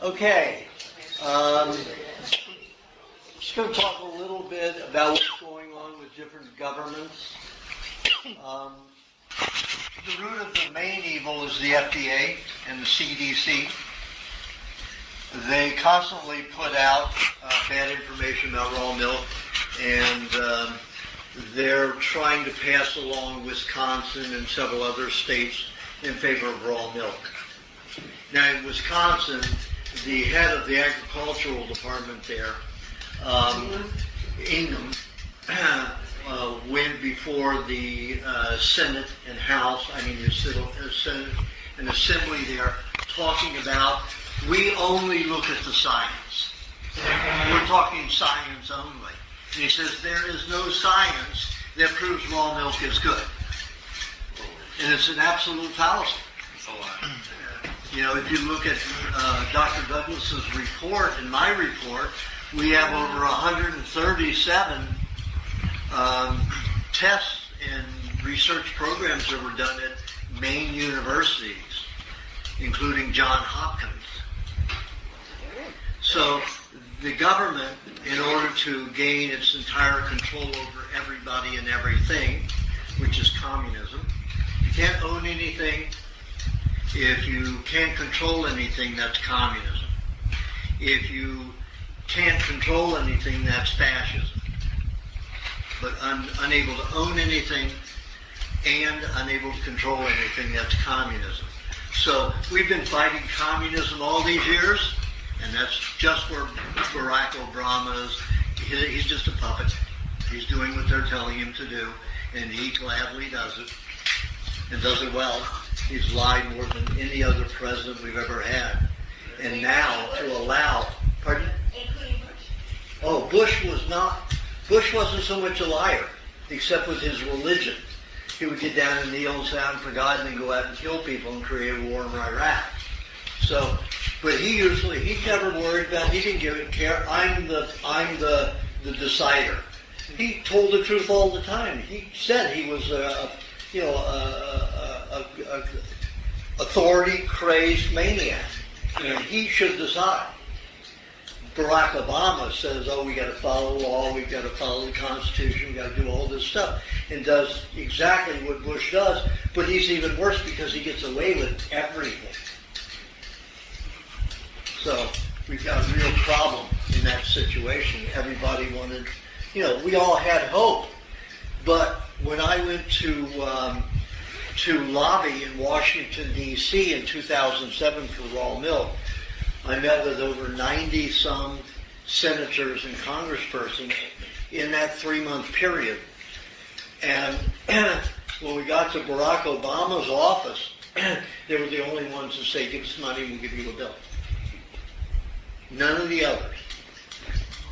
Okay. Just going to talk a little bit about what's going on with different governments. The root of the main evil is the FDA and the CDC. They constantly put out bad information about raw milk, and they're trying to pass along Wisconsin and several other states in favor of raw milk. Now, in Wisconsin, the head of the agricultural department there, Ingham, went before the Senate and House, the Senate and Assembly there, talking about, we only look at the science. We're talking science only. And he says, there is no science that proves raw milk is good. And it's an absolute fallacy. If you look at Dr. Douglas's report and my report, we have over 137 tests and research programs that were done at main universities, including Johns Hopkins. So the government, in order to gain its entire control over everybody and everything, which is communism, you can't own anything. If you can't control anything, that's communism. If you can't control anything, that's fascism. But unable to own anything and unable to control anything, that's communism. So we've been fighting communism all these years, and that's just where Barack Obama is. He's just a puppet. He's doing what they're telling him to do, and he gladly does it, and does it well. He's lied more than any other president we've ever had. And now to allow, pardon? Including Bush. Oh, Bush wasn't so much a liar, except with his religion. He would get down and kneel and say, I'm for God, and then go out and kill people and create a war in Iraq. So, but he never worried about, he didn't care, I'm the decider. He told the truth all the time. He said he was authority-crazed maniac. He should decide. Barack Obama says, we got to follow law, we've got to follow the Constitution, we've got to do all this stuff, and does exactly what Bush does, but he's even worse because he gets away with everything. So we've got a real problem in that situation. Everybody wanted, we all had hope, but when I went to lobby in Washington, D.C. in 2007 for raw milk, I met with over 90-some senators and congresspersons in that 3-month period. And when we got to Barack Obama's office, they were the only ones to say, give us money, we'll give you a bill. None of the others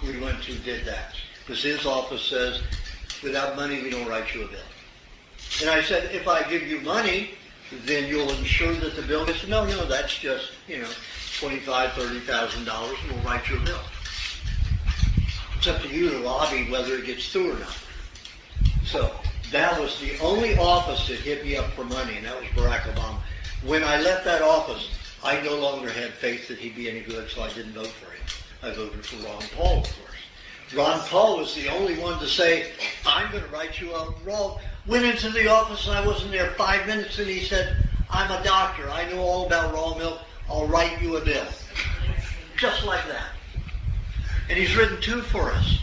we went to did that. Because his office says, without money, we don't write you a bill. And I said, if I give you money, then you'll ensure that the bill gets, no, that's just, $25,000, $30,000, and we'll write you a bill. It's up to you to lobby whether it gets through or not. So that was the only office that hit me up for money, and that was Barack Obama. When I left that office, I no longer had faith that he'd be any good, so I didn't vote for him. I voted for Ron Paul, of course. Ron Paul was the only one to say, I'm going to write you a bill. Went into the office, and I wasn't there 5 minutes, and he said, I'm a doctor. I know all about raw milk. I'll write you a bill. Just like that. And he's written 2 for us.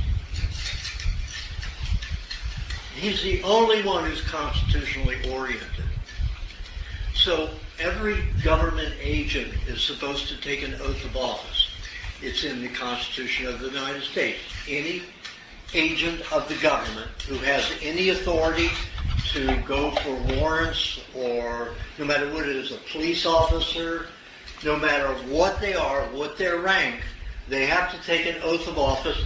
He's the only one who's constitutionally oriented. So every government agent is supposed to take an oath of office. It's in the Constitution of the United States. Any agent of the government who has any authority to go for warrants, or no matter what it is, a police officer, no matter what they are, what their rank, they have to take an oath of office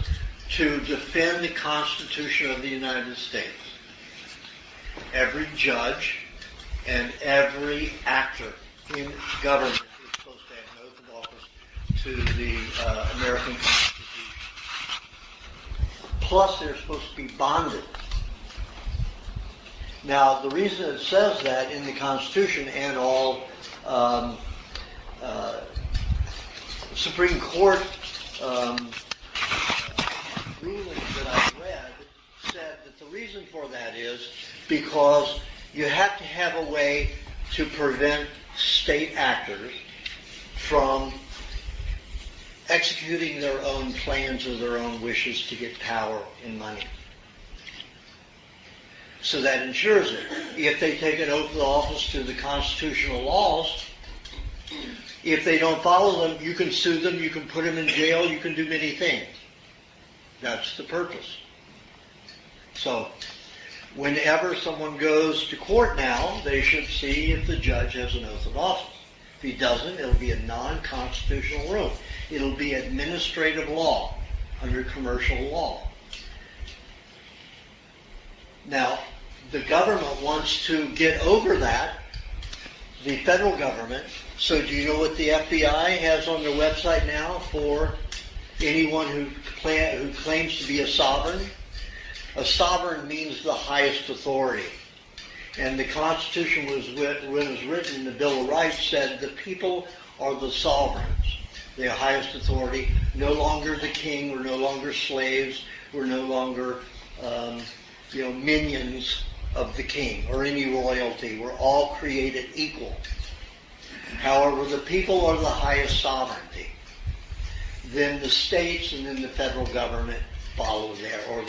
to defend the Constitution of the United States. Every judge and every actor in government is supposed to have an oath of office to the American Constitution. Plus, they're supposed to be bonded. Now, the reason it says that in the Constitution and all Supreme Court ruling that I read said that the reason for that is because you have to have a way to prevent state actors from executing their own plans or their own wishes to get power and money. So that ensures it. If they take an oath of office to the constitutional laws, if they don't follow them, you can sue them, you can put them in jail, you can do many things. That's the purpose. So, whenever someone goes to court now, they should see if the judge has an oath of office. If he doesn't, it'll be a non-constitutional rule. It'll be administrative law under commercial law. Now, the government wants to get over that, the federal government. So do you know what the FBI has on their website now for anyone who claims to be a sovereign? A sovereign means the highest authority. And the Constitution when it was written, the Bill of Rights said the people are the sovereigns, the highest authority. No longer the king, we're no longer slaves, we're no longer minions of the king or any royalty. We're all created equal. However, the people are the highest sovereignty. Then the states and then the federal government follow there, or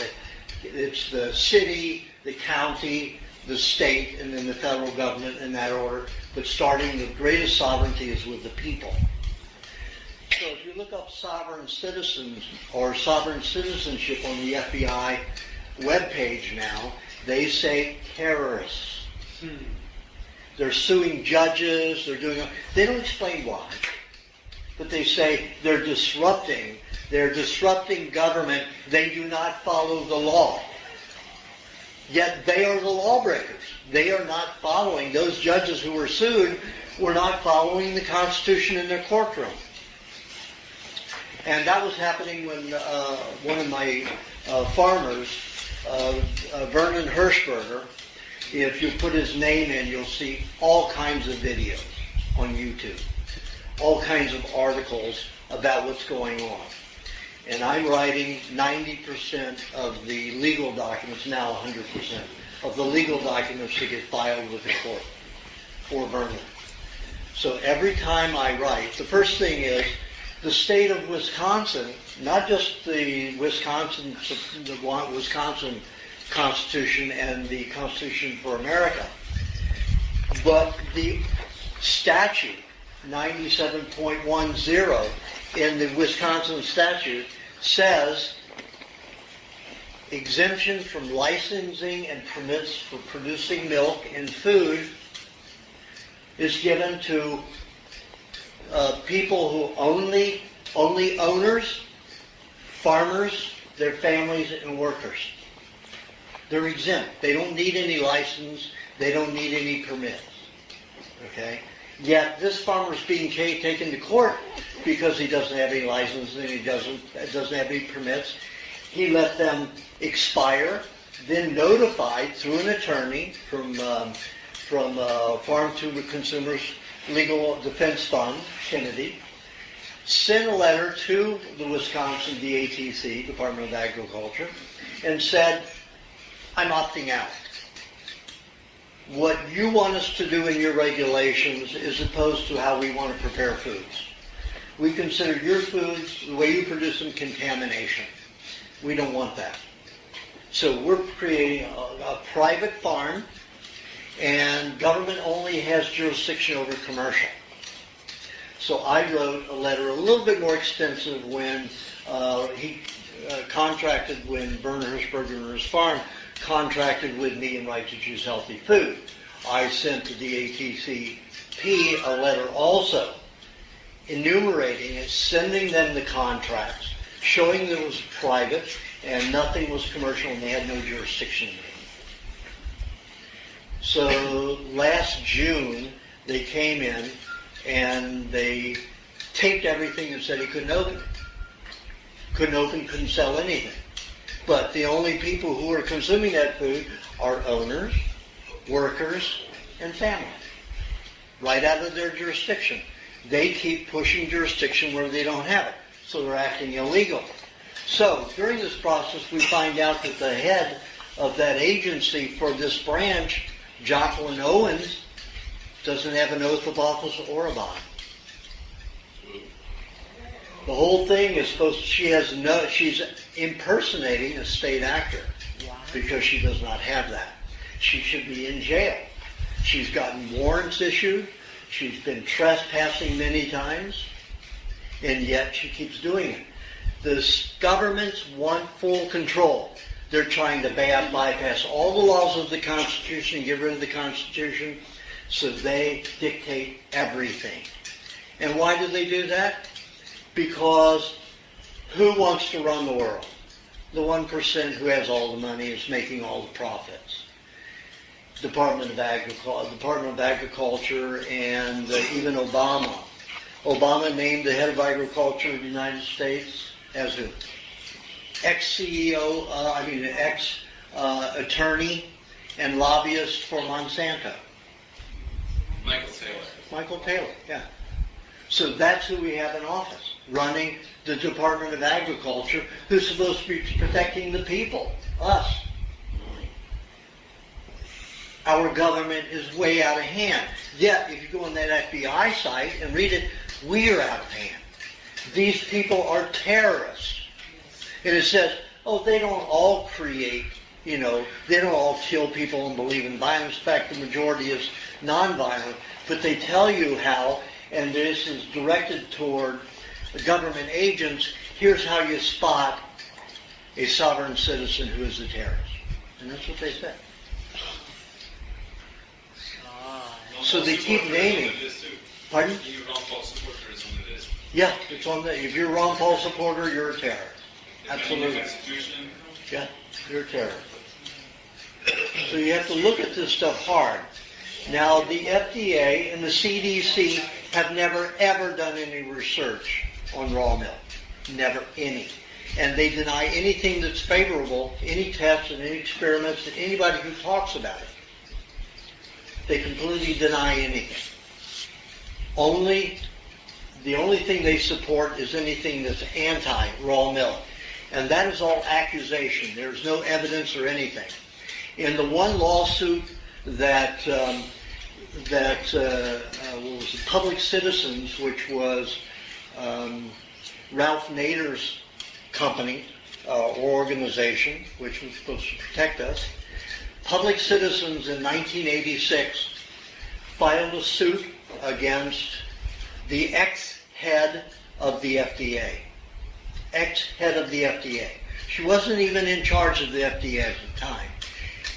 it's the city, the county, the state, and then the federal government in that order. But starting the greatest sovereignty is with the people. So if you look up sovereign citizens or sovereign citizenship on the FBI webpage now, they say terrorists. They're suing judges, they don't explain why, but they say they're disrupting government, they do not follow the law. Yet they are the lawbreakers. They are not following, those judges who were sued were not following the Constitution in their courtroom. And that was happening when one of my farmers, Vernon Hirschberger, if you put his name in, you'll see all kinds of videos on YouTube, all kinds of articles about what's going on. And I'm writing 90% of the legal documents, now 100%, of the legal documents that get filed with the court for Vernon. So every time I write, the first thing is the state of Wisconsin, not just the Wisconsin Constitution and the Constitution for America, but the statute 97.10 in the Wisconsin statute says exemption from licensing and permits for producing milk and food is given to people who only owners, farmers, their families, and workers. They're exempt. They don't need any license. They don't need any permits. Okay? Yet this farmer is being taken to court because he doesn't have any license and he doesn't have any permits. He let them expire, then notified through an attorney from Farm to Consumers Legal Defense Fund, Kennedy, sent a letter to the Wisconsin DATC, Department of Agriculture, and said, I'm opting out. What you want us to do in your regulations is opposed to how we want to prepare foods. We consider your foods, the way you produce them, contamination. We don't want that. So we're creating a private farm, and government only has jurisdiction over commercial. So I wrote a letter a little bit more extensive when he contracted, when Werner Hirschberger and his farm contracted with me and Right to Choose Healthy Food. I sent to the DATCP a letter also enumerating it, sending them the contracts, showing that it was private and nothing was commercial and they had no jurisdiction. So last June they came in and they taped everything and said he couldn't open. Couldn't sell anything. But the only people who are consuming that food are owners, workers, and family. Right out of their jurisdiction. they keep pushing jurisdiction where they don't have it. So they're acting illegal. So during this process, we find out that the head of that agency for this branch, Jacqueline Owens, doesn't have an oath of office or a bond. The whole thing is she's impersonating a state actor because she does not have that. She should be in jail. She's gotten warrants issued. She's been trespassing many times, and yet she keeps doing it. The governments want full control. They're trying to bypass all the laws of the Constitution, get rid of the Constitution, so they dictate everything. And why do they do that? Because who wants to run the world? The 1% who has all the money is making all the profits. Department of Agriculture, and even Obama. Obama named the head of agriculture of the United States as who? Ex-CEO, ex-attorney and lobbyist for Monsanto. Michael Taylor, yeah. So that's who we have in office, running the Department of Agriculture, who's supposed to be protecting the people, us. Our government is way out of hand. Yet, if you go on that FBI site and read it, we are out of hand. These people are terrorists. And it says, they don't all create, they don't all kill people and believe in violence. In fact, the majority is nonviolent. But they tell you how, and this is directed toward the government agents, here's how you spot a sovereign citizen who is a terrorist. And that's what they say. So they keep naming. Pardon? Yeah, it's on the. If you're a Ron Paul supporter, you're a terrorist. Absolutely. Yeah, you're a terrorist. So you have to look at this stuff hard. Now, the FDA and the CDC have never, ever done any research on raw milk. Never any. And they deny anything that's favorable, any tests and any experiments, and anybody who talks about it. They completely deny anything. The only thing they support is anything that's anti-raw milk. And that is all accusation. There's no evidence or anything. In the one lawsuit that was the Public Citizens, which was Ralph Nader's company or organization, which was supposed to protect us, Public Citizens in 1986 filed a suit against the ex-head of the FDA. Ex-head of the FDA. She wasn't even in charge of the FDA at the time.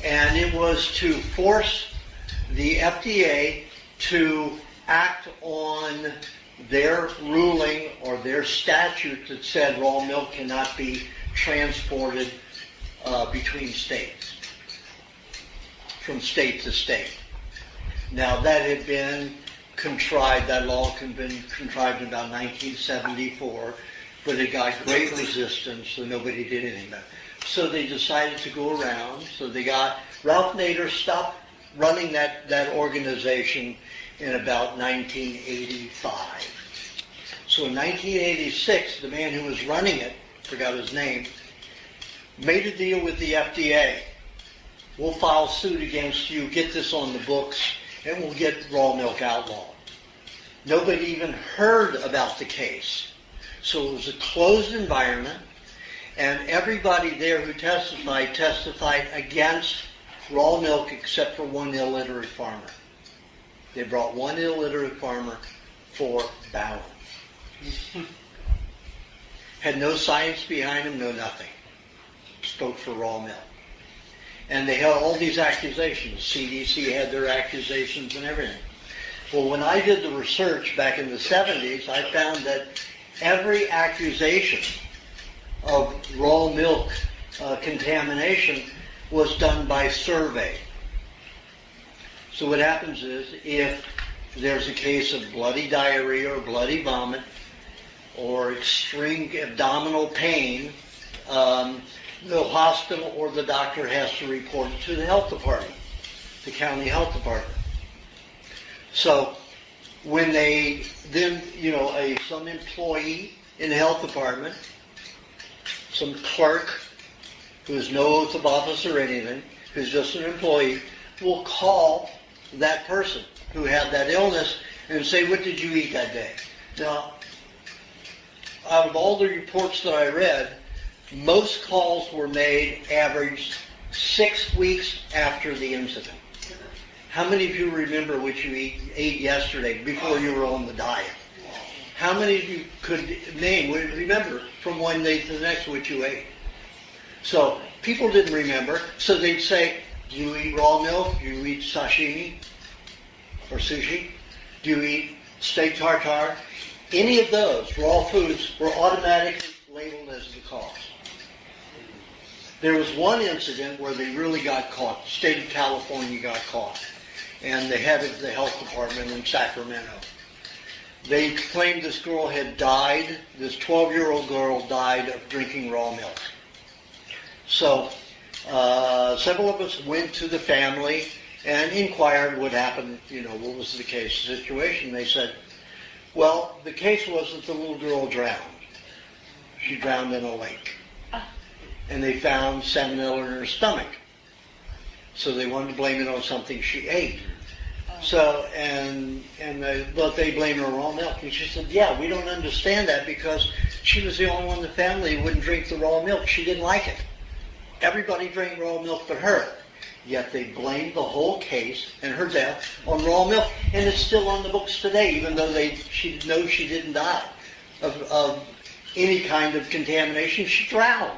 And it was to force the FDA to act on their ruling or their statute that said raw milk cannot be transported between states, from state to state. Now that had been contrived, that law had been contrived in about 1974, but it got great resistance, so nobody did anything about it. So they decided to go around, so they got, Ralph Nader stopped running that organization in about 1985. So in 1986, the man who was running it, forgot his name, made a deal with the FDA. We'll file suit against you, get this on the books, and we'll get raw milk outlawed. Nobody even heard about the case. So it was a closed environment, and everybody there who testified against raw milk except for one illiterate farmer. They brought one illiterate farmer for balance. Had no science behind him, no nothing. Spoke for raw milk. And they had all these accusations. CDC had their accusations and everything. Well, when I did the research back in the 70s, I found that every accusation of raw milk contamination was done by survey. So what happens is, if there's a case of bloody diarrhea or bloody vomit or extreme abdominal pain, the hospital or the doctor has to report it to the health department, the county health department. So when they then, some employee in the health department, some clerk who has no oath of office or anything, who's just an employee, will call that person who had that illness and say, what did you eat that day? Now, out of all the reports that I read, most calls were made average 6 weeks after the incident. How many of you remember what you ate yesterday before you were on the diet? How many of you could remember from one day to the next what you ate? So people didn't remember, so they'd say, do you eat raw milk? Do you eat sashimi or sushi? Do you eat steak tartare? Any of those raw foods were automatically labeled as the cause. There was one incident where they really got caught. The state of California got caught. And the head of the health department in Sacramento. They claimed this girl had died, this 12-year-old girl died of drinking raw milk. So several of us went to the family and inquired what happened, what was the case, the situation. They said, well, the case was that the little girl drowned. She drowned in a lake. And they found salmonella in her stomach. So they wanted to blame it on something she ate. So, but they blamed her on raw milk. And she said, yeah, we don't understand that because she was the only one in the family who wouldn't drink the raw milk. She didn't like it. Everybody drank raw milk but her. Yet they blamed the whole case and her death on raw milk. And it's still on the books today, even though she knows she didn't die of any kind of contamination. She drowned.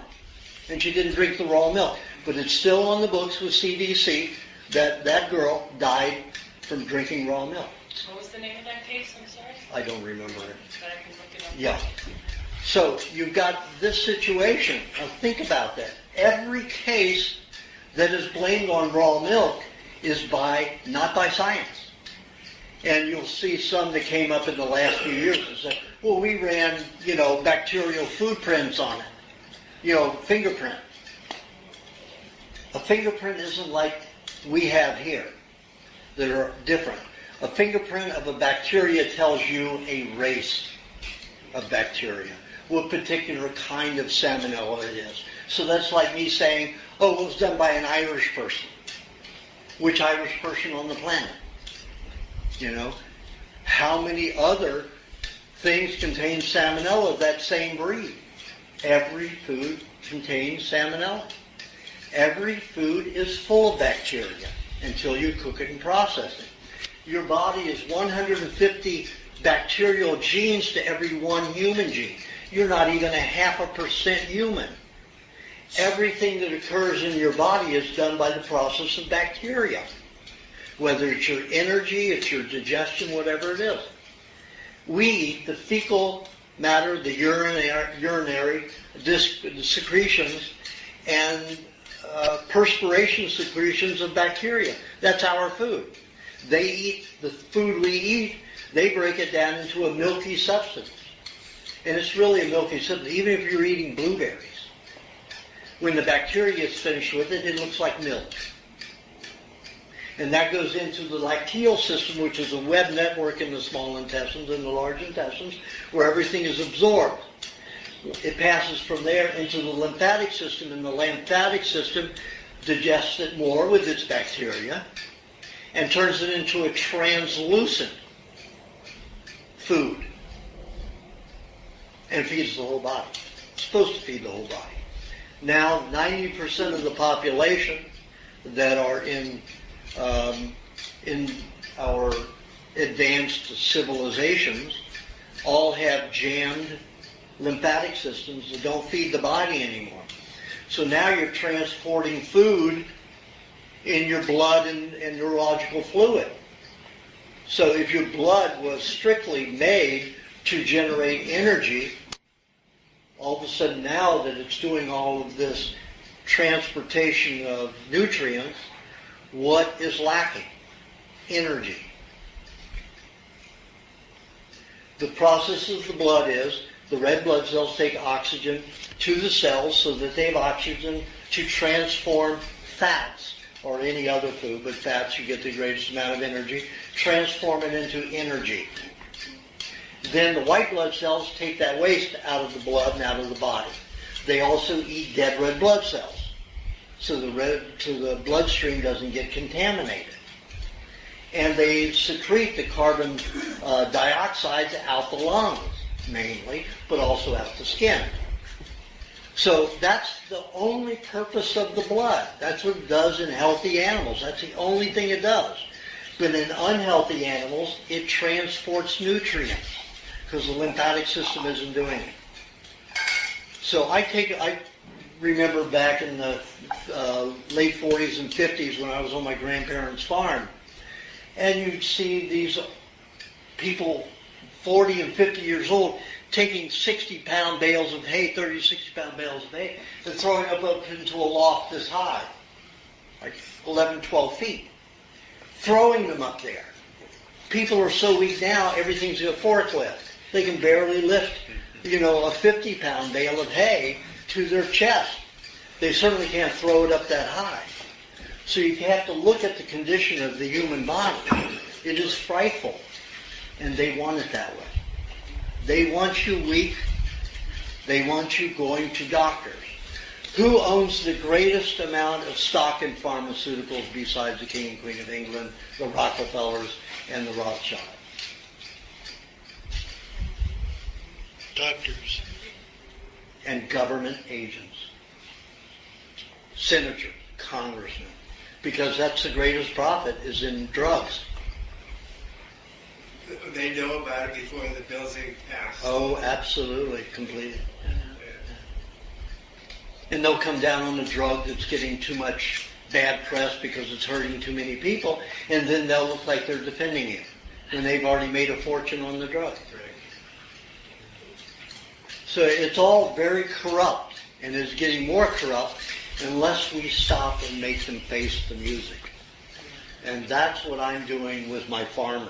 And she didn't drink the raw milk. But it's still on the books with CDC that girl died from drinking raw milk. What was the name of that case? I'm sorry? I don't remember it. But I can look it up. Yeah. So you've got this situation. Now think about that. Every case that is blamed on raw milk is not by science. And you'll see some that came up in the last few years and said, well, we ran, bacterial footprints on it. Fingerprint. A fingerprint isn't like we have here that are different. A fingerprint of a bacteria tells you a race of bacteria, what particular kind of salmonella it is. So that's like me saying, oh, it was done by an Irish person. Which Irish person on the planet? How many other things contain salmonella of that same breed? Every food contains salmonella. Every food is full of bacteria until you cook it and process it. Your body is 150 bacterial genes to every one human gene. You're not even 0.5% human. Everything that occurs in your body is done by the process of bacteria. Whether it's your energy, it's your digestion, whatever it is. We eat the fecal matter, the urinary the secretions, and perspiration secretions of bacteria. That's our food. They eat the food we eat, they break it down into a milky substance. And it's really a milky substance, even if you're eating blueberries. When the bacteria gets finished with it, it looks like milk. And that goes into the lacteal system, which is a web network in the small intestines and the large intestines, where everything is absorbed. It passes from there into the lymphatic system, and the lymphatic system digests it more with its bacteria and turns it into a translucent food and feeds the whole body. It's supposed to feed the whole body. Now, 90% of the population that are in our advanced civilizations all have jammed lymphatic systems that don't feed the body anymore. So now you're transporting food in your blood and neurological fluid. So if your blood was strictly made to generate energy, all of a sudden now that it's doing all of this transportation of nutrients, what is lacking? Energy. The process of the blood is the red blood cells take oxygen to the cells so that they have oxygen to transform fats or any other food, but fats, you get the greatest amount of energy, transform it into energy. Then the white blood cells take that waste out of the blood and out of the body. They also eat dead red blood cells, so the bloodstream doesn't get contaminated. And they secrete the carbon dioxide out the lungs, mainly, but also out the skin. So that's the only purpose of the blood. That's what it does in healthy animals. That's the only thing it does. But in unhealthy animals, it transports nutrients because the lymphatic system isn't doing it. So I remember back in the late 40s and 50s when I was on my grandparents' farm, and you'd see these people 40 and 50 years old taking 60-pound bales of hay, 30 to 60-pound bales of hay, and throwing them up into a loft this high, like 11, 12 feet, throwing them up there. People are so weak now, everything's a forklift. They can barely lift, a 50-pound bale of hay to their chest. They certainly can't throw it up that high. So you have to look at the condition of the human body. It is frightful, and they want it that way. They want you weak. They want you going to doctors. Who owns the greatest amount of stock in pharmaceuticals besides the King and Queen of England, the Rockefellers, and the Rothschilds? Doctors. And government agents. Senators, congressmen. Because that's the greatest profit is in drugs. They know about it before the bills are passed. Oh, absolutely, completely. And they'll come down on the drug that's getting too much bad press because it's hurting too many people, and then they'll look like they're defending you when they've already made a fortune on the drug. So it's all very corrupt, and it's getting more corrupt unless we stop and make them face the music. And that's what I'm doing with my farmers.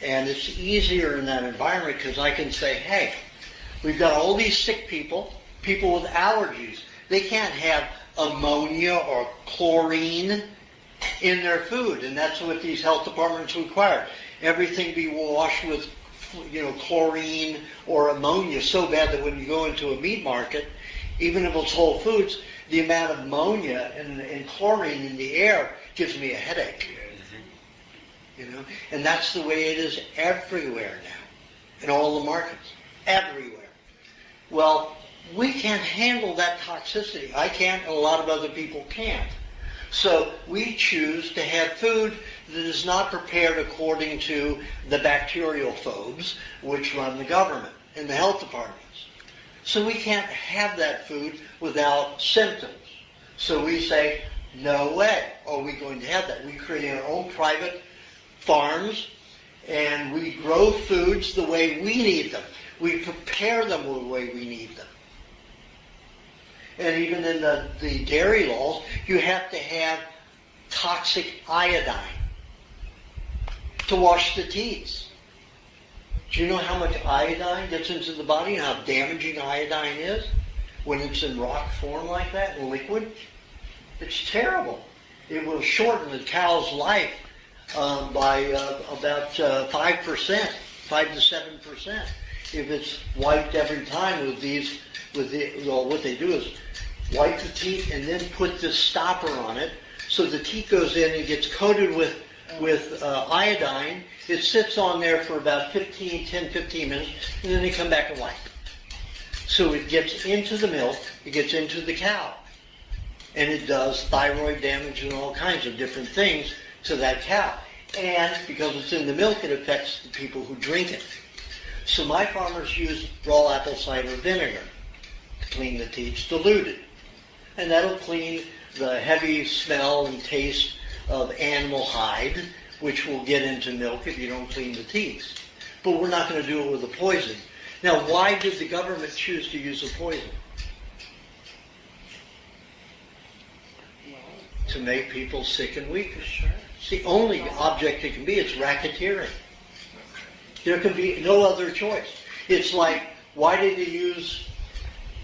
And it's easier in that environment because I can say, hey, we've got all these sick people with allergies. They can't have ammonia or chlorine in their food, and that's what these health departments require. Everything be washed with, chlorine or ammonia so bad that when you go into a meat market, even if it's Whole Foods, the amount of ammonia and chlorine in the air gives me a headache. And that's the way it is everywhere now, in all the markets, everywhere. Well, we can't handle that toxicity. I can't, and a lot of other people can't. So we choose to have food that is not prepared according to the bacterial phobes, which run the government and the health departments. So we can't have that food without symptoms. So we say, no way are we going to have that. We create our own private farms, and we grow foods the way we need them. We prepare them the way we need them. And even in the dairy laws, you have to have toxic iodine to wash the teeth. Do you know how much iodine gets into the body and how damaging iodine is when it's in rock form like that, in liquid? It's terrible. It will shorten the cow's life by about 5%, 5 to 7%. If it's wiped every time with these, what they do is wipe the teeth and then put this stopper on it, so the teeth goes in and gets coated with iodine. It sits on there for about 10, 15 minutes, and then they come back and wipe. So it gets into the milk, it gets into the cow, and it does thyroid damage and all kinds of different things to that cow. And because it's in the milk, it affects the people who drink it. So my farmers use raw apple cider vinegar to clean the teeth, diluted. And that'll clean the heavy smell and taste of animal hide, which will get into milk if you don't clean the teeth. But we're not going to do it with a poison. Now, why did the government choose to use a poison? To make people sick and weak. It's the only object it can be. It's racketeering. There can be no other choice. It's like, why did they use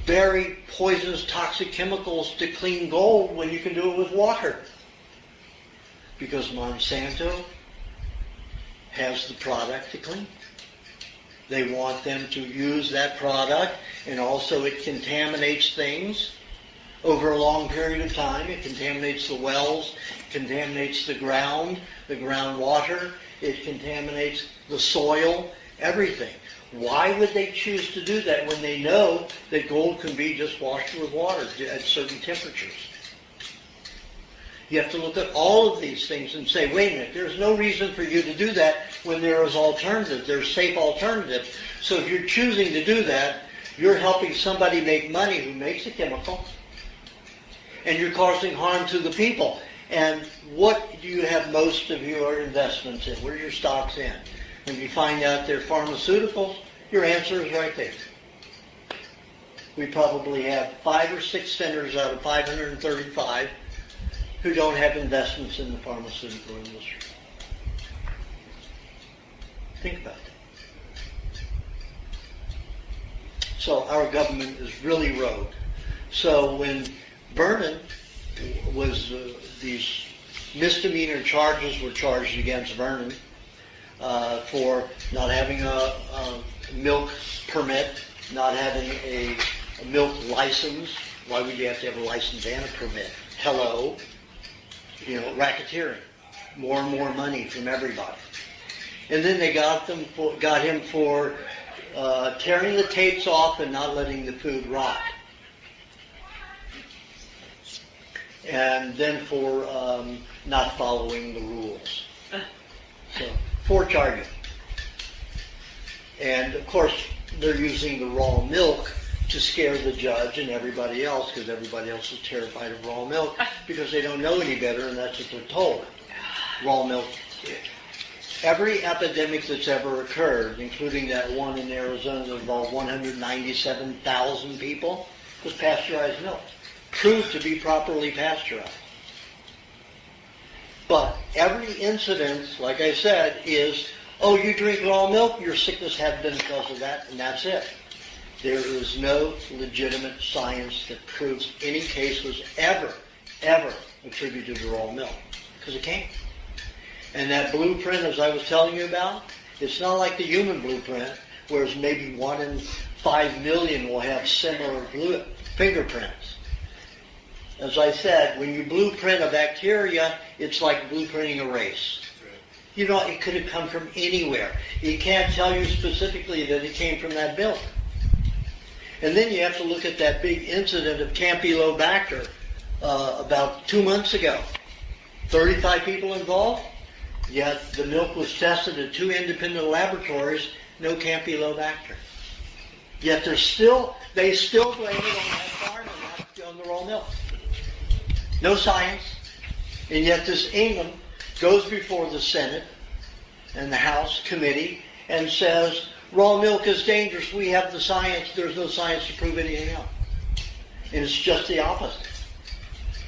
bury poisonous, toxic chemicals to clean gold when you can do it with water? Because Monsanto has the product to clean. They want them to use that product, and also it contaminates things over a long period of time. It contaminates the wells, contaminates the groundwater, it contaminates the soil, everything. Why would they choose to do that when they know that gold can be just washed with water at certain temperatures? You have to look at all of these things and say, wait a minute, there's no reason for you to do that when there is alternatives. There's safe alternatives. So if you're choosing to do that, you're helping somebody make money who makes a chemical, and you're causing harm to the people. And what do you have most of your investments in? What are your stocks in? When you find out they're pharmaceuticals, your answer is right there. We probably have 5 or 6 centers out of 535 who don't have investments in the pharmaceutical industry. Think about that. So our government is really rogue. So when Vernon was, these misdemeanor charges were charged against Vernon for not having a milk permit, not having a milk license. Why would you have to have a license and a permit? Hello. Racketeering. More and more money from everybody. And then they got him for tearing the tapes off and not letting the food rot. And then for not following the rules. So, 4 charges. And of course, they're using the raw milk to scare the judge and everybody else, because everybody else is terrified of raw milk because they don't know any better, and that's what they're told. Raw milk. Every epidemic that's ever occurred, including that one in Arizona that involved 197,000 people, was pasteurized milk. Proved to be properly pasteurized. But every incident, like I said, is, oh, you drink raw milk, your sickness had been because of that, and that's it. There is no legitimate science that proves any case was ever attributed to raw milk, because it can't. And that blueprint, as I was telling you about, it's not like the human blueprint, whereas maybe 1 in 5 million will have similar fingerprints. As I said, when you blueprint a bacteria, it's like blueprinting a race. It could have come from anywhere. It can't tell you specifically that it came from that milk. And then you have to look at that big incident of Campylobacter about 2 months ago. 35 people involved, yet the milk was tested at 2 independent laboratories, no Campylobacter. Yet they still blame it on that farm and not on the raw milk. No science. And yet this Ingham goes before the Senate and the House committee and says, raw milk is dangerous. We have the science. There's no science to prove anything else. And it's just the opposite.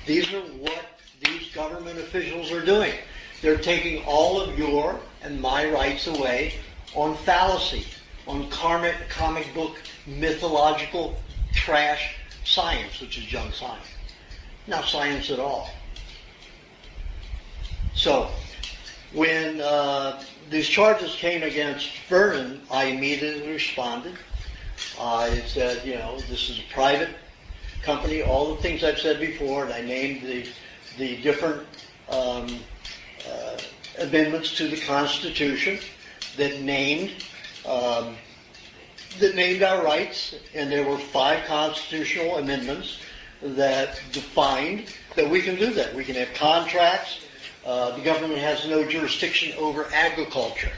These are what these government officials are doing. They're taking all of your and my rights away on fallacy, on comic book, mythological trash science, which is junk science. Not science at all. So, when these charges came against Vernon, I immediately responded. I said, this is a private company, all the things I've said before, and I named the different amendments to the Constitution that named our rights, and there were 5 constitutional amendments that defined that we can do that. We can have contracts. The government has no jurisdiction over agriculture.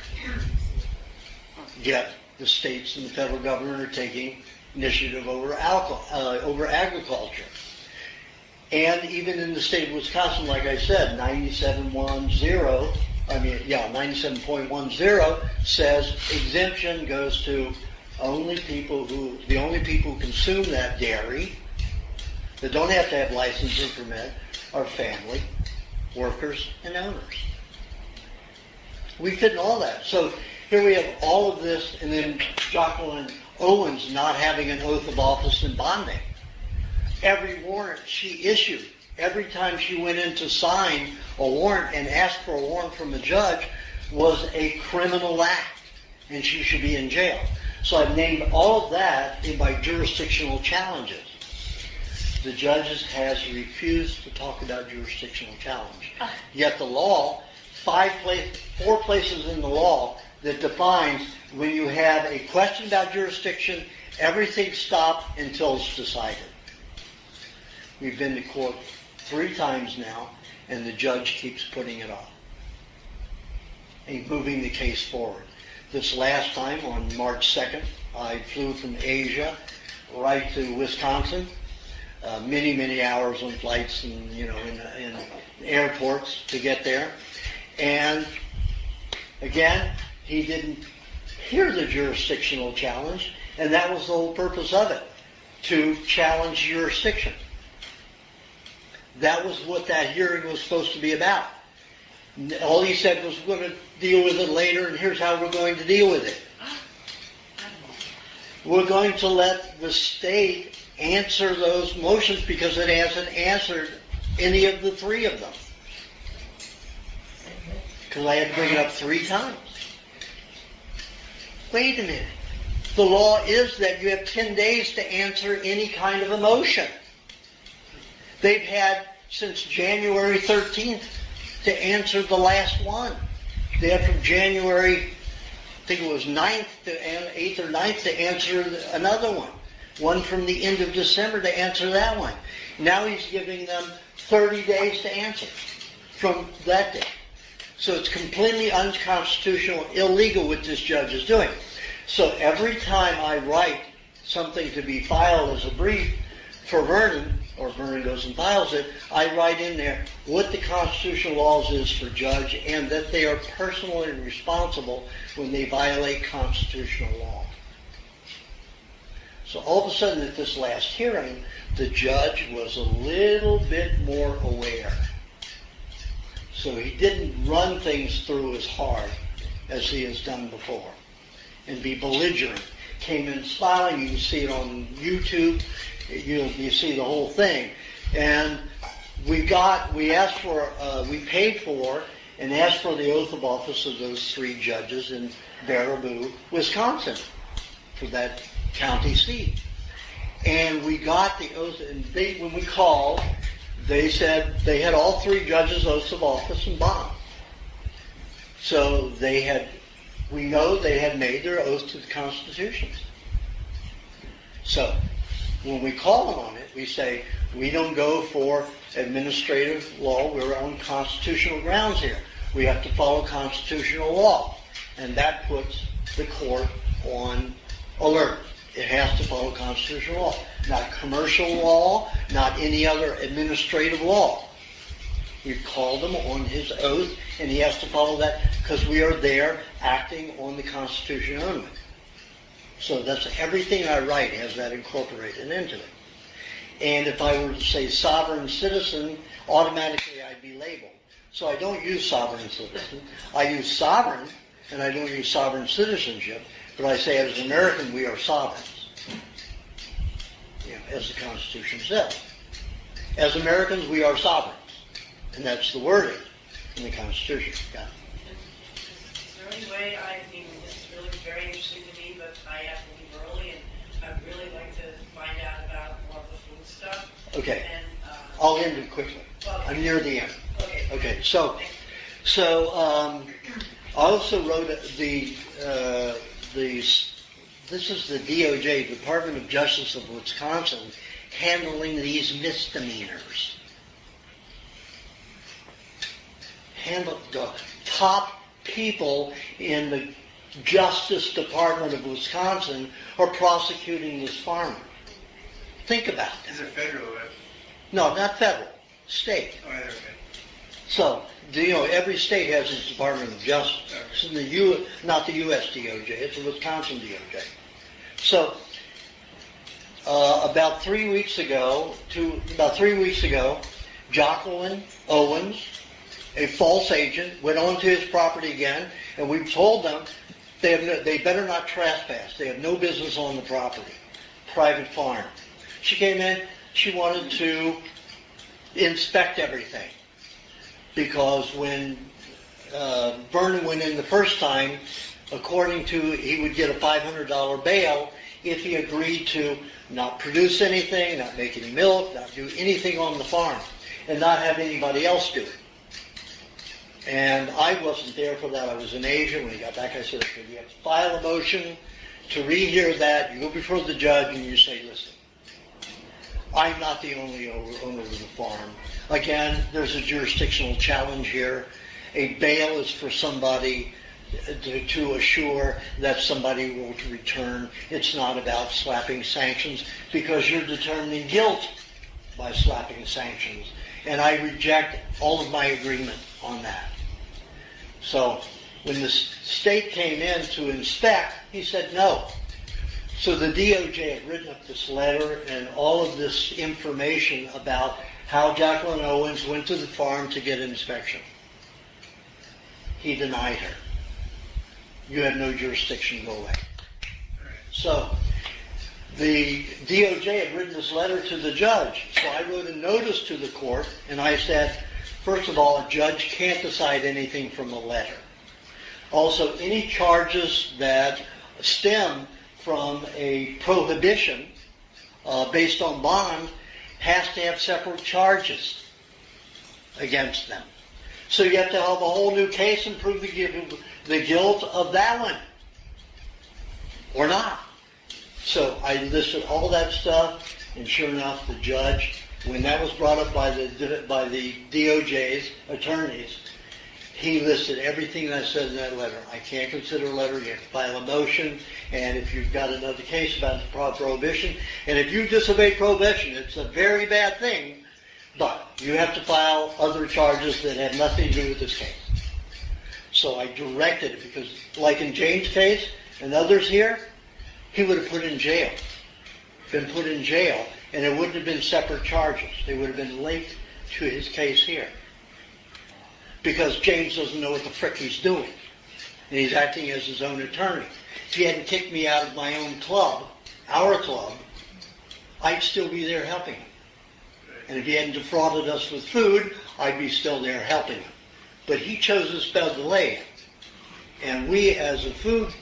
Yet the states and the federal government are taking initiative over agriculture. And even in the state of Wisconsin, like I said, 97.10 says exemption goes to the only people who consume that dairy, that don't have to have license or permit, are family, workers, and owners. We fit in all that. So here we have all of this, and then Jacqueline Owens not having an oath of office and bonding. Every warrant she issued, every time she went in to sign a warrant and asked for a warrant from a judge, was a criminal act, and she should be in jail. So I've named all of that in my jurisdictional challenges. The judges has refused to talk about jurisdictional challenge. Yet the law, 4 places in the law that defines when you have a question about jurisdiction, everything stops until it's decided. We've been to court 3 times now, and the judge keeps putting it off and moving the case forward. This last time, on March 2nd, I flew from Asia right to Wisconsin, many hours on flights and in airports to get there. And again, he didn't hear the jurisdictional challenge, and that was the whole purpose of it, to challenge jurisdiction. That was what that hearing was supposed to be about. All he said was, we're going to deal with it later, and here's how we're going to deal with it. We're going to let the state answer those motions because it hasn't answered any of the 3 of them. Because I had to bring it up 3 times. Wait a minute. The law is that you have 10 days to answer any kind of a motion. They've had since January 13th to answer the last one. They had from January, I think it was 9th to 8th or 9th to answer another one. One from the end of December to answer that one. Now he's giving them 30 days to answer from that day. So it's completely unconstitutional, illegal what this judge is doing. So every time I write something to be filed as a brief for Vernon, or Vernon goes and files it, I write in there what the constitutional laws is for judge and that they are personally responsible when they violate constitutional law. So all of a sudden at this last hearing, the judge was a little bit more aware. So he didn't run things through as hard as he has done before and be belligerent. Came in smiling. You can see it on YouTube. You see the whole thing. And we paid for and asked for the oath of office of those 3 judges in Baraboo, Wisconsin, for that county seat. And we got the oath, and when we called, they said they had all 3 judges' oaths of office and bond. So we know they had made their oath to the Constitution. So when we call them on it, we say, we don't go for administrative law. We're on constitutional grounds here. We have to follow constitutional law. And that puts the court on alert. It has to follow constitutional law. Not commercial law, not any other administrative law. We've called him on his oath, and he has to follow that because we are there acting on the Constitution only. So that's everything I write has that incorporated into it. And if I were to say sovereign citizen, automatically I'd be labeled. So I don't use sovereign citizen. I use sovereign, and I don't use sovereign citizenship, but I say as an American we are sovereigns, as the Constitution says. As Americans we are sovereigns, and that's the wording in the Constitution. Yeah. Is there any way, this is really very interesting to me, but I have to leave early, and I'd really like to find out about more of the food stuff. Okay. And, I'll end it quickly. Okay. I'm near the end. Okay. So I also wrote this is the DOJ, Department of Justice of Wisconsin, handling these misdemeanors. The top people in the Justice Department of Wisconsin are prosecuting this farmer. Think about that. Is it federal? No, not federal. State. Oh, okay. So, every state has its Department of Justice. It's not the U.S. DOJ. It's the Wisconsin DOJ. So, about 3 weeks ago, Jacqueline Owens, a false agent, went onto his property again, and we told them They better not trespass. They have no business on the property. Private farm. She came in, she wanted to inspect everything. Because when Vernon went in the first time, according to, he would get a $500 bail if he agreed to not produce anything, not make any milk, not do anything on the farm, and not have anybody else do it. And I wasn't there for that. I was in Asia. When he got back, I said, okay, you have to file a motion to rehear that. You go before the judge and you say, listen, I'm not the only owner of the farm. Again, there's a jurisdictional challenge here. A bail is for somebody to assure that somebody will return. It's not about slapping sanctions because you're determining guilt by slapping sanctions. And I reject all of my agreement on that. So when the state came in to inspect, he said no. So the DOJ had written up this letter and all of this information about how Jacqueline Owens went to the farm to get inspection. He denied her. You have no jurisdiction, go away. So the DOJ had written this letter to the judge. So I wrote a notice to the court and I said, first of all, a judge can't decide anything from a letter. Also, any charges that stem from a prohibition based on bond has to have separate charges against them. So you have to have a whole new case and prove the guilt of that one. Or not. So I listed all that stuff, and sure enough, the judge, when that was brought up by the DOJ's attorneys, he listed everything I said in that letter. I can't consider a letter. You have to file a motion, and if you've got another case about prohibition, and if you disobey prohibition, it's a very bad thing, but you have to file other charges that have nothing to do with this case. So I directed it because, like in James' case and others here, he would have been put in jail, and it wouldn't have been separate charges. They would have been linked to his case here. Because James doesn't know what the frick he's doing. And he's acting as his own attorney. If he hadn't kicked me out of my own club, our club, I'd still be there helping him. And if he hadn't defrauded us with food, I'd be still there helping him. But he chose to spell delay. And we as a food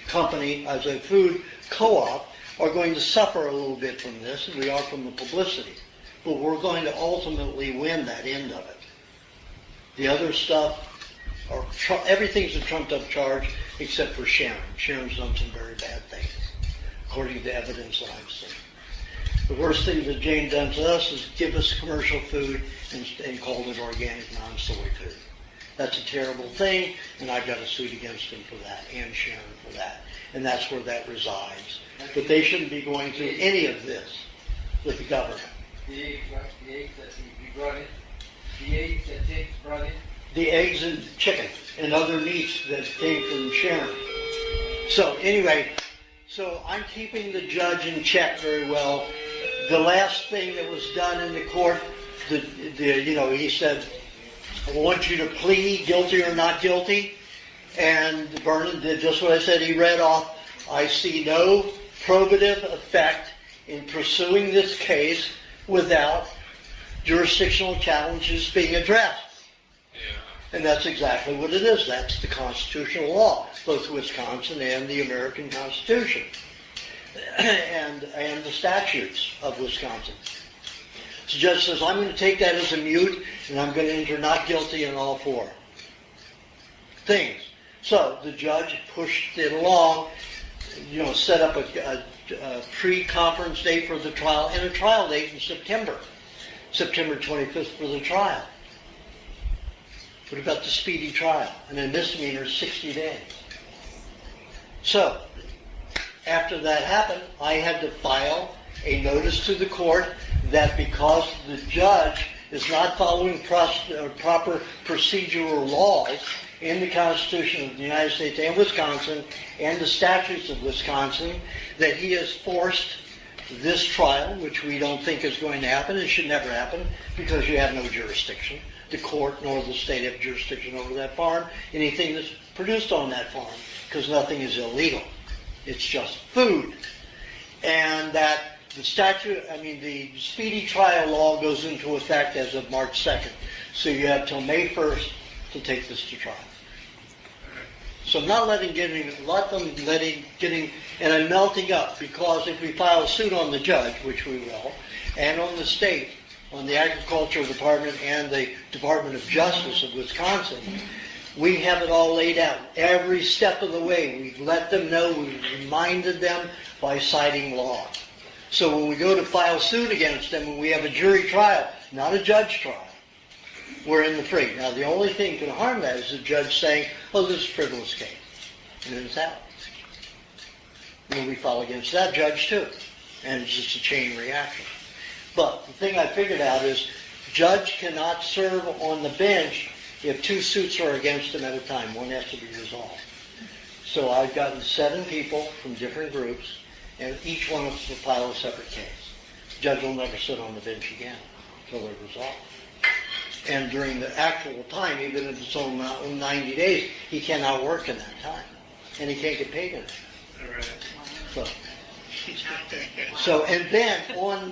company, as a food co-op, are going to suffer a little bit from this, and we are from the publicity. But we're going to ultimately win that end of it. The other stuff, everything's a trumped-up charge except for Sharon. Sharon's done some very bad things, according to evidence that I've seen. The worst thing that Jane done to us is give us commercial food and called it organic, non-soy food. That's a terrible thing, and I've got a suit against him for that, and Sharon for that. And that's where that resides. But they shouldn't be going through any of this with the government. The eggs that you brought in? The eggs that James brought in? The eggs and chicken and other meats that came from Sharon. So anyway, so I'm keeping the judge in check very well. The last thing that was done in the court, he said, I want you to plead guilty or not guilty. And Vernon did just what I said. He read off, I see no probative effect in pursuing this case without jurisdictional challenges being addressed. Yeah. And that's exactly what it is. That's the constitutional law, both Wisconsin and the American Constitution, and the statutes of Wisconsin. So the judge says, I'm going to take that as a mute, and I'm going to enter not guilty in all four things. So the judge pushed it along, set up a pre-conference date for the trial, and a trial date in September 25th for the trial. What about the speedy trial? And a misdemeanor is 60 days. So, after that happened, I had to file a notice to the court that because the judge is not following proper procedural laws in the Constitution of the United States and Wisconsin and the statutes of Wisconsin, that he has forced this trial, which we don't think is going to happen and should never happen because you have no jurisdiction. the court nor the state have jurisdiction over that farm, anything that's produced on that farm, because nothing is illegal. It's just food. And that the the speedy trial law goes into effect as of March 2nd. So you have till May 1st to take this to trial. So I'm not getting, and I'm melting up, because if we file a suit on the judge, which we will, and on the state, on the Agricultural Department and the Department of Justice of Wisconsin, we have it all laid out. Every step of the way, we've let them know, we've reminded them by citing law. So when we go to file suit against them, when we have a jury trial, not a judge trial, we're in the free. Now, the only thing that can harm that is the judge saying, oh, this is a frivolous case. And then it's out. And we file against that judge, too. And it's just a chain reaction. But the thing I figured out is judge cannot serve on the bench if two suits are against him at a time. One has to be resolved. So I've gotten 7 people from different groups, and each one of us will file a separate case. The judge will never sit on the bench again until they're resolved. And during the actual time, even if it's on 90 days, he cannot work in that time. And he can't get paid in it. All right. So and then on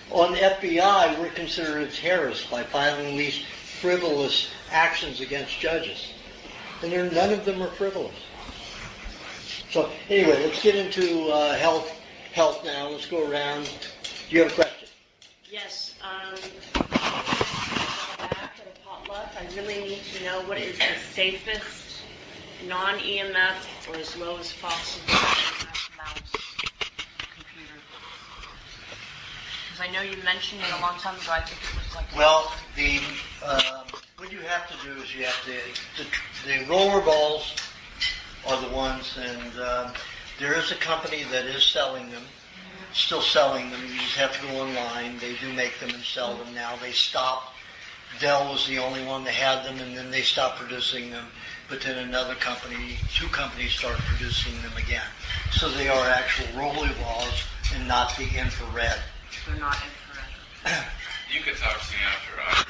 FBI, we're considered terrorists by filing these frivolous actions against judges. And none of them are frivolous. So anyway, let's get into health now. Let's go around. Do you have a question? Yes. Back at a potluck, I really need to know what is the safest non-EMF or as low as possible mouse computer. Because I know you mentioned it a long time ago. I think it was like. Well, what you have to do is you have the roller balls are the ones, and there is a company that is selling them. Still selling them. You just have to go online. They do make them and sell them now. They stopped. Dell was the only one that had them, and then they stopped producing them. But then another company, 2 companies started producing them again. So they are actual roller balls and not the infrared. They're not infrared. You could talk to me after I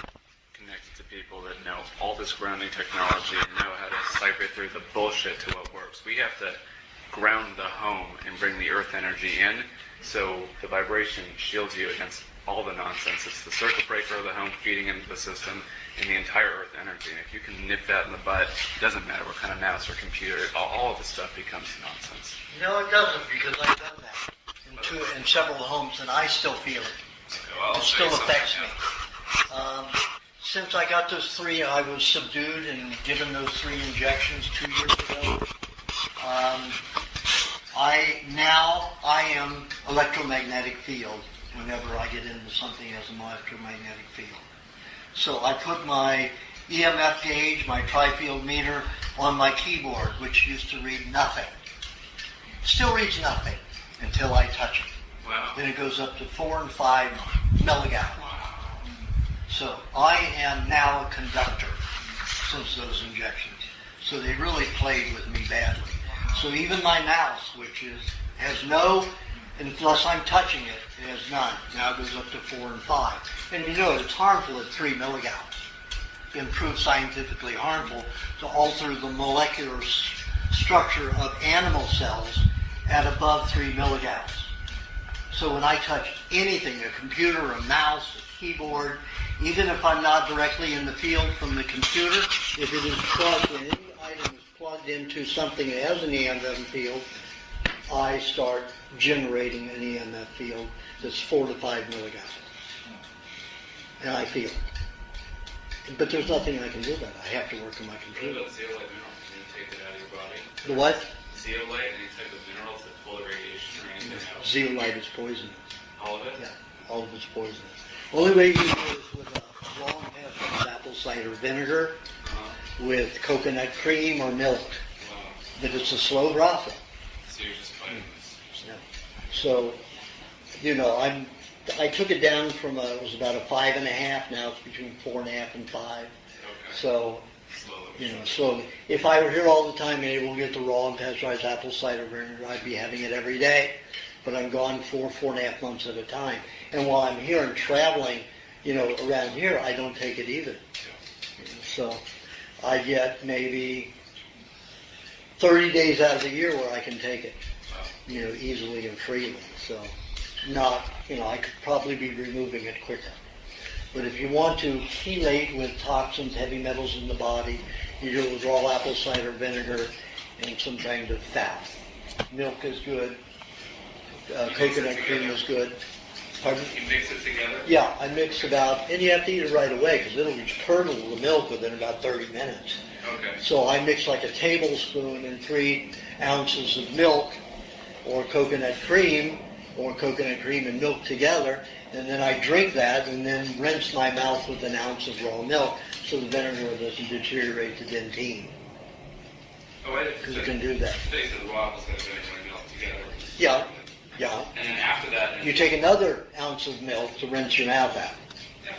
connected to people that know all this grounding technology and know how to cipher through the bullshit to what works. We have to ground the home and bring the earth energy in, so the vibration shields you against all the nonsense. It's the circuit breaker of the home feeding into the system and the entire earth energy. And if you can nip that in the bud, it doesn't matter what kind of mouse or computer, all of the stuff becomes nonsense. No, it doesn't, because I've done that in several homes, and I still feel it. Okay, well, It still affects me. Since I got those 3, I was subdued and given those 3 injections 2 years ago. I am electromagnetic field whenever I get into something as an electromagnetic field. So I put my EMF gauge, my tri-field meter, on my keyboard, which used to read nothing. Still reads nothing until I touch it. Wow. Then it goes up to 4 and 5 milligauss. So I am now a conductor since those injections. So they really played with me badly. So even my mouse, which has no, unless I'm touching it, it has none. Now it goes up to 4 and 5. And you know it's harmful at 3 milligauss. Been proved scientifically harmful to alter the molecular structure of animal cells at above 3 milligauss. So when I touch anything, a computer, a mouse, a keyboard, even if I'm not directly in the field from the computer, if it is plugged in, any item is plugged into something that has an EMF field, I start generating an EMF field that's 4 to 5 milligauss. And I feel it. But there's nothing I can do about it. I have to work on my What computer. about zeolite minerals? Can you take that out of your body? The what? Zeolite, any type of minerals that pull the radiation or anything else? Zeolite is poisonous. All of it? Yeah, all of it's poisonous. Only way you can do it is with a long half apple cider vinegar with coconut cream or milk. Wow. But it's a slow process. So you're just fighting this. Yeah. So, I took it down from it was about a 5.5. Now it's between 4.5 and 5. Okay. So, Slowly. slowly. If I were here all the time and able to get the raw and pasteurized apple cider vinegar, I'd be having it every day. But I'm gone 4.5 months at a time. And while I'm here and traveling, Around here, I don't take it either. So I get maybe 30 days out of the year where I can take it, easily and freely. So I could probably be removing it quicker. But if you want to chelate with toxins, heavy metals in the body, you do it with raw apple cider vinegar and some kind of fat. Milk is good. Coconut cream is good. Pardon? You mix it together? Yeah, I mix and you have to eat it right away because it'll curdle the milk within about 30 minutes. Okay. So I mix like a tablespoon and 3 ounces of milk or coconut cream and milk together, and then I drink that and then rinse my mouth with an ounce of raw milk so the vinegar doesn't deteriorate to dentine. Oh, wait. Because you can do that. They said raw apple cider vinegar and milk together. Yeah. And then after that... You take another ounce of milk to rinse your mouth out. You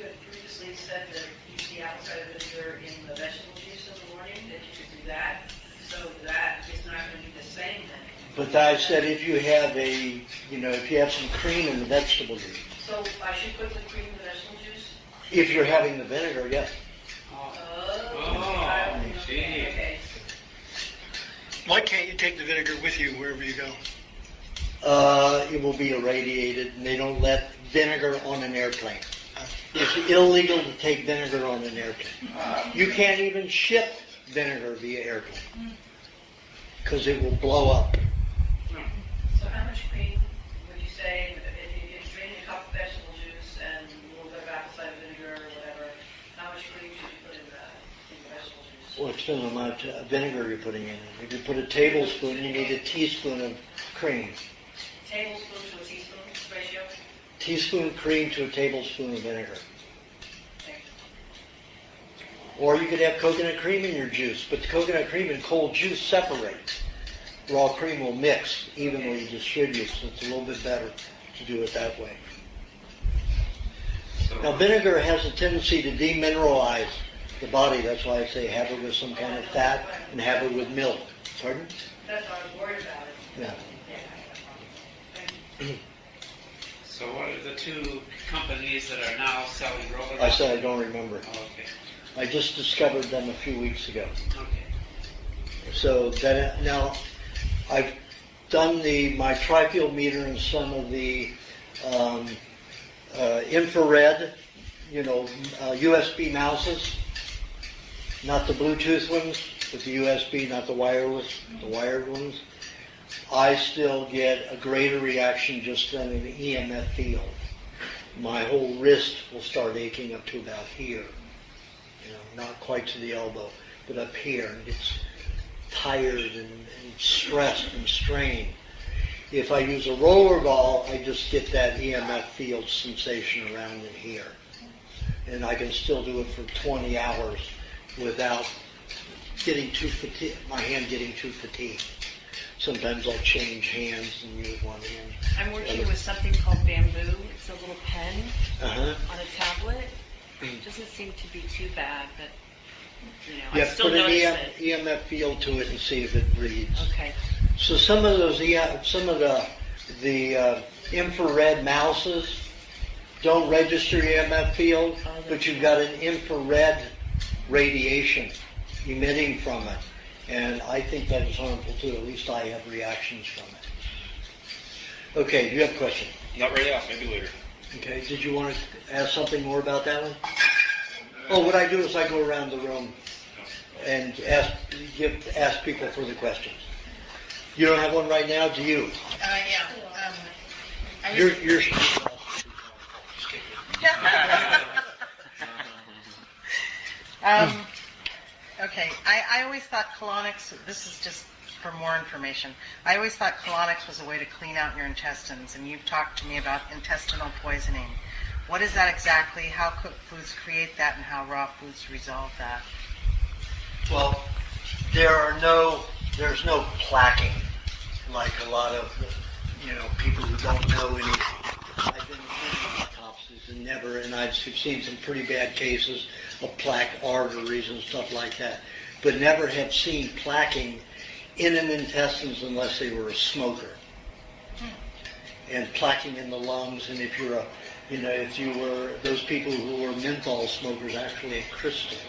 had previously said that you use the apple cider vinegar in the vegetable juice in the morning, that you could do that, so that is not going to be the same then. But I said if you have some cream in the vegetable juice. So I should put the cream in the vegetable juice? If you're having the vinegar, yes. Gee. Okay. Why can't you take the vinegar with you wherever you go? It will be irradiated, and they don't let vinegar on an airplane. It's illegal to take vinegar on an airplane. You can't even ship vinegar via airplane because it will blow up. So how much cream would you say, if you drink a cup of vegetable juice and a little bit of apple cider vinegar or whatever, how much cream should you put in the vegetable juice? Well, it depends on how much vinegar you're putting in. If you put a tablespoon, you need a teaspoon of cream. Tablespoon to a teaspoon ratio? Teaspoon cream to a tablespoon of vinegar. Thank you. Or you could have coconut cream in your juice, but the coconut cream and cold juice separate. Raw cream will mix evenly distribute, so it's a little bit better to do it that way. Now, vinegar has a tendency to demineralize the body. That's why I say have it with some kind of fat and have it with milk. Pardon? That's why I was worried about it. Yeah. So what are the two companies that are now selling roller? I said I don't remember. Oh, okay. I just discovered them a few weeks ago. Okay. So that now I've done my trifield meter and some of the infrared, USB mouses, not the Bluetooth ones, but the USB, not the wireless, the wired ones. I still get a greater reaction just than an EMF field. My whole wrist will start aching up to about here. Not quite to the elbow, but up here, and gets tired and stressed and strained. If I use a roller ball, I just get that EMF field sensation around in here. And I can still do it for 20 hours without my hand getting too fatigued. Sometimes I'll change hands and use one hand. I'm working with something called Bamboo. It's a little pen on a tablet. It doesn't seem to be too bad, but I still put an notice it. EMF field to it and see if it reads. Okay. So some of the infrared mouses don't register EMF field, but you've got an infrared radiation emitting from it. And I think that is harmful too. At least I have reactions from it. Okay, do you have a question? Not right now, maybe later. Okay, did you want to ask something more about that one? Oh, what I do is I go around the room and ask people for the questions. You don't have one right now, do you? Yeah. You're Okay, I always thought colonics, this is just for more information, I always thought colonics was a way to clean out your intestines, and you've talked to me about intestinal poisoning. What is that exactly? How cooked foods create that, and how raw foods resolve that? Well, there's no plaquing like a lot of people who don't know anything. I've been in autopsies and I've seen some pretty bad cases of plaque arteries and stuff like that, but never have seen plaquing in an intestines unless they were a smoker. And plaquing in the lungs, and if you're You know, if you were, those people who were menthol smokers actually had crystals,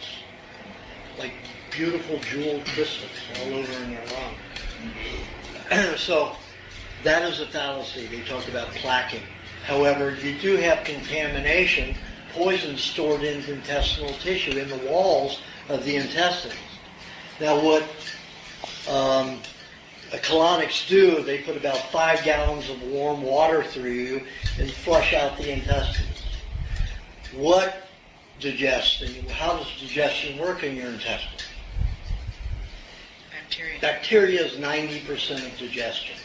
like beautiful jeweled crystals all over in their lung. So that is a fallacy. They talk about plaquing. However, you do have contamination, poison stored in intestinal tissue, in the walls of the intestines. Now what colonics do, they put about 5 gallons of warm water through you and flush out the intestines. What digests, and how does digestion work in your intestines? Bacteria. Bacteria is 90% of digestion.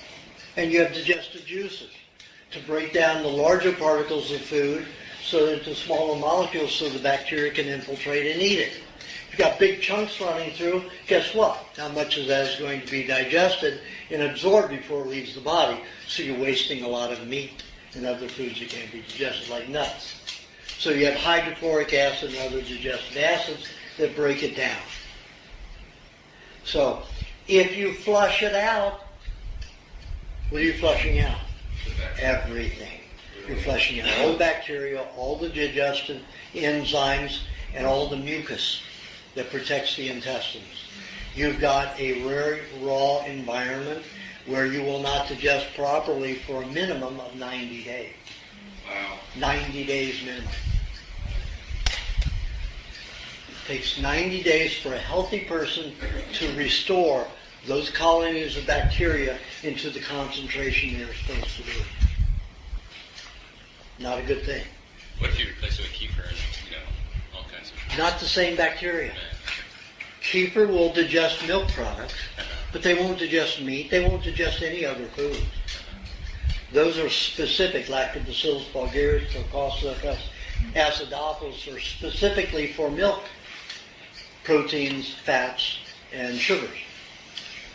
And you have digestive juices to break down the larger particles of food so into smaller molecules so the bacteria can infiltrate and eat it. If you've got big chunks running through, guess what? How much of that is going to be digested and absorbed before it leaves the body? So you're wasting a lot of meat and other foods that can't be digested, like nuts. So you have hydrochloric acid and other digestive acids that break it down. So if you flush it out, what are you flushing out? Everything. You're flushing out all the bacteria, all the digestive enzymes, and all the mucus that protects the intestines. You've got a very raw environment where you will not digest properly for a minimum of 90 days. Wow. 90 days minimum. It takes 90 days for a healthy person to restore those colonies of bacteria into the concentration they're supposed to be. Not a good thing. What if you replace it with kefir and, all kinds of... Not the same bacteria. Kefir will digest milk products, but they won't digest meat. They won't digest any other food. Those are specific, Lactobacillus bulgaris, Tococcus acidophilus, are specifically for milk, proteins, fats, and sugars.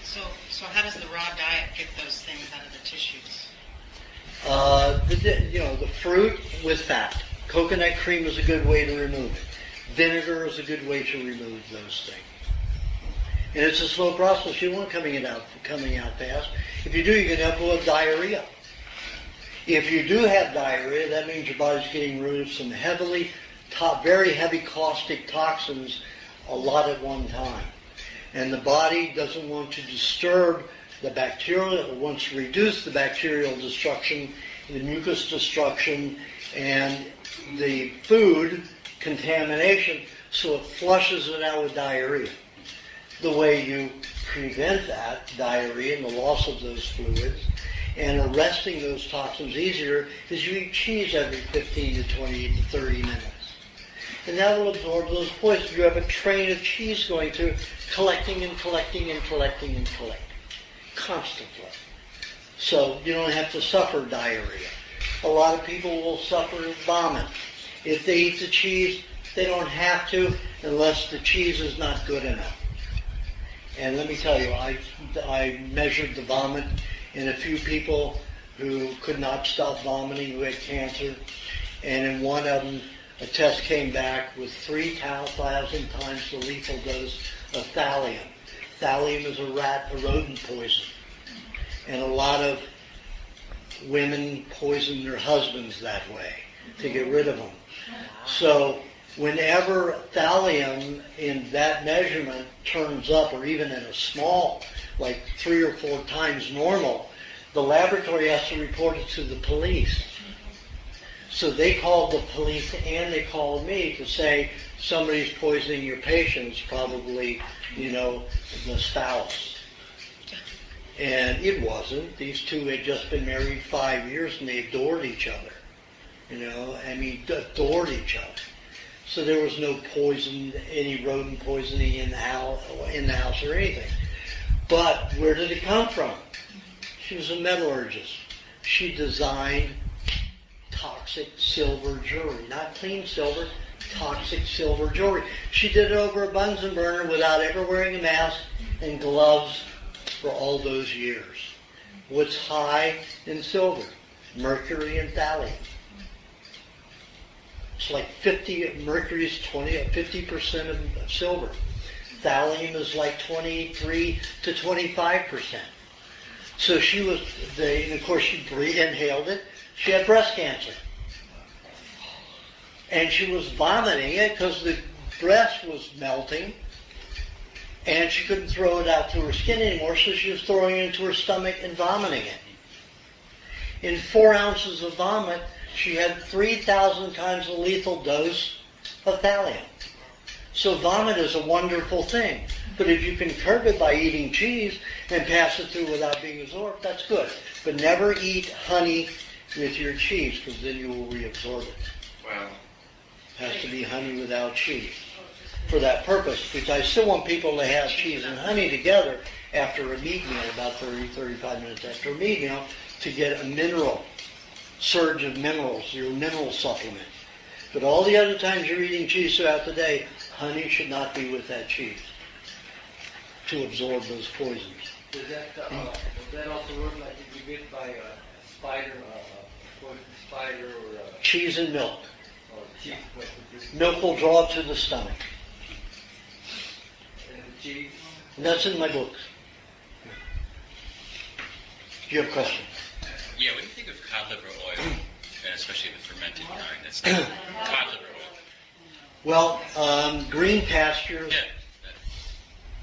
So how does the raw diet get those things out of the tissues? The fruit with fat. Coconut cream is a good way to remove it. Vinegar is a good way to remove those things. And it's a slow process. You don't want coming out fast. If you do, you're going to have to have diarrhea. If you do have diarrhea, that means your body's getting rid of some very heavy caustic toxins a lot at one time. And the body doesn't want to disturb the bacteria. It wants to reduce the bacterial destruction, the mucus destruction, and the food contamination, so it flushes it out with diarrhea. The way you prevent that diarrhea and the loss of those fluids and arresting those toxins easier is you eat cheese every 15 to 20 to 30 minutes. And that will absorb those poisons. You have a train of cheese going through, collecting and collecting and collecting and collecting, constantly. So you don't have to suffer diarrhea. A lot of people will suffer vomit. If they eat the cheese, they don't have to unless the cheese is not good enough. And let me tell you, I measured the vomit in a few people who could not stop vomiting, who had cancer, and in one of them, a test came back with 3,000 times the lethal dose of thallium. Thallium is a rodent poison. And a lot of women poison their husbands that way to get rid of them. So whenever thallium in that measurement turns up, or even in a small, like 3 or 4 times normal, the laboratory has to report it to the police. So they called the police and they called me to say somebody's poisoning your patients, probably, the spouse. And it wasn't. These two had just been married 5 years and they adored each other. Adored each other. So there was no poison, any rodent poisoning in the house or anything. But where did it come from? She was a metallurgist. She designed toxic silver jewelry. Not clean silver, toxic silver jewelry. She did it over a Bunsen burner without ever wearing a mask and gloves for all those years. What's high in silver? Mercury and thallium. It's like 50% of silver. Thallium is like 23 to 25%. So she was, and of course she inhaled it. She had breast cancer. and she was vomiting it because the breast was melting, and she couldn't throw it out through her skin anymore, so she was throwing it into her stomach and vomiting it. In 4 ounces of vomit, she had 3,000 times the lethal dose of thallium. So vomit is a wonderful thing. But if you can curb it by eating cheese and pass it through without being absorbed, that's good. But never eat honey with your cheese, because then you will reabsorb it. Wow. It has to be honey without cheese for that purpose, because I still want people to have cheese and honey together after a meat meal, about 30-35 minutes after a meat meal, to get a mineral surge of minerals, your mineral supplement. But all the other times you're eating cheese throughout the day, honey should not be with that cheese to absorb those poisons. Does that also work like if you get by a spider, a poison spider, or a Cheese and milk. cheese? Milk will draw it to the stomach. And the cheese? And that's in my books. Do you have a question? Yeah, what do you think of cod liver oil, and especially the fermented kind? That's not cod liver oil. Well, Green Pastures, Yeah.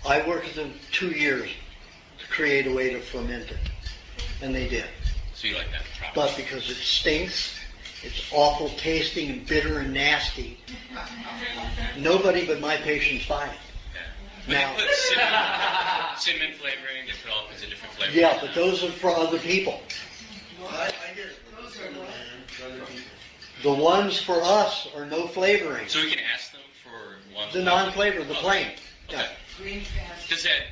I worked with them 2 years to create a way to ferment it. And they did. So you like that? But because it stinks, it's awful tasting and bitter and nasty, nobody but my patients buy it. But Now- they put cinnamon flavoring, they put all kinds of different flavors. Yeah, but those are for other people. The ones for us are no flavoring. So we can ask them for ones The without- non-flavored, the plain. Okay. Yeah. Does that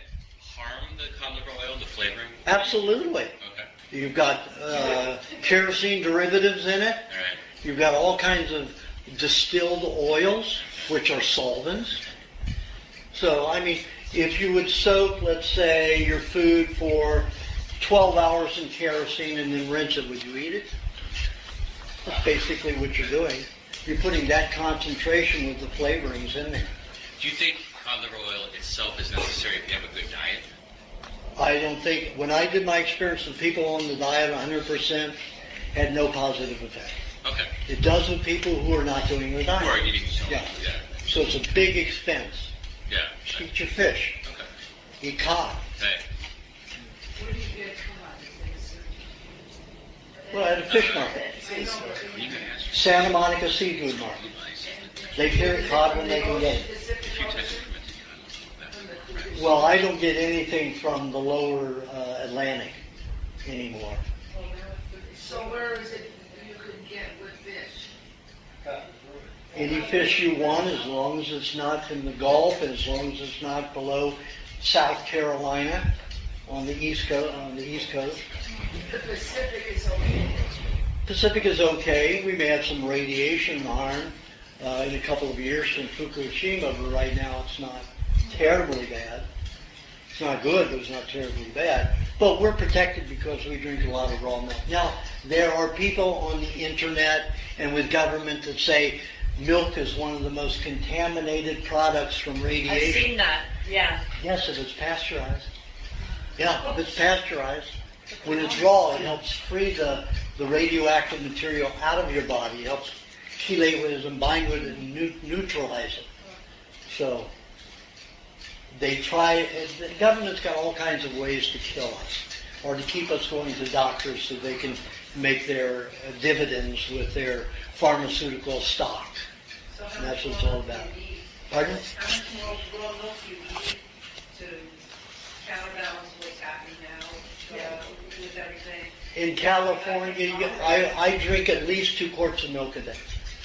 harm the cod liver oil, the flavoring? Absolutely. Okay. You've got kerosene derivatives in it. All right. You've got all kinds of distilled oils, which are solvents. So, I mean, if you would soak, let's say, your food for 12 hours in kerosene and then rinse it, would you eat it? That's basically what you're doing. You're putting that concentration with the flavorings in there. Do you think cod liver oil itself is necessary if you have a good diet? I don't think, when I did my experience with people on the diet 100%, had no positive effect. Okay. It does with people who are not doing the diet. Who are eating so Yeah. much? Yeah. So it's a big expense. Yeah. Eat your fish. Okay. Eat cod. Hey. Well, at a fish market. You can ask Santa Monica Seafood Market. They carry cod when they can get it. if you touch the fermented cod. Right. Well, I don't get anything from the lower Atlantic anymore. So where is it you could get with fish? Any fish you want, as long as it's not in the Gulf, and as long as it's not below South Carolina on the East Coast. The Pacific is okay. Pacific is okay. We may have some radiation harm in a couple of years from Fukushima, but right now it's not terribly bad. It's not good, but it's not terribly bad. But we're protected because we drink a lot of raw milk. Now, there are people on the internet and with government that say milk is one of the most contaminated products from radiation. I've seen that, yeah. Yes, if it's pasteurized. Yeah, if it's pasteurized. When it's raw, it helps free the radioactive material out of your body. It helps chelate with it and bind with it and neutralize it. So they try, the government's got all kinds of ways to kill us or to keep us going to doctors so they can make their dividends with their pharmaceutical stock. So how And that's much what it's all more about. do you need? Pardon? How much more raw milk do you need to counterbalance what's happening now with everything? In California, I drink at least 2 quarts of milk a day.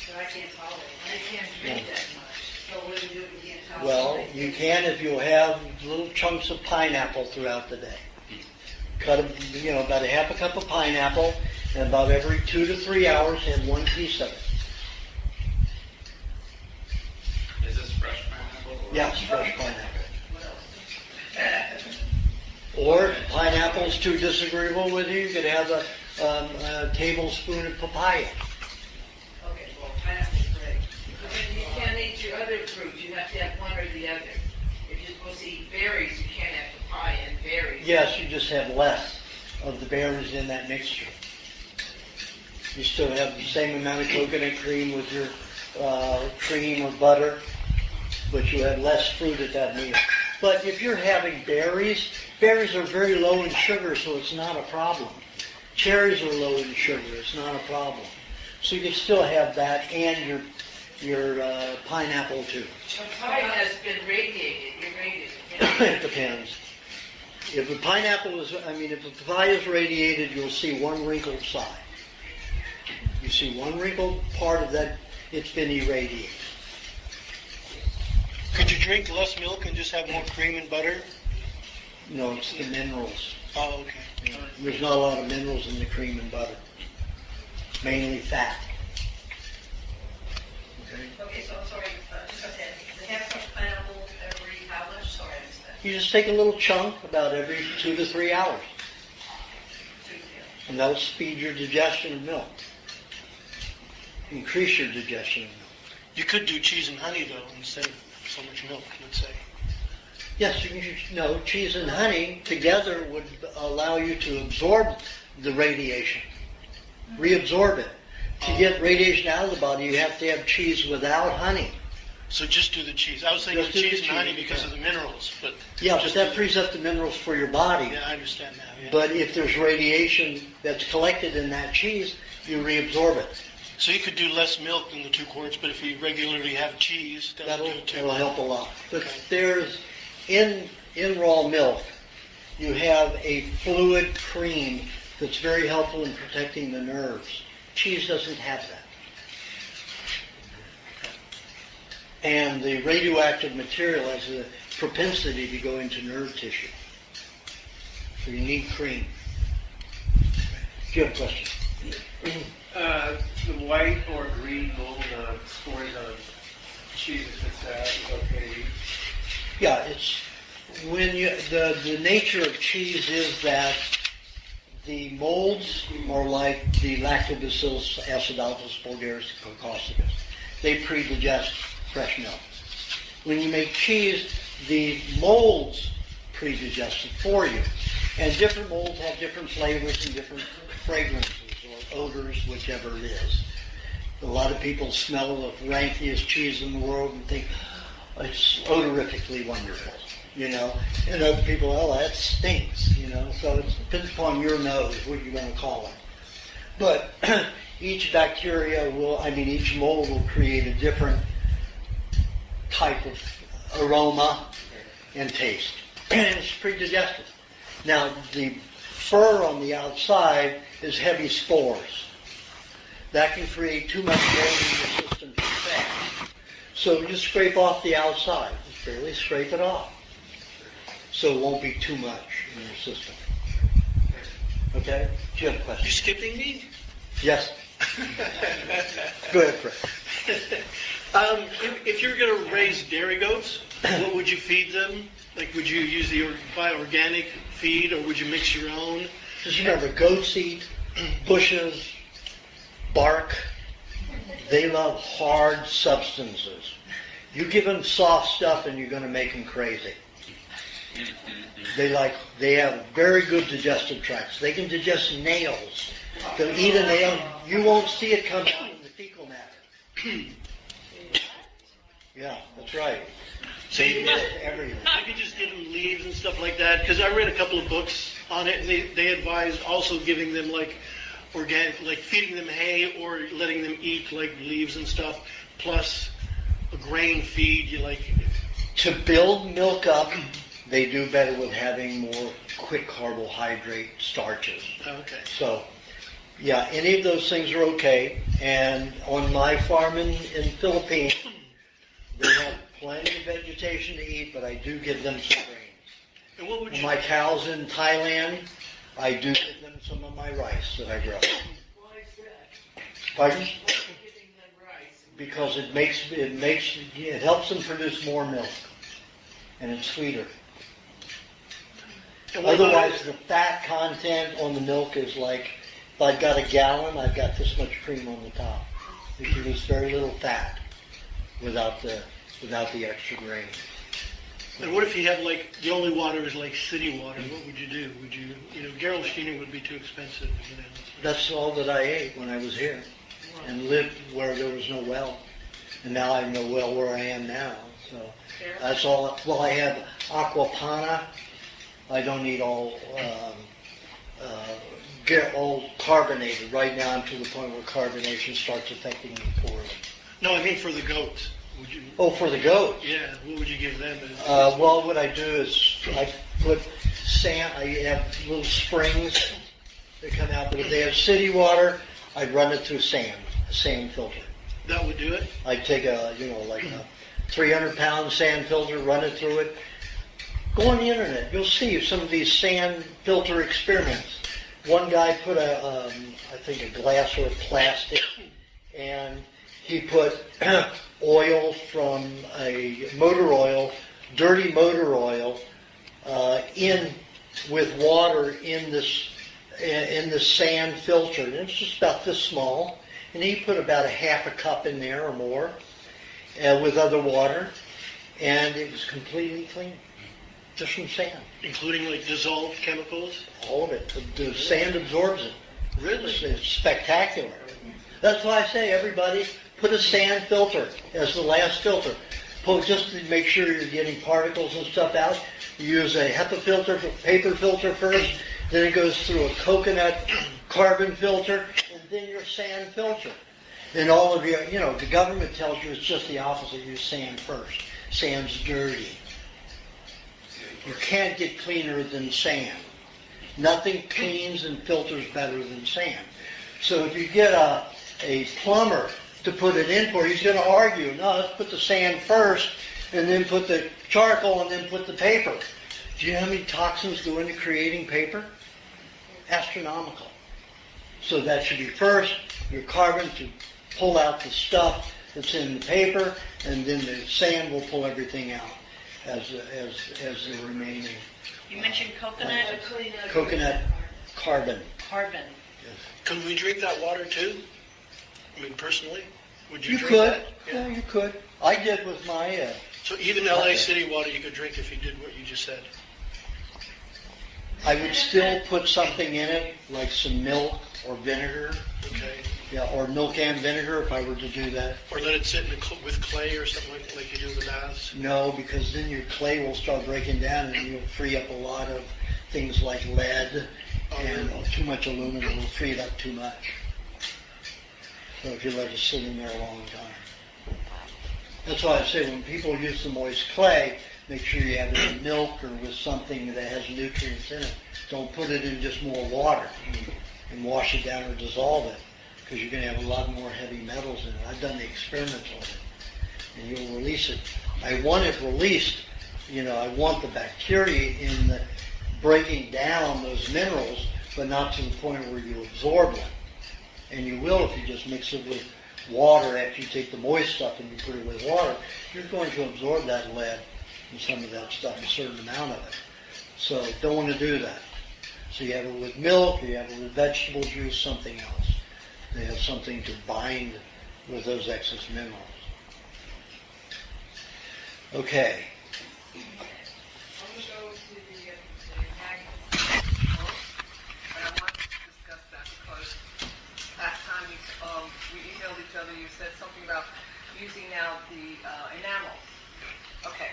So I can't tolerate it. I can't drink that much. So what do you do if you can't Well, tolerate it? you can if you have little chunks of pineapple throughout the day. Cut about a half a cup of pineapple, and about every 2 to 3 hours, have 1 piece of it. Is this fresh pineapple? Or Yes, fresh pineapple. Or if pineapple's too disagreeable with you, you could have a tablespoon of papaya. Okay, well, pineapple's great. But then you can't eat your other fruits. You have to have one or the other. If you're supposed to eat berries, you can't have papaya and berries. Yes, you just have less of the berries in that mixture. You still have the same amount of coconut cream with your cream or butter, but you have less fruit at that meal. But if you're having berries, berries are very low in sugar, so it's not a problem. Cherries are low in sugar, it's not a problem. So you can still have that and your pineapple too. Pie has been irradiated. It depends. If the pineapple is, if the pie is radiated, you'll see one wrinkled side. You see one wrinkled part of that, it's been irradiated. Could you drink less milk and just have more cream and butter? No, it's the minerals. Oh, okay. There's not a lot of minerals in the cream and butter. Mainly fat. Okay? Okay, so I'm sorry, just gonna say, the half cup of pineapple every how much? Sorry, I missed that. You just take a little chunk about every 2 to 3 hours. And that'll speed your digestion of milk. Increase your digestion of milk. You could do cheese and honey, though, instead of so much milk, let's say. Yes, cheese and honey together would allow you to absorb the radiation. Reabsorb it. To get radiation out of the body, you have to have cheese without honey. So just do the cheese. I was thinking Just do cheese the and honey cheese, because yeah. of the minerals, but Yeah, but that frees up the minerals for your body. yeah, I understand now. Yeah. But if there's radiation that's collected in that cheese, you reabsorb it. So you could do less milk than the 2 quarts, but if you regularly have cheese, that'll do it too. That'll help a lot. But Okay. there's, in raw milk, you have a fluid cream that's very helpful in protecting the nerves. Cheese doesn't have that. And the radioactive material has a propensity to go into nerve tissue. So you need cream. Do you have a question? The white or green mold spores on cheese, if it's okay to eat. Yeah, it's when the nature of cheese is that the molds are like the Lactobacillus acidophilus vulgaris causticus. They pre-digest fresh milk. When you make cheese, the molds pre-digest it for you. And different molds have different flavors and different fragrances or odors, whichever it is. A lot of people smell the rankiest cheese in the world and think, it's odorifically wonderful, And other people, oh, that stinks, So it depends upon your nose, what you want to call it. But each bacteria each mold will create a different type of aroma and taste. And it's pre-digested. Now, the fur on the outside is heavy spores. That can create too much mold in your system too fast. So just scrape off the outside. Just barely scrape it off. So it won't be too much in your system. Okay? Do you have a question? You skipping me? Yes. Go ahead, Fred. If you're going to raise dairy goats, what would you feed them? Like, would you use buy organic feed, or would you mix your own? Just remember, goats eat bushes, bark. They love hard substances. You give them soft stuff and you're going to make them crazy. They have very good digestive tracts. They can digest nails. They'll eat a nail. You won't see it come out in the fecal matter. Yeah, that's right. So you Everything. could just give them leaves and stuff like that, because I read a couple of books on it, and they advised also giving them like organic, like feeding them hay or letting them eat like leaves and stuff, plus a grain feed. To build milk up, they do better with having more quick carbohydrate starches. Okay. So, yeah, any of those things are okay. And on my farm in Philippines, they have plenty of vegetation to eat, but I do give them some grains. And what would On you? my cows in Thailand, I do give them some of my rice that I grow. Why is that? Pardon? Why are you giving them rice? Because it helps them produce more milk, and it's sweeter. And what about- Otherwise, the fat content on the milk is like, if I've got a gallon, I've got this much cream on the top. You produce very little fat without the extra grain. And what if you have the only water is like city water? What would you do? Would you, Gerolsteiner would be too expensive. That's all that I ate when I was here, and lived where there was no well. And now I know well where I am now. So that's all. Well, I have Aquapana. I don't need all get all carbonated. Right now I'm to the point where carbonation starts affecting me poorly. No, I mean for the goats. Would you? Oh, for the goats? Yeah. What would you give them? Well, what I do is I put sand. I have little springs that come out. But if they have city water, I'd run it through a sand filter. That would do it. I'd take a 300-pound sand filter, run it through it. Go on the internet. You'll see some of these sand filter experiments. One guy put I think a glass or a plastic, and he put oil from a motor oil, dirty motor oil, in with water in the sand filter. And it's just about this small. And he put about a half a cup in there or more with other water, and it was completely clean, just from sand. Including like dissolved chemicals? All of it. The sand absorbs it. Really? It's spectacular. That's why I say, everybody, put a sand filter as the last filter. Just to make sure you're getting particles and stuff out. You use a HEPA filter, paper filter first, then it goes through a coconut carbon filter, and then your sand filter. And all of your, the government tells you it's just the opposite. Use sand first. Sand's dirty. You can't get cleaner than sand. Nothing cleans and filters better than sand. So if you get a plumber to put it in for, he's going to argue, no, let's put the sand first, and then put the charcoal, and then put the paper. Do you know how many toxins go into creating paper? Astronomical. So that should be first, your carbon to pull out the stuff that's in the paper, and then the sand will pull everything out as the remaining. You mentioned coconut? Coconut carbon. Carbon. Yes. Can we drink that water too? I mean, personally? Would you You drink could. that? Yeah, you could. I did with my... So even LA City water you could drink if you did what you just said? I would still put something in it, like some milk or vinegar. Okay. Yeah, or milk and vinegar if I were to do that. Or let it sit in with clay or something like you do in the baths? No, because then your clay will start breaking down and you'll free up a lot of things like lead and too much aluminum will free it up too much. So if you let it sit in there a long time. That's why I say when people use the moist clay, make sure you have it in milk or with something that has nutrients in it. Don't put it in just more water and wash it down or dissolve it, because you're going to have a lot more heavy metals in it. I've done the experiments on it. And you'll release it. I want it released. I want the bacteria in the breaking down those minerals, but not to the point where you absorb them. And you will if you just mix it with water after you take the moist stuff and you put it with water. You're going to absorb that lead and some of that stuff, a certain amount of it. So don't want to do that. So you have it with milk, you have it with vegetable juice, something else. They have something to bind with those excess minerals. Okay. I'm going to go to the magnet. And I wanted to discuss that because last time we emailed each other, you said something about using now the enamel. Okay.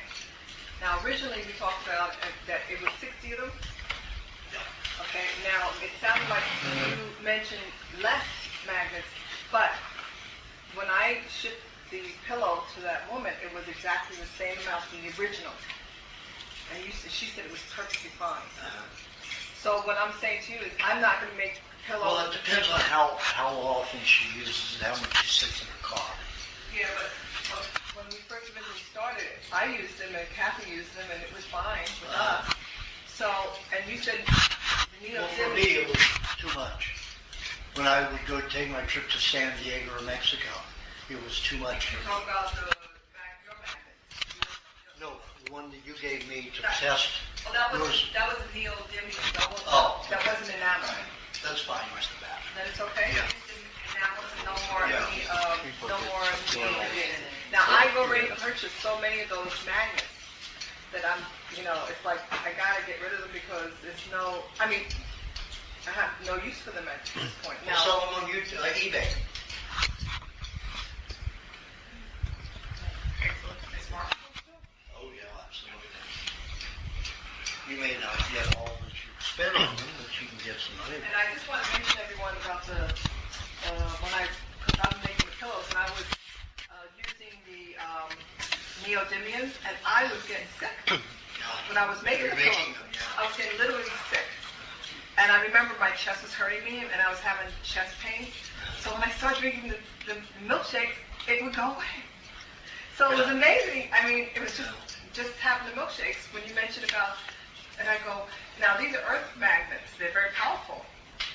Now, originally we talked about that it was 60 of them. Okay. Now, it sounded like you mentioned less magnets, but when I shipped the pillow to that woman, it was exactly the same amount from the original. And she said it was perfectly fine. So what I'm saying to you is I'm not going to make pillows. Well, it depends on how often she uses it, how much she sits in her car. Yeah, but when we first originally started it, I used them and Kathy used them and it was fine with us. So, and you said, Well, for me, it was too much. When I would go take my trip to San Diego or Mexico, it was too much. You're talking about your magnet. No, the one that you gave me to test. Oh, that was a neodymium. That wasn't enamel. That's fine, use the bath. Then it's okay? Yeah. Enamel, no more Yeah. no more neodymium. Now, I've already purchased so many of those magnets that I'm, it's like I gotta get rid of them because I have no use for them at this point. Now, Sell them on eBay. spend on them, but you can get some money. And I just want to mention everyone about the, because I'm making the pillows, and I was using the neodymium, and I was getting sick. When I was making the pillows, I was getting literally sick. And I remember my chest was hurting me, and I was having chest pain. So when I started drinking the milkshake, it would go away. So it was amazing. I mean, it was just having the milkshakes. When you mentioned about, and I go, now these are earth magnets. They're very powerful.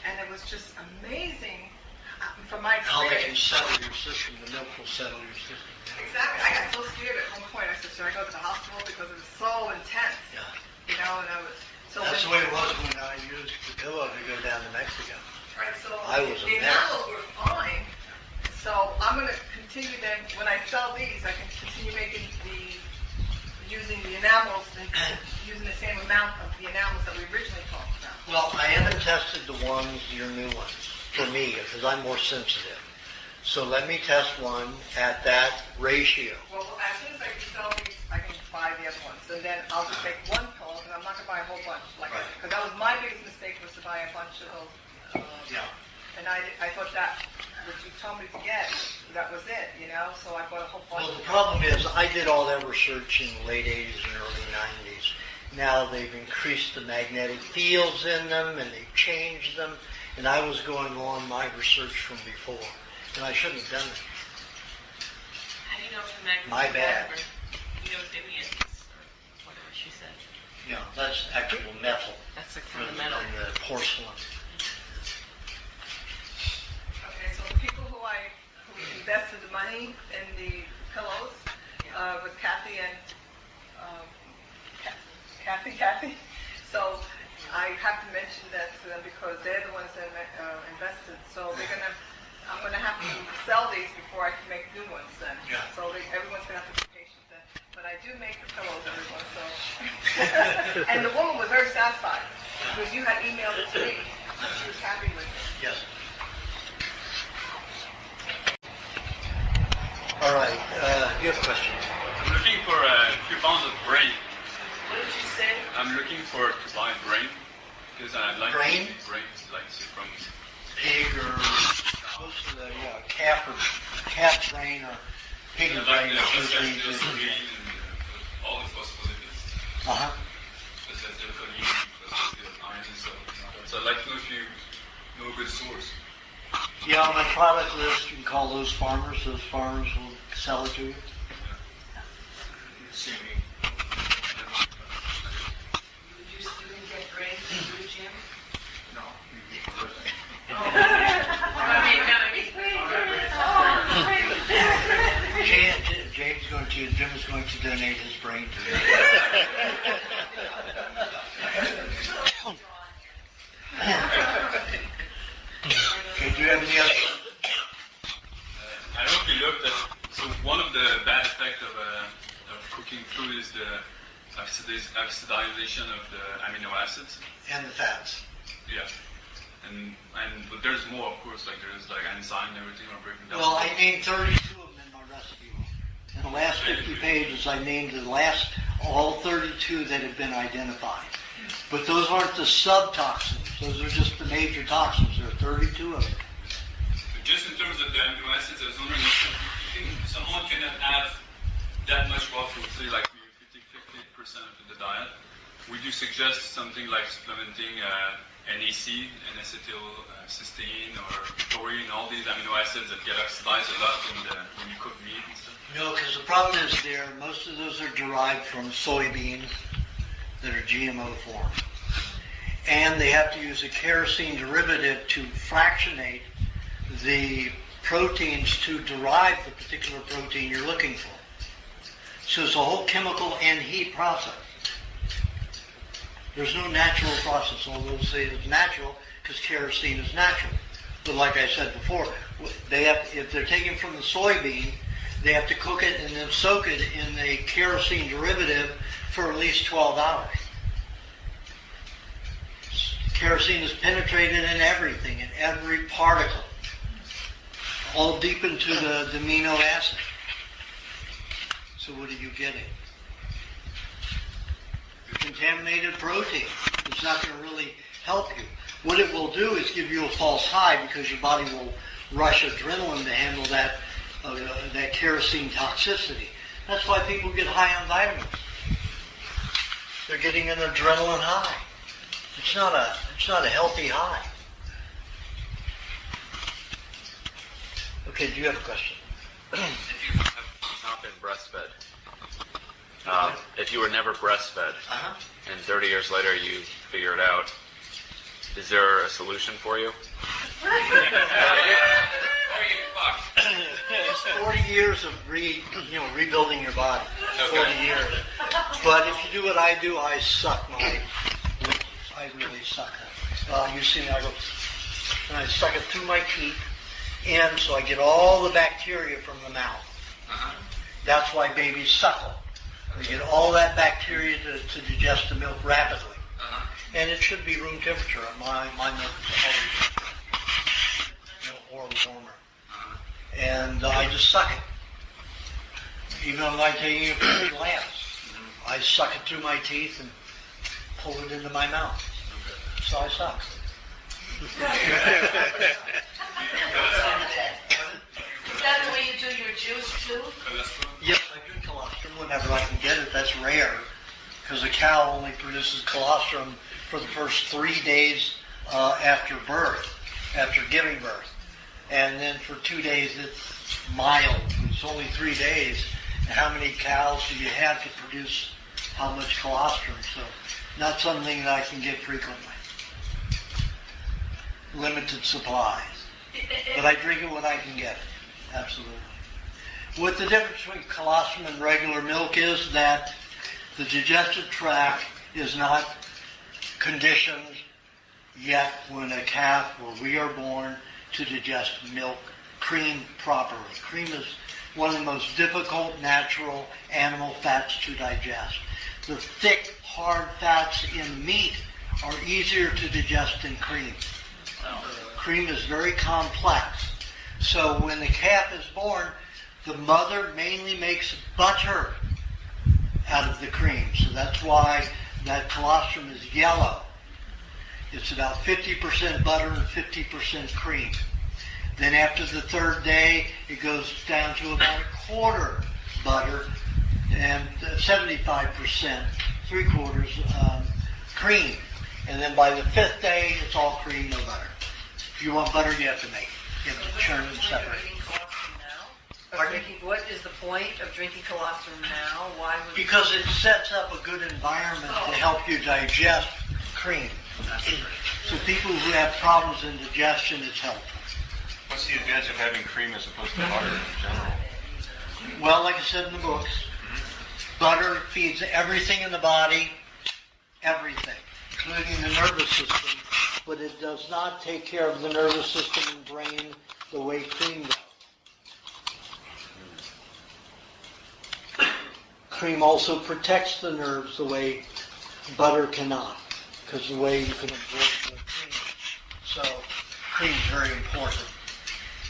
And it was just amazing from my How they can experience. settle your system. The milk will settle your system. Exactly. I got so scared at one point. I said, should I go to the hospital? Because it was so intense. Yeah. You know, and I was... So That's the way it was when I used the pillow to go down to Mexico. Right, so I was a the mess. enamels were fine. So I'm going to continue them. When I sell these, I can continue using the enamels and using the same amount of the enamels that we originally talked about. Well, I haven't tested your new ones, for me, because I'm more sensitive. So let me test one at that ratio. Well, as soon as I can sell these, I can buy the other ones. And then I'll just take one pillow, because I'm not going to buy a whole bunch. Because that was my biggest mistake, was to buy a bunch of those. Yeah. And I thought that what you told me to get, that was it, you know? So I bought a whole bunch Well, of the them. problem is I did all that research in the late 80s and early 90s. Now they've increased the magnetic fields in them, and they've changed them, and I was going on my research from before. And I shouldn't have done it. How do you know if the magnets My are bad. bad for neodymiums or whatever she said? Yeah, that's actual metal. That's the from kind of metal. the porcelain. Okay, so the people who invested the money in the pillows was Kathy and Kathy. So I have to mention that to them because they're the ones that invested. So I'm gonna have to sell these before I can make new ones then. Yeah. So everyone's gonna have to be patient then. But I do make the pillows, everyone. So. And the woman was very satisfied because you had emailed it to me. She was happy with it. Yes. All right. You have a question? I'm looking for a few pounds of brain. What did you say? I'm looking to buy brain because I'd like Brain? brains, like from Pig or most of the calf brain or pig I'd like brain. the Or acetylcholine and all the phospholipids, uh-huh. acetylcholine, iron and stuff. So I'd like to know if you know a good source. Yeah, on my product list, you can call those farmers. Those farmers will sell it to you. See me. You didn't get brains from you, Jim? No. Jim is going to donate his brain to you. Okay, do you have any other? I hope you looked at. So one of the bad effects of cooking food is the oxidation of the amino acids. And the fats. Yeah. But there's more, of course. Like there's like enzyme and everything are breaking down. Well, I named 32 of them in my recipe. In the last 50 pages, I named all 32 that have been identified. But those aren't the subtoxins. Those are just the major toxins. There are 32 of them. Just in terms of the amino acids, I was wondering if you think someone cannot have that much raw food, say like 50% of the diet. Would you suggest something like supplementing NAC, N-acetylcysteine, or taurine, all these amino acids that get oxidized a lot when you cook meat and stuff? No, because the problem is most of those are derived from soybeans that are GMO form. And they have to use a kerosene derivative to fractionate the proteins to derive the particular protein you're looking for. So it's a whole chemical and heat process. There's no natural process, although they say it's natural because kerosene is natural. But like I said before, if they're taking from the soybean, they have to cook it and then soak it in a kerosene derivative for at least 12 hours. Kerosene is penetrated in everything, in every particle, all deep into the amino acid. So what are you getting? Contaminated protein. It's not going to really help you. What it will do is give you a false high because your body will rush adrenaline to handle that kerosene toxicity. That's why people get high on vitamins. They're getting an adrenaline high. It's not a healthy high. Okay, do you have a question? If you have not been breastfed, if you were never breastfed, and 30 years later you figure it out, is there a solution for you? It's 40 years of rebuilding your body. 40 years. But if you do what I do, I suck my liquids. I really suck it. You see me, I go, and I suck it through my teeth in, so I get all the bacteria from the mouth. That's why babies suckle. They get all that bacteria to digest the milk rapidly. And it should be room temperature. My milk is always or warmer. And I just suck it. Even if I'm taking a pretty lance, I suck it through my teeth and pull it into my mouth. So I suck. Is that the way you do your juice too? Yes, I drink colostrum whenever I can get it. That's rare because a cow only produces colostrum for the first 3 days after birth, after giving birth. And then for 2 days it's mild. It's only 3 days. And how many cows do you have to produce how much colostrum? So not something that I can get frequently. Limited supplies. But I drink it when I can get it. Absolutely. What the difference between colostrum and regular milk is that the digestive tract is not conditioned yet when a calf or we are born to digest milk, cream properly. Cream is one of the most difficult natural animal fats to digest. The thick, hard fats in meat are easier to digest than cream. Cream is very complex. So when the calf is born, the mother mainly makes butter out of the cream. So that's why that colostrum is yellow. It's about 50% butter and 50% cream. Then after the 3rd day, it goes down to about a quarter butter and 75%, 3/4 cream. And then by the 5th day, it's all cream, no butter. If you want butter, you have to make it. You have to churn and separate. What is the point of drinking colostrum now? Why would Because it sets up a good environment to help you digest cream. So people who have problems in digestion, it's helpful. What's the advantage of having cream as opposed to butter in general? Well, like I said in the books, butter feeds everything in the body, everything, including the nervous system, but it does not take care of the nervous system and brain the way cream does. Cream also protects the nerves the way butter cannot, because the way you can absorb the cream. So cream is very important.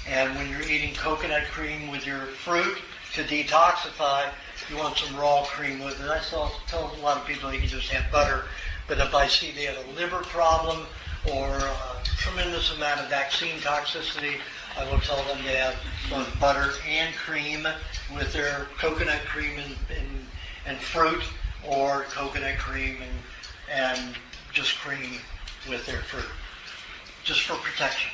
And when you're eating coconut cream with your fruit to detoxify, you want some raw cream with it. I tell a lot of people you can just have butter, but if I see they have a liver problem or a tremendous amount of vaccine toxicity, I will tell them to have both butter and cream with their coconut cream and fruit, or coconut cream and just cream with their fruit, just for protection.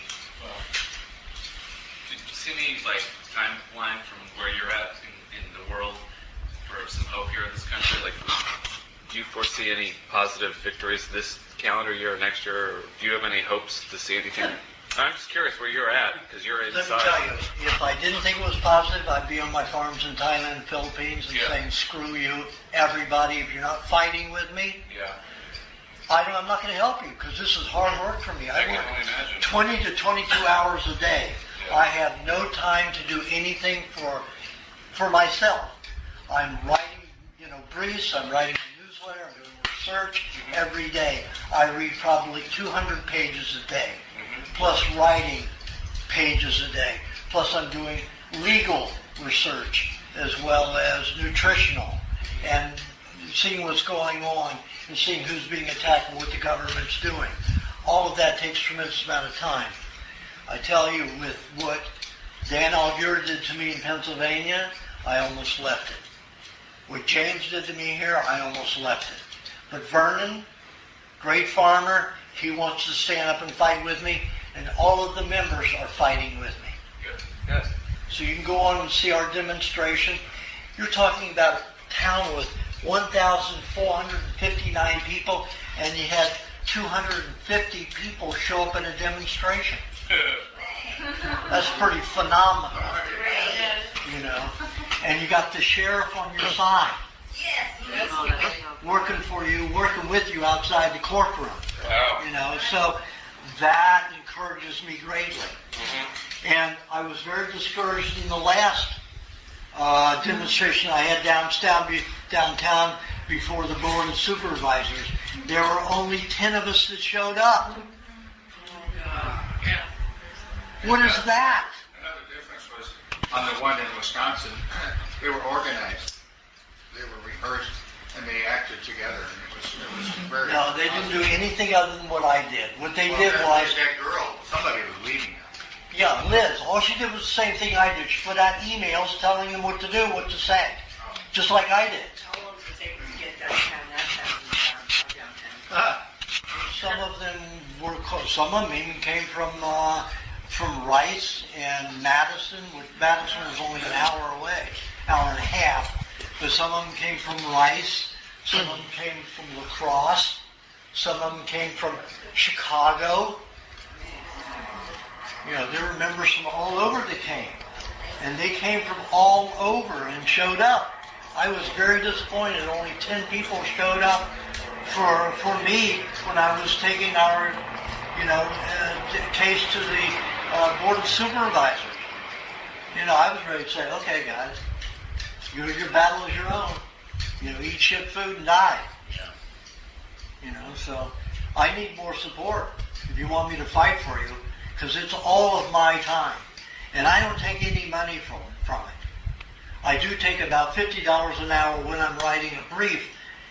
Do you see any timeline from where you're at in the world for some hope here in this country? Like, do you foresee any positive victories this calendar year or next year? Or do you have any hopes to see anything? I'm just curious where you're at, because you're inside. Let me tell you, if I didn't think it was positive, I'd be on my farms in Thailand and Philippines and saying, screw you, everybody, if you're not fighting with me, I'm not going to help you, because this is hard work for me. I work 20 to 22 hours a day. I have no time to do anything for myself. I'm writing, briefs, I'm writing a newsletter, I'm doing research every day. I read probably 200 pages a day, plus writing pages a day. Plus I'm doing legal research as well as nutritional, and seeing what's going on and seeing who's being attacked and what the government's doing. all of that takes a tremendous amount of time. I tell you, with what Dan Algier did to me in Pennsylvania, I almost left it. What James did to me here, I almost left it. But Vernon, great farmer, he wants to stand up and fight with me, and all of the members are fighting with me. Good. So you can go on and see our demonstration. You're talking about a town with 1,459 people, and you had 250 people show up in a demonstration. That's pretty phenomenal, you know. And you got the sheriff on your side, working for you, working with you outside the courtroom. You know, so that encourages me greatly. And I was very discouraged in the last demonstration I had downtown before the board of supervisors. There were only 10 of us that showed up. What is that? Another difference was on the one in Wisconsin, they were organized, they were rehearsed, and they acted together. And it was very. No, they didn't do anything other than what I did. What they did was that girl. Somebody was leading them. Yeah, Liz. All she did was the same thing I did. She put out emails telling them what to do, what to say, just like I did. How long does it take to get downtown? Some of them were close. Some of them even came from Rice and Madison. Madison was only an hour away, hour and a half. But some of them came from Rice. Some of them came from La Crosse. Some of them came from Chicago. You know, there were members from all over that came. And they came from all over and showed up. I was very disappointed. Only 10 people showed up for me when I was taking our, case to the Board of Supervisors. You know, I was ready to say, okay, guys, your battle is your own. You know, eat shit food and die. You know, so I need more support if you want me to fight for you, because it's all of my time. And I don't take any money from it. I do take about $50 an hour when I'm writing a brief,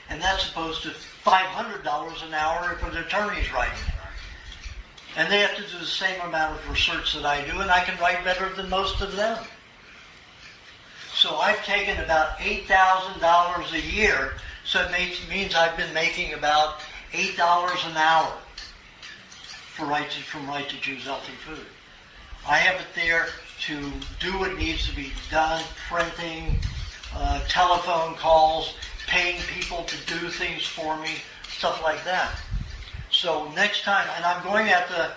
and that's opposed to $500 an hour if an attorney's writing it. And they have to do the same amount of research that I do, and I can write better than most of them. So I've taken about $8,000 a year, so it means I've been making about $8 an hour from Right to Choose Healthy Food. I have it there to do what needs to be done, printing, telephone calls, paying people to do things for me, stuff like that. So next time, and I'm going to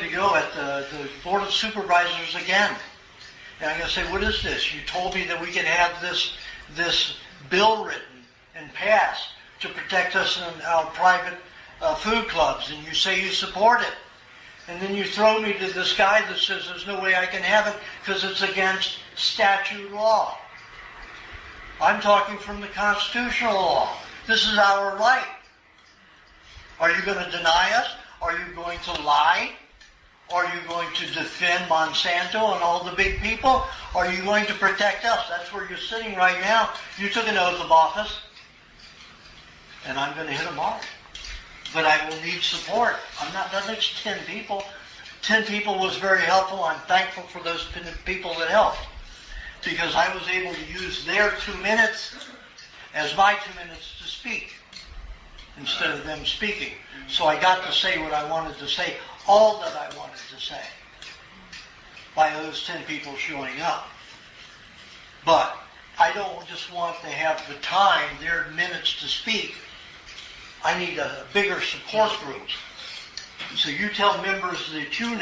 go at the Board of Supervisors again. And I'm going to say, what is this? You told me that we could have this bill written and passed to protect us in our private food clubs, and you say you support it. And then you throw me to this guy that says there's no way I can have it because it's against statute law. I'm talking from the constitutional law. This is our right. Are you going to deny us? Are you going to lie? Are you going to defend Monsanto and all the big people? Are you going to protect us? That's where you're sitting right now. You took an oath of office. And I'm going to hit them hard. But I will need support. That makes 10 people. 10 people was very helpful. I'm thankful for those people that helped. Because I was able to use their 2 minutes as my 2 minutes to speak, instead of them speaking. So I got to say what I wanted to say, all that I wanted to say, by those 10 people showing up. But I don't just want to have the time, their minutes to speak. I need a bigger support group. So you tell members that you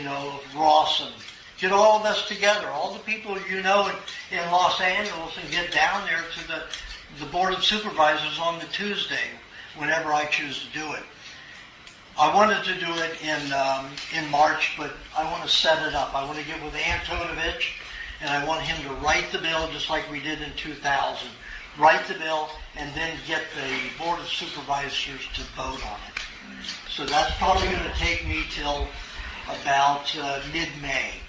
know, Ross, and get all of us together, all the people you know in Los Angeles, and get down there to the Board of Supervisors on the Tuesday, whenever I choose to do it. I wanted to do it in March, but I want to set it up. I want to get with Antonovich, and I want him to write the bill just like we did in 2000. Write the bill, and then get the Board of Supervisors to vote on it. So that's probably going to take me till about mid-May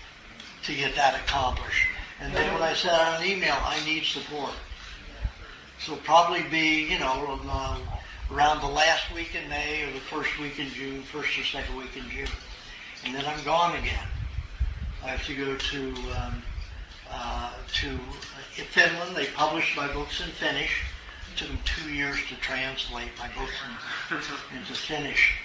to get that accomplished. And then when I said on an email, I need support. So probably be, around the last week in May or the first week in June, first or second week in June. And then I'm gone again. I have to go to Finland. They publish my books in Finnish. It took them 2 years to translate my books into Finnish.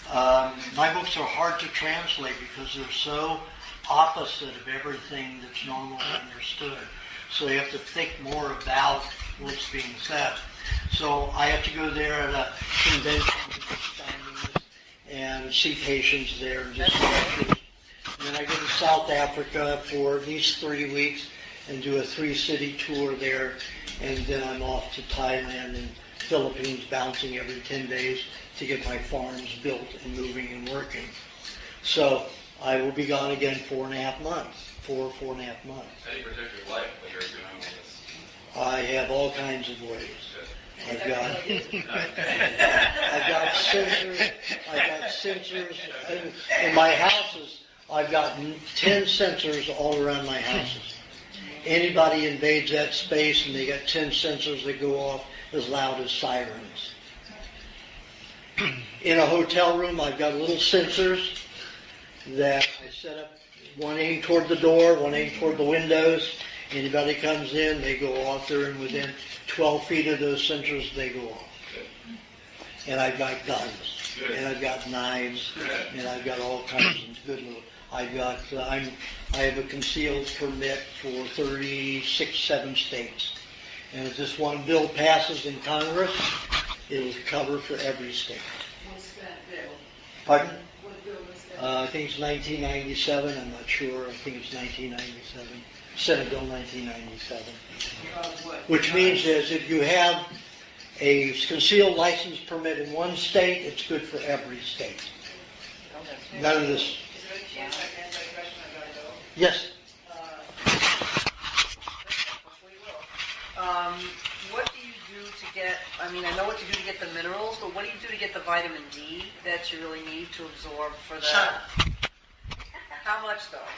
My books are hard to translate because they're so opposite of everything that's normally understood. So you have to think more about what's being said. So I have to go there at a convention and see patients there and just and then I go to South Africa for at least 3 weeks and do a 3-city tour there, and then I'm off to Thailand and Philippines, bouncing every 10 days to get my farms built and moving and working. So I will be gone again 4.5 months. 4.5 months. How do you protect your life when you're doing all this? I have all kinds of ways. I've got sensors. In my houses, I've got 10 sensors all around my houses. Anybody invades that space and they got 10 sensors that go off as loud as sirens. In a hotel room, I've got little sensors that I set up, one aimed toward the door, one aimed toward the windows. Anybody comes in, they go off there, and within 12 feet of those sensors, they go off. And I've got guns, and I've got knives, and I've got all kinds of good little. I have a concealed permit for 7 states, and if this one bill passes in Congress, it will cover for every state. What's that bill? Pardon? What bill was that? I think it's 1997. I'm not sure. I think it's 1997. Senate Bill 1997. Which means is if you have a concealed license permit in one state, it's good for every state. None of this. Is there any chance I can answer that question? I gotta go. Yes. Hopefully you will. What do you do to get, I mean, I know what to do to get the minerals, but what do you do to get the vitamin D that you really need to absorb for that? How much though?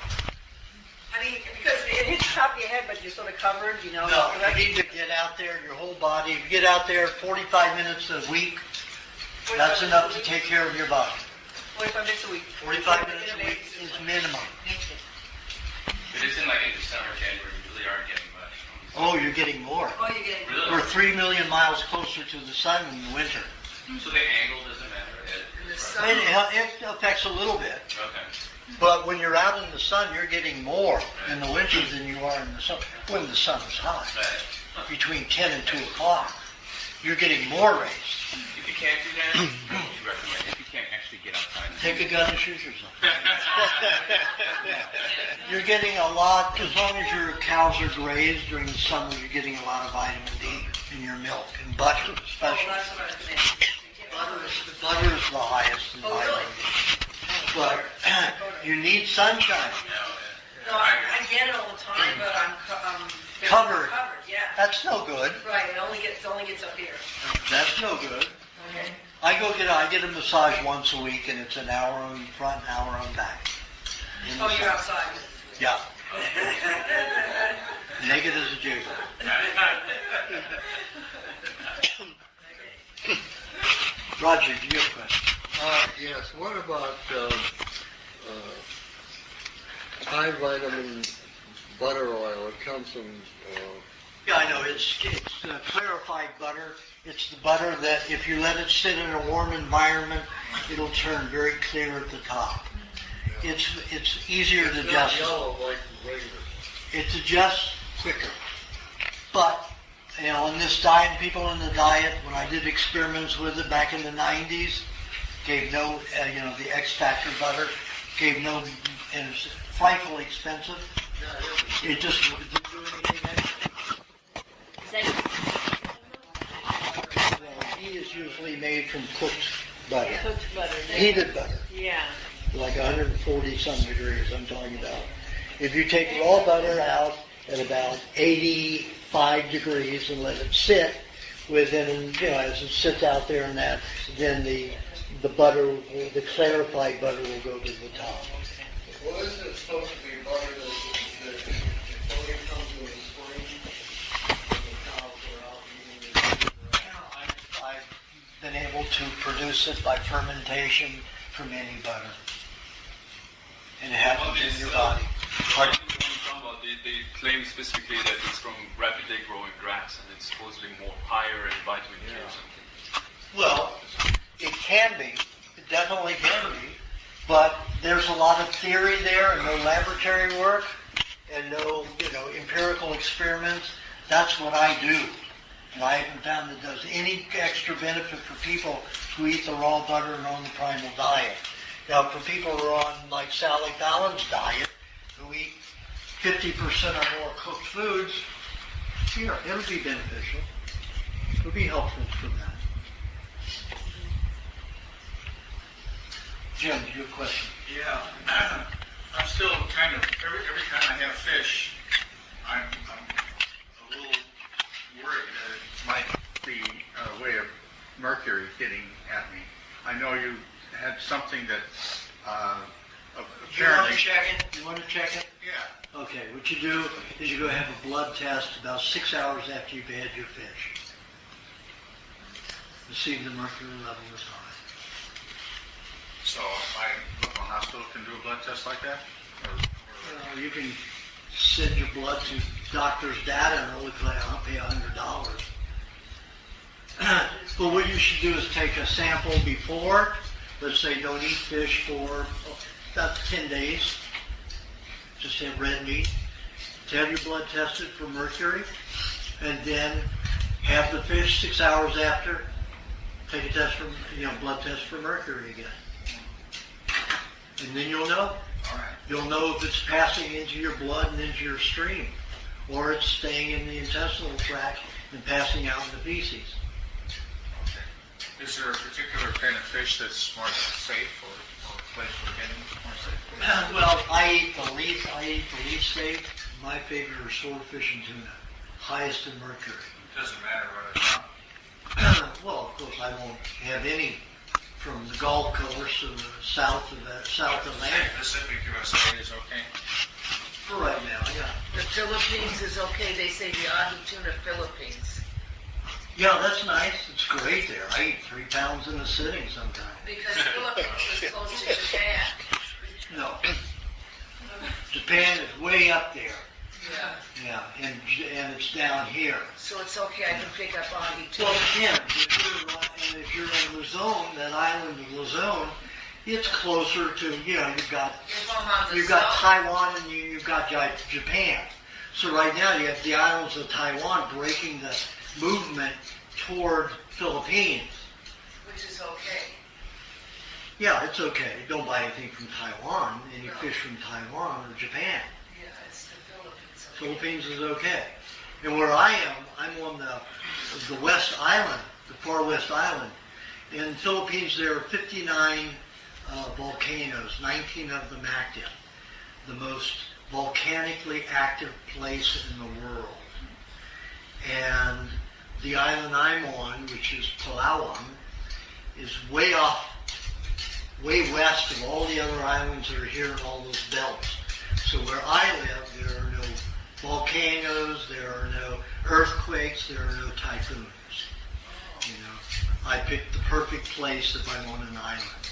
I mean, because it hits the top of your head, but you're sort of covered, you know. No, you need to get out there, your whole body. If you get out there 45 minutes a week, that's enough to take care of your body. 45 minutes a week. 45 minutes a week is minimum. But it's in December, January, you really aren't getting much. Oh, you're getting more. Oh, you're getting Really? We're 3 million miles closer to the sun in the winter. So the angle doesn't matter? It affects a little bit. Okay. But when you're out in the sun, you're getting more in the winter than you are in the summer. When the sun is hot, between 10 and 2 o'clock, you're getting more rays. If you can't do that, what would you recommend? If you can't actually get outside. Take a gun and shoot yourself. You're getting a lot, as long as your cows are grazed during the summer, you're getting a lot of vitamin D in your milk, and butter especially. Butter is the highest in vitamin D. But you need sunshine. No, I get it all the time, but I'm Covered. Yeah. That's no good. Right. It only gets up here. That's no good. Okay. I get a massage once a week, and it's an hour on front, an hour on back. Oh, you're outside. Yeah. Naked as a jigger. Roger, do you have a question? Yes. What about high vitamin butter oil? It comes from. Yeah, I know. It's clarified butter. It's the butter that if you let it sit in a warm environment, it'll turn very clear at the top. It's easier to digest. Yellow like regular. It digests quicker. But in this diet, people in the diet, when I did experiments with it back in the 90s, gave no, the X Factor butter, gave no, and it's frightfully expensive. It just didn't do anything extra. Ghee is usually made from cooked butter. Cooked butter. Heated butter. Yeah. Like 140 some degrees I'm talking about. If you take raw butter out at about 85 degrees and let it sit, within, as it sits out there and that, then the butter, the clarified butter will go to the top. Well, isn't it supposed to be butter that only comes in the spring? to produce it by fermentation from any butter. And it happens in your body. Pardon? They claim specifically that it's from rapidly growing grass and it's supposedly more higher in vitamin K or something. Well, it can be. It definitely can be. But there's a lot of theory there and no laboratory work and no, empirical experiments. That's what I do. And I haven't found that does any extra benefit for people who eat the raw butter and on the primal diet. Now, for people who are on, like Sally Fallon's diet, who eat 50% or more cooked foods, it'll be beneficial. It'll be helpful for that. Jim, do you have a question? Yeah, I'm still kind of, every time I have fish, I'm a little worried that it might be a way of mercury getting at me. I know you had something that apparently... You want to check it? Yeah. Okay, what you do is you go have a blood test about 6 hours after you've had your fish. To see if the mercury level is high. So my local hospital can do a blood test like that? You can send your blood to doctor's data and it'll look like I'll pay $100. But what you should do is take a sample before. Let's say don't eat fish for about 10 days. Just have red meat. To have your blood tested for mercury. And then have the fish 6 hours after. Take a test for, blood test for mercury again. And then you'll know. All right. You'll know if it's passing into your blood and into your stream. Or it's staying in the intestinal tract and passing out in the feces. Is there a particular kind of fish that's more safe or a place for getting more safe? Well, I eat the least safe. My favorite are swordfish and tuna. Highest in mercury. It doesn't matter what it's on. Well, of course, I won't have any from the Gulf Coast to the South Atlantic. Pacific USA is okay? For right now, yeah. The Philippines is okay. They say the Ahi tuna Philippines. Yeah, that's nice. It's great there. I eat 3 pounds in a sitting sometimes. Because Philippines is close to Japan. No. Japan is way up there. Yeah. Yeah, and it's down here. So it's okay. I can pick up Ahi tuna. Well, again, if you're in Luzon, that island of Luzon, it's closer to, you've got Taiwan and you've got Japan. So right now you have the islands of Taiwan breaking the movement toward Philippines. Which is okay. Yeah, it's okay. Don't buy anything from Taiwan, any fish from Taiwan or Japan. Yeah, it's the Philippines. Philippines is okay. And where I am, I'm on the West Island, the far West Island. In the Philippines, there are 59 volcanoes, 19 of them active. The most volcanically active place in the world. And the island I'm on, which is Palawan, is way west of all the other islands that are here in all those belts. So where I live, there are no volcanoes, there are no earthquakes, there are no typhoons. I picked the perfect place if I'm on an island.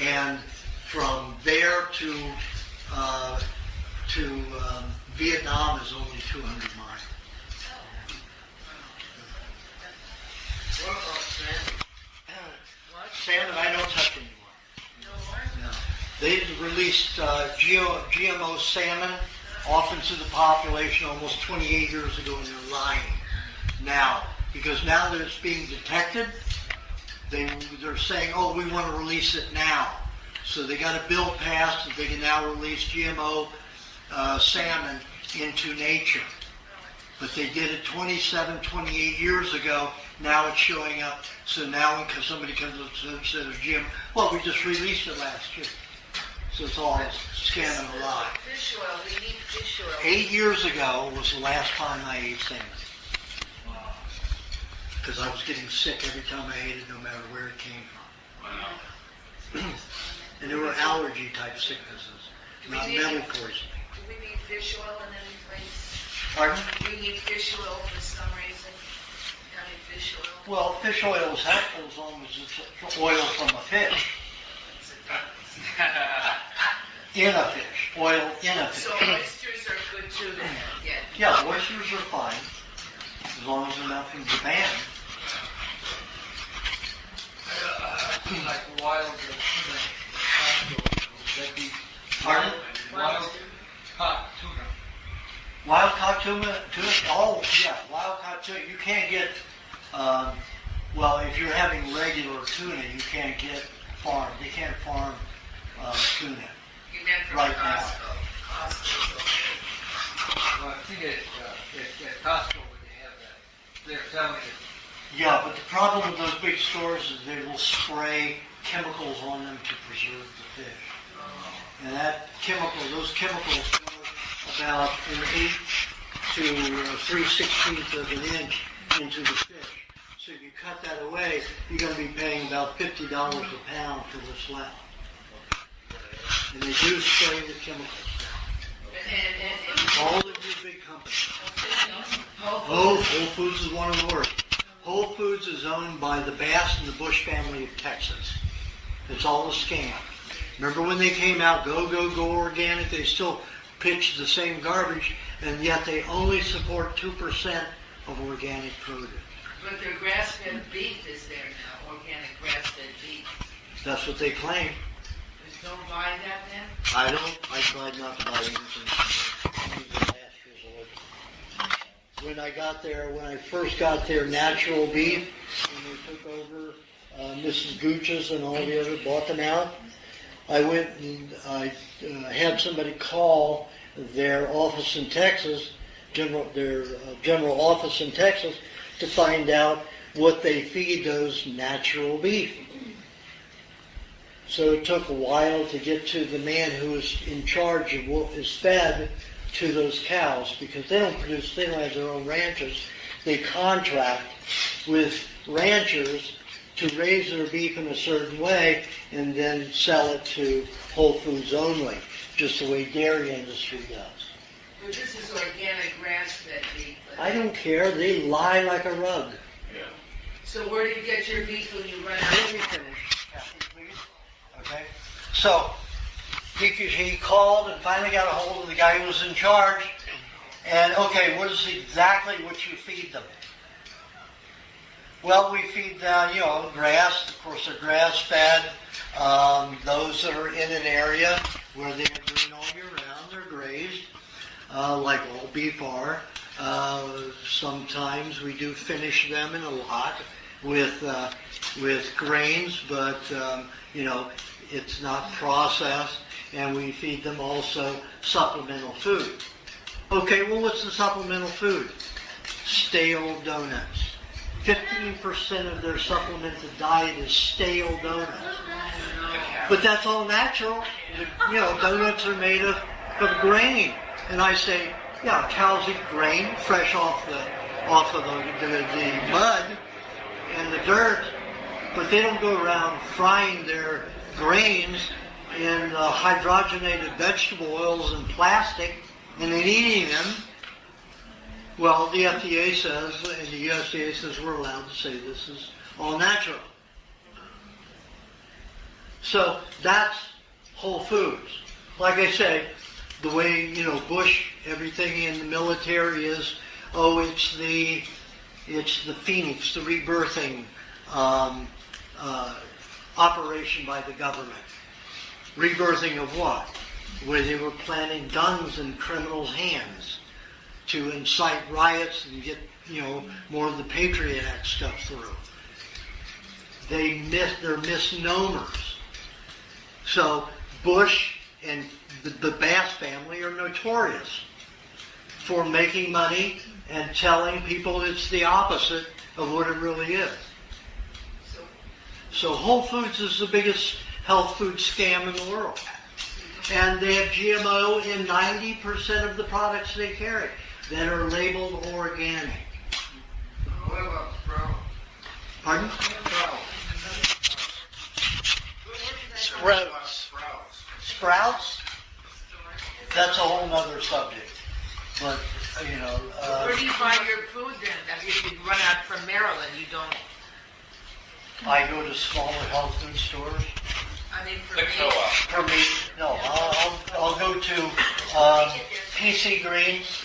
And from there to Vietnam is only 200 miles. What about salmon? Salmon I don't touch anymore. No. They released GMO salmon off into the population almost 28 years ago, and they're lying now. Because now that it's being detected, they're saying, we want to release it now. So they got a bill passed that they can now release GMO salmon into nature. But they did it 27, 28 years ago. Now it's showing up. So now when somebody comes up and says GM, we just released it last year. So it's all scam and a lie. Fish oil. We need fish oil. 8 years ago was the last time I ate salmon. Because I was getting sick every time I ate it, no matter where it came from. Wow. And there were allergy type sicknesses, not metal poisoning. Do we need fish oil in any place? Pardon? Do we need fish oil for some reason? any fish oil? Well, fish oil is helpful as long as it's oil from a fish. In a fish. Oil in a fish. So oysters are good too then, again? Yeah, oysters are fine, as long as they're not from Japan. Like wild tuna. That'd be Pardon? wild caught tuna. Wild caught tuna, oh, yeah, wild caught tuna. You can't get, well, if you're having regular tuna, you can't get farmed. They can't farm tuna You meant from right Costco. now. Costco's okay. Well, I think at Costco when they have that, they're selling it. Yeah, but the problem with those big stores is they will spray chemicals on them to preserve the fish. And those chemicals go about an eighth to 3/16 of an inch into the fish. So if you cut that away, you're going to be paying about $50 a pound for what's left. And they do spray the chemicals. All of your big companies. Whole Foods is one of the worst. Whole Foods is owned by the Bass and the Bush family of Texas. It's all a scam. Remember when they came out, go organic, they still pitched the same garbage, and yet they only support 2% of organic produce. But their grass-fed beef is there now, organic grass-fed beef. That's what they claim. Just don't buy that then? I don't. I tried not to buy anything from them. I'm the last resort. When I first got their natural beef, when they took over, Mrs. Gooch's and all the other bought them out. I went and I had somebody call their office in Texas, their general office in Texas, to find out what they feed those natural beef. So it took a while to get to the man who is in charge of what is fed to those cows, because they don't have their own ranches. They contract with ranchers to raise their beef in a certain way and then sell it to Whole Foods only, just the way dairy industry does. But this is organic grass-fed beef. I don't care. They lie like a rug. Yeah. So where do you get your beef when you run out? Let me finish, Kathy, please. Okay. So he called and finally got a hold of the guy who was in charge. And okay, what is exactly what you feed them? Well, we feed them, grass. Of course, they're grass-fed. Those that are in an area where they are green all year round, they're grazed, like all beef are. Sometimes we do finish them in a lot with grains, but it's not processed, and we feed them also supplemental food. Okay, well, what's the supplemental food? Stale donuts. 15% of their supplemented diet is stale donuts. But that's all natural. Donuts are made of grain. And I say, yeah, cows eat grain fresh off of the mud and the dirt, but they don't go around frying their grains in hydrogenated vegetable oils and plastic and then eating them. Well, the FDA says, and the USDA says we're allowed to say this is all natural. So that's Whole Foods. Like I say, the way, Bush, everything in the military is, it's the Phoenix, the rebirthing operation by the government. Rebirthing of what? Where they were planting guns in criminals' hands to incite riots and get, more of the Patriot Act stuff through. They're misnomers. So Bush and the Bass family are notorious for making money and telling people it's the opposite of what it really is. So Whole Foods is the biggest health food scam in the world. And they have GMO in 90% of the products they carry that are labeled organic. What about Sprouts? Pardon? Sprouts. Sprouts? That's a whole other subject. But, you know, Where do you buy your food then? I mean, if you run out from Maryland, you don't. I go to smaller health food stores. I mean, for The me. co-op. For me, no, I'll go to PC Greens.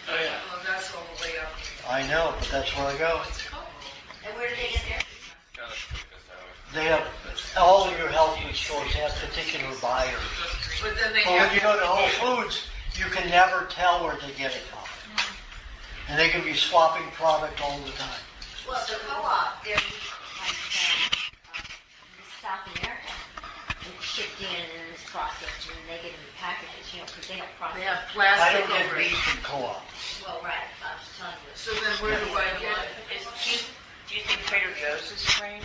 Oh, yeah. Well, that's all the way up. I know, but that's where I go. And where do they get there? They have, all of your health food stores have particular buyers. But then they But have. when you go to Whole Foods, you can never tell where they get it from. And they can be swapping product all the time. Well, the co-op, they're like South America. It's shipped in and it's processed and they get in the packages, you know, because they don't process. They have I plastic don't get over meat it. from co-op. Well, right, I was telling you. So then where do I get it? Do you think Trader Joe's is cream?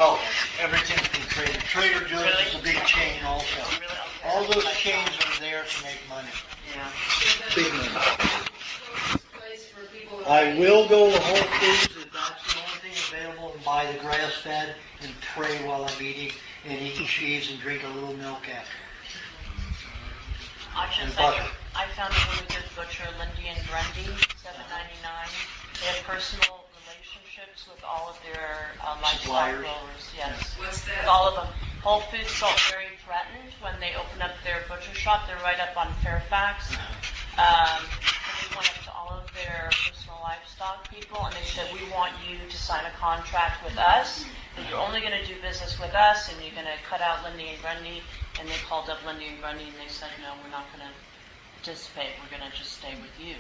Oh, everything from Trader. Trader Joe's is a big chain also. All those chains are there to make money. Yeah. Big money. I will go to Whole Foods if that's the only thing available and buy the grass-fed and pray while I'm eating and eat cheese and drink a little milk after. And butter. I found a really good butcher, Lindy and Grundy, $7.99. They have personal relationships with all of their livestock Suppliers. growers. Yes. What's With that? all of them. Whole Foods felt very threatened when they opened up their butcher shop. They're right up on Fairfax. They went up to all of their personal livestock people and they said, we want you to sign a contract with us, that you're only going to do business with us and you're going to cut out Lindy and Grundy. And they called up Lindy and Grundy and they said, no, we're not going to participate. We're going to just stay with you.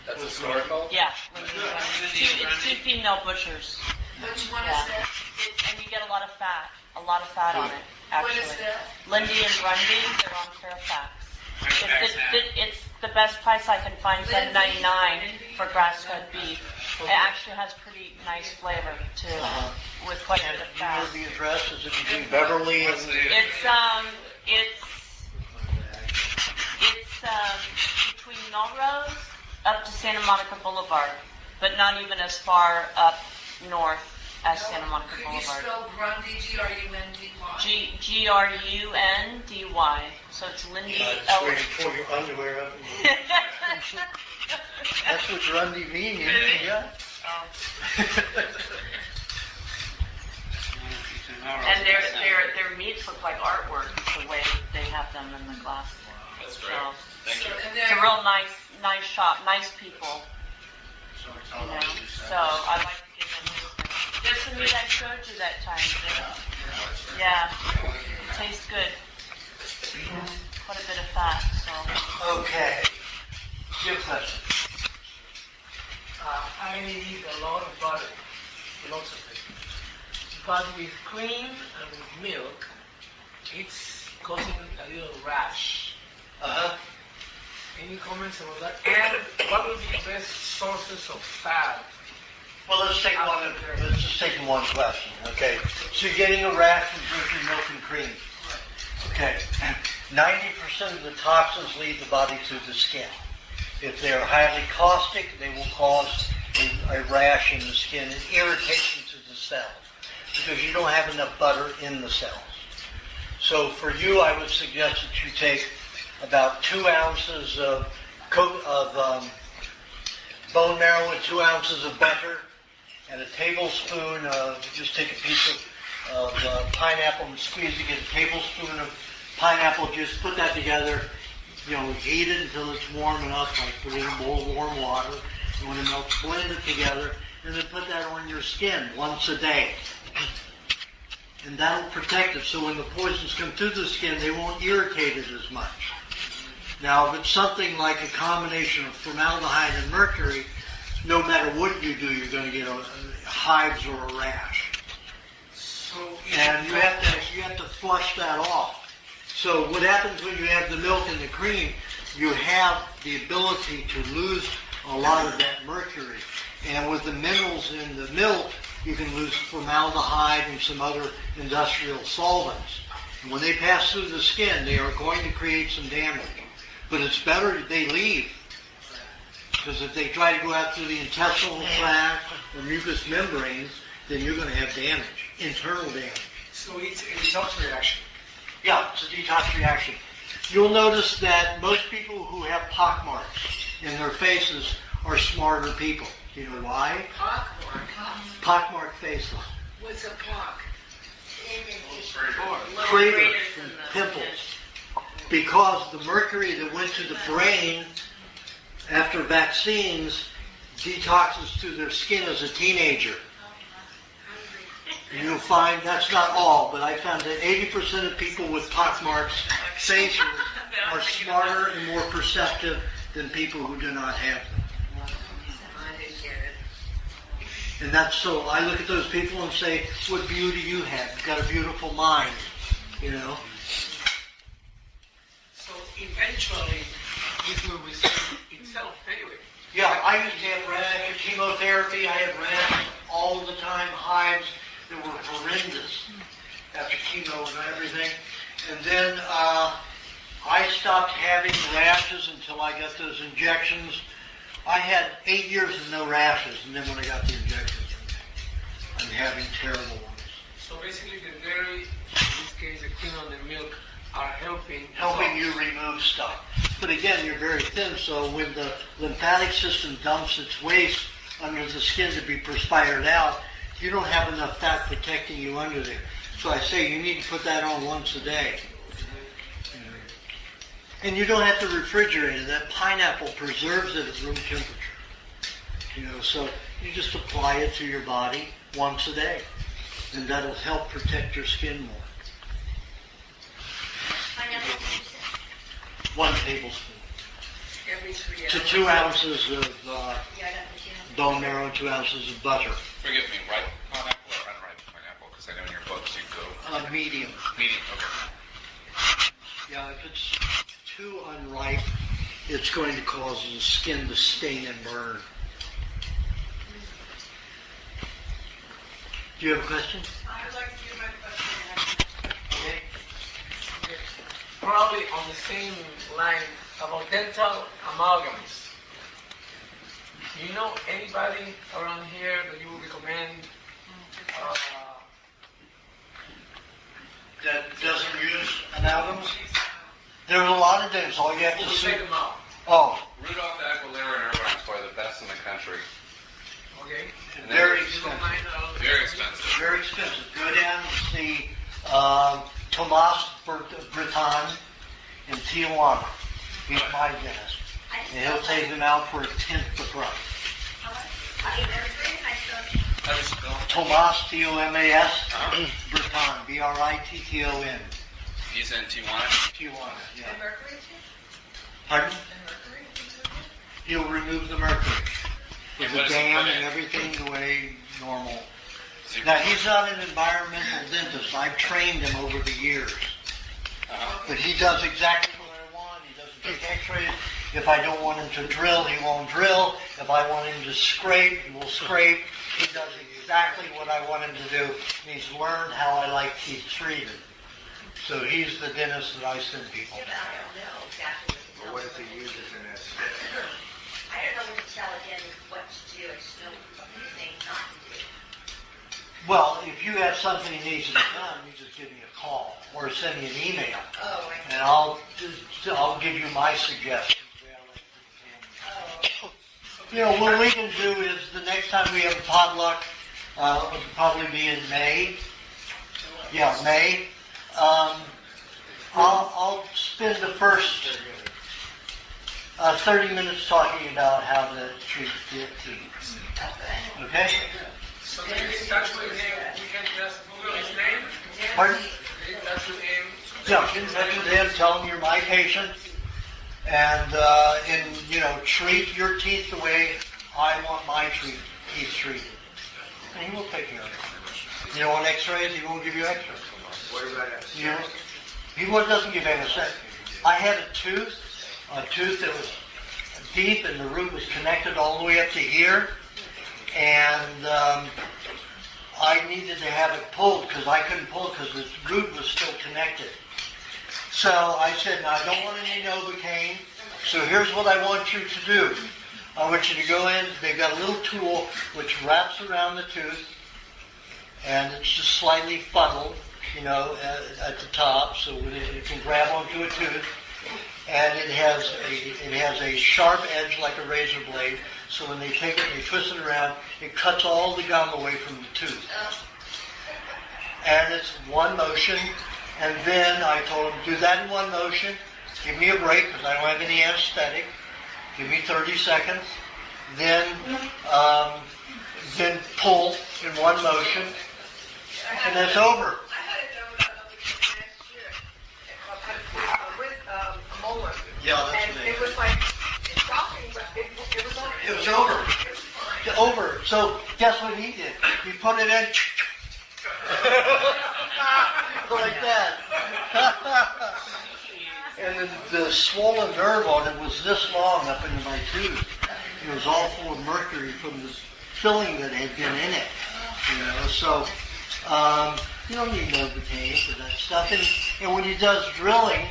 That's historical? Yeah, Lindy and Grundy. It's two female butchers. Which one Yeah. is that? And you get a lot of fat on it, actually. What is that? Lindy and Grundy, they're on Fairfax. It's the best price I can find, $7.99 for grass-fed beef. It actually has pretty nice flavor too, with quite a bit of You know fat. the address? Is it between Beverly and... It's between Melrose up to Santa Monica Boulevard, but not even as far up north as Santa Monica Could you Boulevard. spell Grundy, G-R-U-N-D-Y? G-R-U-N-D-Y. So it's Lindy Just waiting for your underwear up. That's what Grundy means, yeah. And their meats look like artwork the way they have them in the glass. That's great. So, Thank you. it's a real nice shop, nice people. You know, so I like to give them this. There's the meat I showed you that time. Yeah, it tastes good. Quite a bit of fat. So. Okay. Your question. I eat a lot of butter, lots of it. But with cream and with milk, it's causing a little rash. Any comments about that? And what would be the best sources of fat? Well, let's just take one question, okay? So you're getting a rash from drinking milk and cream. Okay. 90% of the toxins leave the body through the skin. If they're highly caustic, they will cause a rash in the skin and irritation to the cells because you don't have enough butter in the cells. So for you, I would suggest that you take about 2 ounces of bone marrow and 2 ounces of butter and a tablespoon of, just take a piece of pineapple and squeeze it, get a tablespoon of pineapple juice, put that together, heat it until it's warm enough, like put it in a bowl of warm water, and when it melts, blend it together, and then put that on your skin once a day. And that'll protect it, so when the poisons come through the skin, they won't irritate it as much. Now, if it's something like a combination of formaldehyde and mercury, no matter what you do, you're going to get hives or a rash. And you have to flush that off. So what happens when you have the milk and the cream, you have the ability to lose a lot of that mercury. And with the minerals in the milk, you can lose formaldehyde and some other industrial solvents. And when they pass through the skin, they are going to create some damage. But it's better they leave. Because if they try to go out through the intestinal tract or mucous membranes, then you're going to have damage, internal damage. So it's a detox reaction. Yeah, it's a detox reaction. You'll notice that most people who have pock marks and their faces are smarter people. Do you know why? Pockmark. Pockmarked faces. What's a pock? Craters and pimples. Because the mercury that went to the brain after vaccines detoxes to their skin as a teenager. And you'll find that's not all, but I found that 80% of people with pockmarks faces are smarter and more perceptive than people who do not have them. And that's so, I look at those people and say, what beauty you have. You've got a beautiful mind, you know. So eventually, it will resolve itself anyway. Yeah, I used to have rash, chemotherapy, I had rash all the time, hives that were horrendous after chemo and everything. And then I stopped having rashes until I got those injections. I had 8 years of no rashes, and then when I got the injections, I'm having terrible ones. So basically the dairy, in this case the cream and the milk, are helping you remove stuff. But again, you're very thin, so when the lymphatic system dumps its waste under the skin to be perspired out, you don't have enough fat protecting you under there. So I say you need to put that on once a day. And you don't have to refrigerate it. That pineapple preserves it at room temperature. You know, so you just apply it to your body once a day. And that'll help protect your skin more. 1 tablespoon. Every 3 hours. To 2 ounces of bone marrow and 2 ounces of butter. Forgive me, ripe pineapple or unripe pineapple? Because I know in your books you go... Medium. Medium, okay. Yeah, if it's too unripe, it's going to cause the skin to sting and burn. Do you have a question? I would like to give my question. Okay. probably on the same line about dental amalgams. Do you know anybody around here that you would recommend that doesn't use amalgams? There's a lot of dentists. All you have to We'll see. take them out. Oh, Rudolph Aguilera and Irvine is probably the best in the country. Okay. Very expensive. Very expensive. Very expensive. Go down and see Tomas Breton in Tijuana. He's my dentist. And he'll take them out for 1/10 the price. Tomas, T-O-M-A-S, Breton, B-R-I-T-T-O-N. He's in Tijuana? Tijuana, yeah. And mercury too? Pardon? And mercury? He'll remove the mercury. With And the what does he dam put and in? everything the way normal. Now, he's not an environmental dentist. I've trained him over the years. But he does exactly what I want. He doesn't take x-rays. If I don't want him to drill, he won't drill. If I want him to scrape, he will scrape. He does exactly what I want him to do. And he's learned how I like teeth treated. So he's the dentist that I send people to. But what if he uses an anesthetic? I don't know what to tell again what to do. I just know what you think not to do. Well, if you have something that needs to be done, you just give me a call or send me an email. Oh, I see. And I'll give you my suggestions. You know, what we can do is the next time we have a potluck, it'll probably be in May. Yeah, May. I'll spend the first 30 minutes talking about how to treat the teeth. Okay? So get in touch with him. We can just Google his name. Pardon? Get in touch with him. Yeah, get in touch with him, tell him you're my patient, and treat your teeth the way I want my teeth treated. And he will take care of it. You don't want x-rays, he won't give you x-rays. What about anesthetic? He doesn't give anesthetic. I had a tooth that was deep and the root was connected all the way up to here, and I needed to have it pulled because I couldn't pull it because the root was still connected. So I said, now I don't want any Novocaine, so here's what I want you to do. I want you to go in, they've got a little tool which wraps around the tooth, and it's just slightly funneled, at the top, so you can grab onto a tooth. and it has a sharp edge like a razor blade. So when they take it and they twist it around, it cuts all the gum away from the tooth. And it's one motion. And then I told him, do that in one motion. Give me a break because I don't have any anesthetic. Give me 30 seconds. Then pull in one motion, and that's over. I had it done last year with a molar. Yeah, that's and amazing. it was like shocking, but it was over. It was over. Over. So guess what he did? He put it in like that. And then the swollen nerve on it was this long up into my tooth. It was all full of mercury from the filling that had been in it. You know, so you don't need Novocaine for that stuff. And when he does drilling,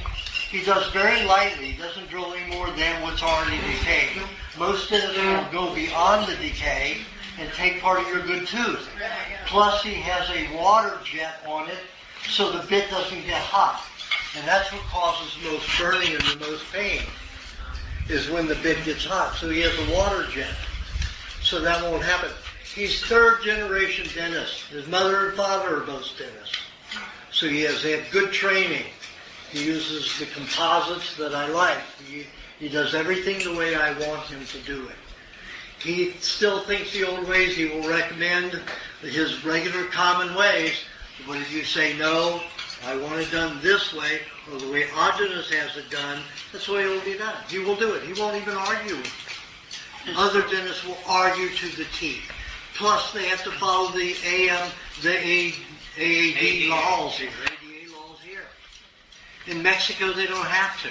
he does very lightly. He doesn't drill any more than what's already decayed. Most dentists will go beyond the decay and take part of your good tooth. Plus, he has a water jet on it, so the bit doesn't get hot. And that's what causes the most burning and the most pain, is when the bit gets hot. So he has a water jet. So that won't happen. He's third generation dentist. His mother and father are both dentists. So they have good training. He uses the composites that I like. He does everything the way I want him to do it. He still thinks the old ways. He will recommend his regular common ways. But if you say, no, I want it done this way, or the way Aajonus has it done, that's the way it will be done. He will do it. He won't even argue. Other dentists will argue to the T. Plus, they have to follow the AAD laws here. ADA laws here. In Mexico, they don't have to.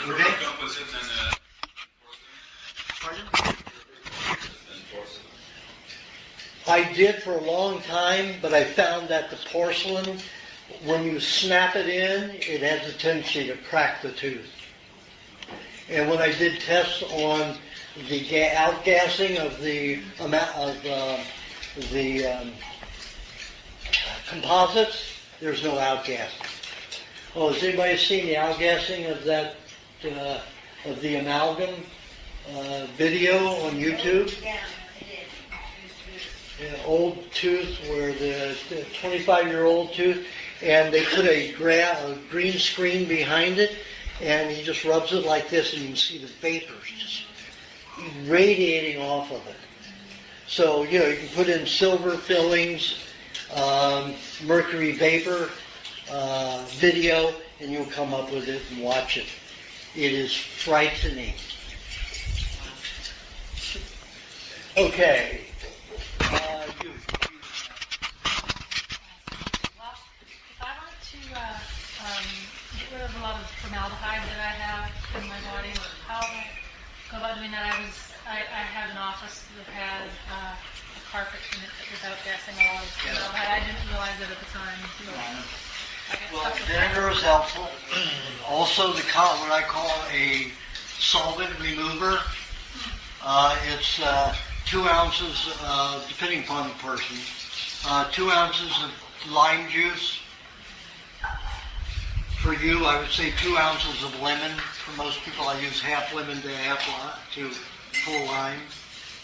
Okay? Pardon? I did for a long time, but I found that the porcelain, when you snap it in, it has a tendency to crack the tooth. And when I did tests on the outgassing of the composites, there's no outgassing. Oh, has anybody seen the outgassing of that of the amalgam video on YouTube? Yeah. Old tooth, where the 25-year-old tooth, and they put a green screen behind it, and he just rubs it like this, and you can see the vapors just radiating off of it. So, you can put in silver fillings, mercury vapor video, and you'll come up with it and watch it. It is frightening. Okay. Well, if I wanted to get rid of a lot of formaldehyde that I have in my body, how would I go about doing that? I had an office that had a carpet in it that was outgassing a lot of formaldehyde. I didn't realize it at the time. Well, vinegar is helpful. Also, what I call a solvent remover. It's 2 ounces, depending upon the person, 2 ounces of lime juice. For you, I would say 2 ounces of lemon. For most people, I use half lemon to full lime.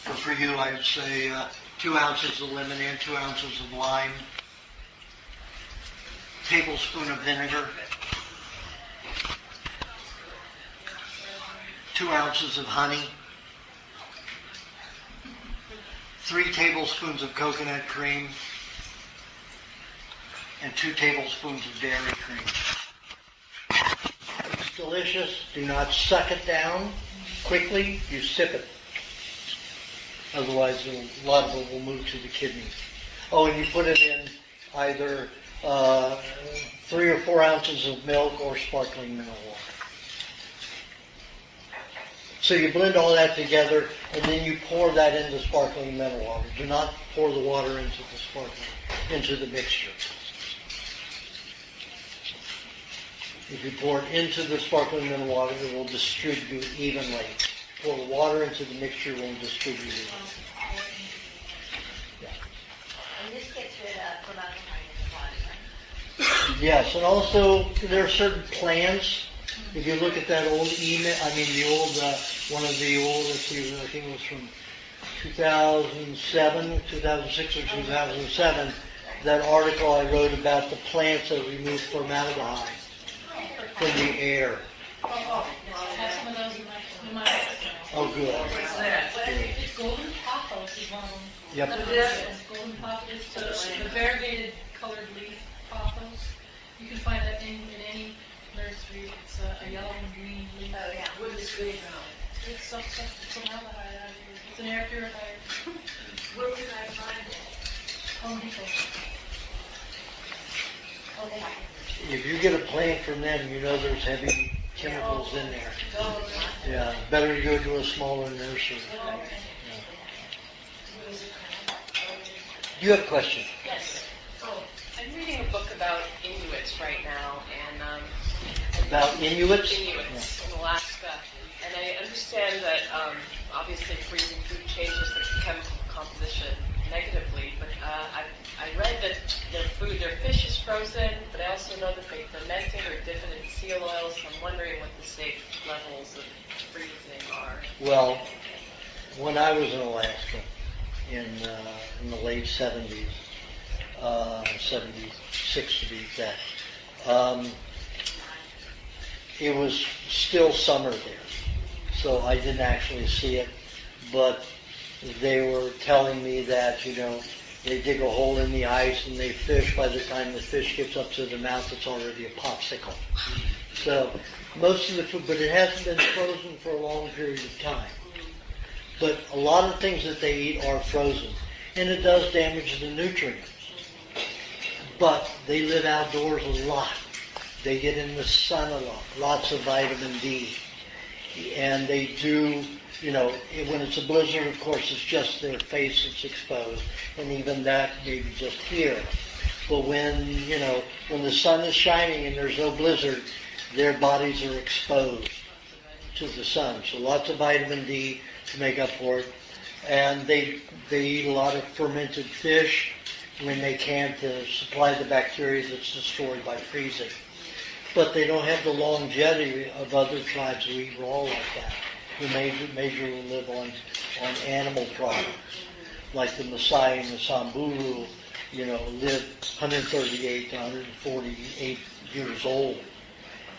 But for you, I would say 2 ounces of lemon and 2 ounces of lime. Tablespoon of vinegar. 2 ounces of honey. 3 tablespoons of coconut cream, and 2 tablespoons of dairy cream. It's delicious. Do not suck it down quickly. You sip it. Otherwise, a lot of it will move to the kidneys. Oh, and you put it in either 3 or 4 ounces of milk or sparkling mineral water. So you blend all that together, and then you pour that into sparkling mineral water. Do not pour the water into the mixture. If you pour it into the sparkling mineral water, it will distribute evenly. Pour the water into the mixture, it won't distribute evenly. Yeah. And this gets rid of formaldehyde in the body, right? Yes, and also there are certain plants. If you look at that old email, the old, one of the old, let's see, I think it was from 2007, 2006 or 2007, that article I wrote about the plants that remove formaldehyde from the air. Have some of those in my Oh, good. What's that? It's golden pothos is one of them. Yep. Golden pothos, the variegated colored leaf pothos. You can find that in any nursery. It's a yellow and green leaf. Oh, yeah. What is it? It's formaldehyde out here. It's an air purifier. Where can I find it? Home Depot. Oh, they have. If you get a plant from them, you know there's heavy chemicals in there. Yeah, better to go to a smaller nursery. Yeah. Do you have a question? Yes. Oh, I'm reading a book about Inuits right now, and About Inuits? Inuits in Alaska, and I understand that obviously freezing food changes the chemical composition negatively, but I read that their fish is frozen, but I also know that they ferment it or dip it in seal oil, so I'm wondering what the safe levels of freezing are. Well, when I was in Alaska in the late 70s, 76 to be exact, it was still summer there, so I didn't actually see it, but they were telling me that, they dig a hole in the ice and they fish. By the time the fish gets up to the mouth, it's already a popsicle. So most of the food, but it hasn't been frozen for a long period of time. But a lot of things that they eat are frozen, and it does damage the nutrients. But they live outdoors a lot. They get in the sun a lot, lots of vitamin D. And they do, when it's a blizzard, of course, it's just their face that's exposed, and even that maybe just here. But when the sun is shining and there's no blizzard, their bodies are exposed to the sun. So lots of vitamin D to make up for it. And they eat a lot of fermented fish when they can to supply the bacteria that's destroyed by freezing. But they don't have the longevity of other tribes who eat raw like that, who majorly live on animal products. Like the Maasai and the Samburu, live 138 to 148 years old.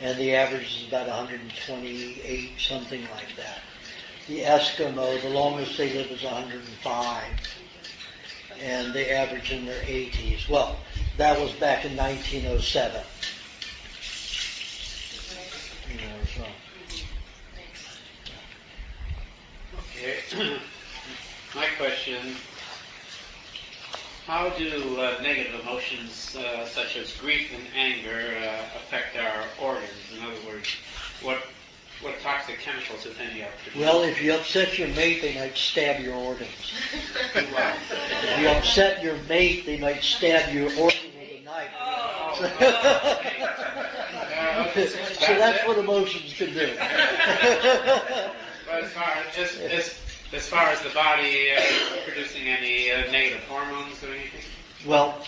And the average is about 128, something like that. The Eskimo, the longest they live is 105. And they average in their 80s. Well, that was back in 1907. Okay. My question, how do negative emotions such as grief and anger affect our organs? In other words, what toxic chemicals, if any, are produced? Well, if you upset your mate, they might stab your organs. If you upset your mate, they might stab your organ with a knife. So that's what emotions can do. But as far as the body producing any negative hormones or anything? Well,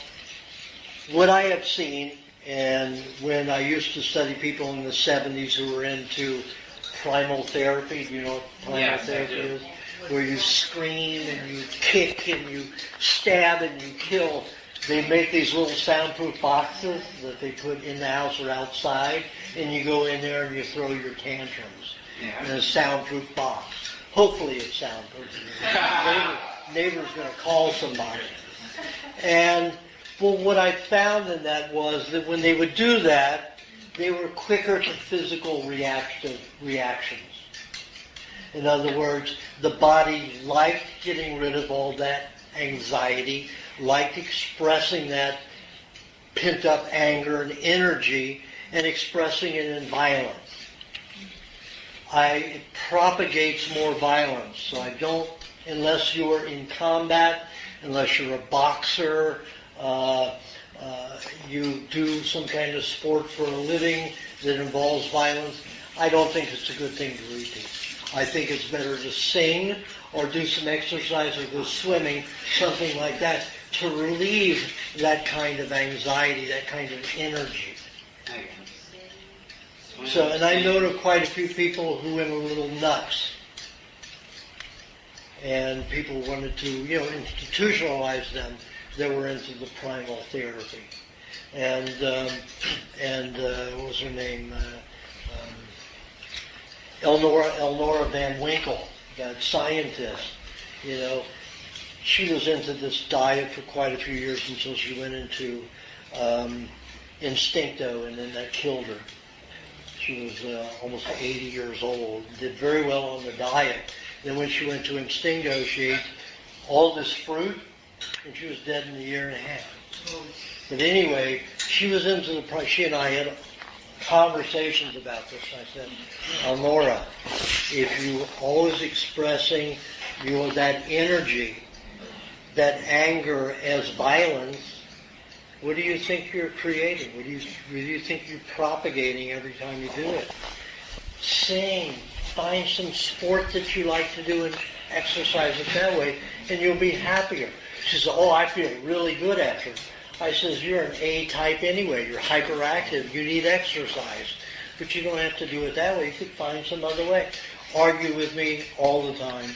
what I have seen, and when I used to study people in the 70s who were into primal therapy, do you know what primal therapy is? Where you scream and you kick and you stab and you kill. They make these little soundproof boxes that they put in the house or outside, and you go in there and you throw your tantrums in a soundproof box. Hopefully it's soundproof. Neighbor's going to call somebody. And well, what I found in that was that when they would do that, they were quicker to physical reactions. In other words, the body liked getting rid of all that anxiety, liked expressing that pent-up anger and energy and expressing it in violence. It propagates more violence. So I don't, unless you're in combat, unless you're a boxer, you do some kind of sport for a living that involves violence, I don't think it's a good thing to repeat. I think it's better to sing or do some exercise or go swimming, something like that, to relieve that kind of anxiety, that kind of energy. So, and I know of quite a few people who went a little nuts. And people wanted to, institutionalize them that were into the primal therapy. And what was her name? Elnora Van Winkle, that scientist, she was into this diet for quite a few years until she went into Instincto, and then that killed her. She was almost 80 years old, did very well on the diet. Then when she went to Instincto, she ate all this fruit, and she was dead in a year and a half. But anyway, she was into she and I had conversations about this. I said, Elnora, if you always expressing that energy, that anger as violence, what do you think you're creating? What do you think you're propagating every time you do it? Sing. Find some sport that you like to do and exercise it that way, and you'll be happier. She says, I feel really good after. I says, you're an A-type anyway. You're hyperactive. You need exercise. But you don't have to do it that way. You could find some other way. Argue with me all the time.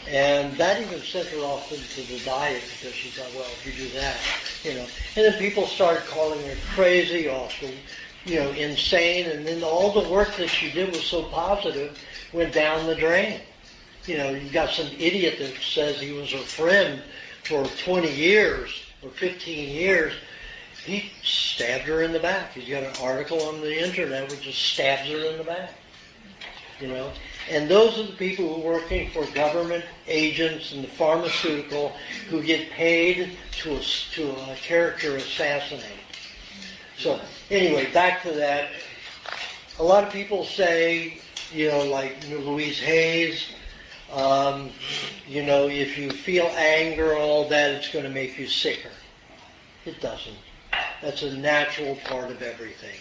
And that even sent her off into the diet because she thought, well, if you do that, And then people started calling her crazy, also, insane. And then all the work that she did was so positive went down the drain. You got some idiot that says he was her friend for 20 years or 15 years. He stabbed her in the back. He's got an article on the internet which just stabs her in the back. And those are the people who are working for government agents and the pharmaceutical who get paid to a character assassinate. So anyway, back to that. A lot of people say, like Louise Hayes, if you feel anger and all that, it's going to make you sicker. It doesn't. That's a natural part of everything.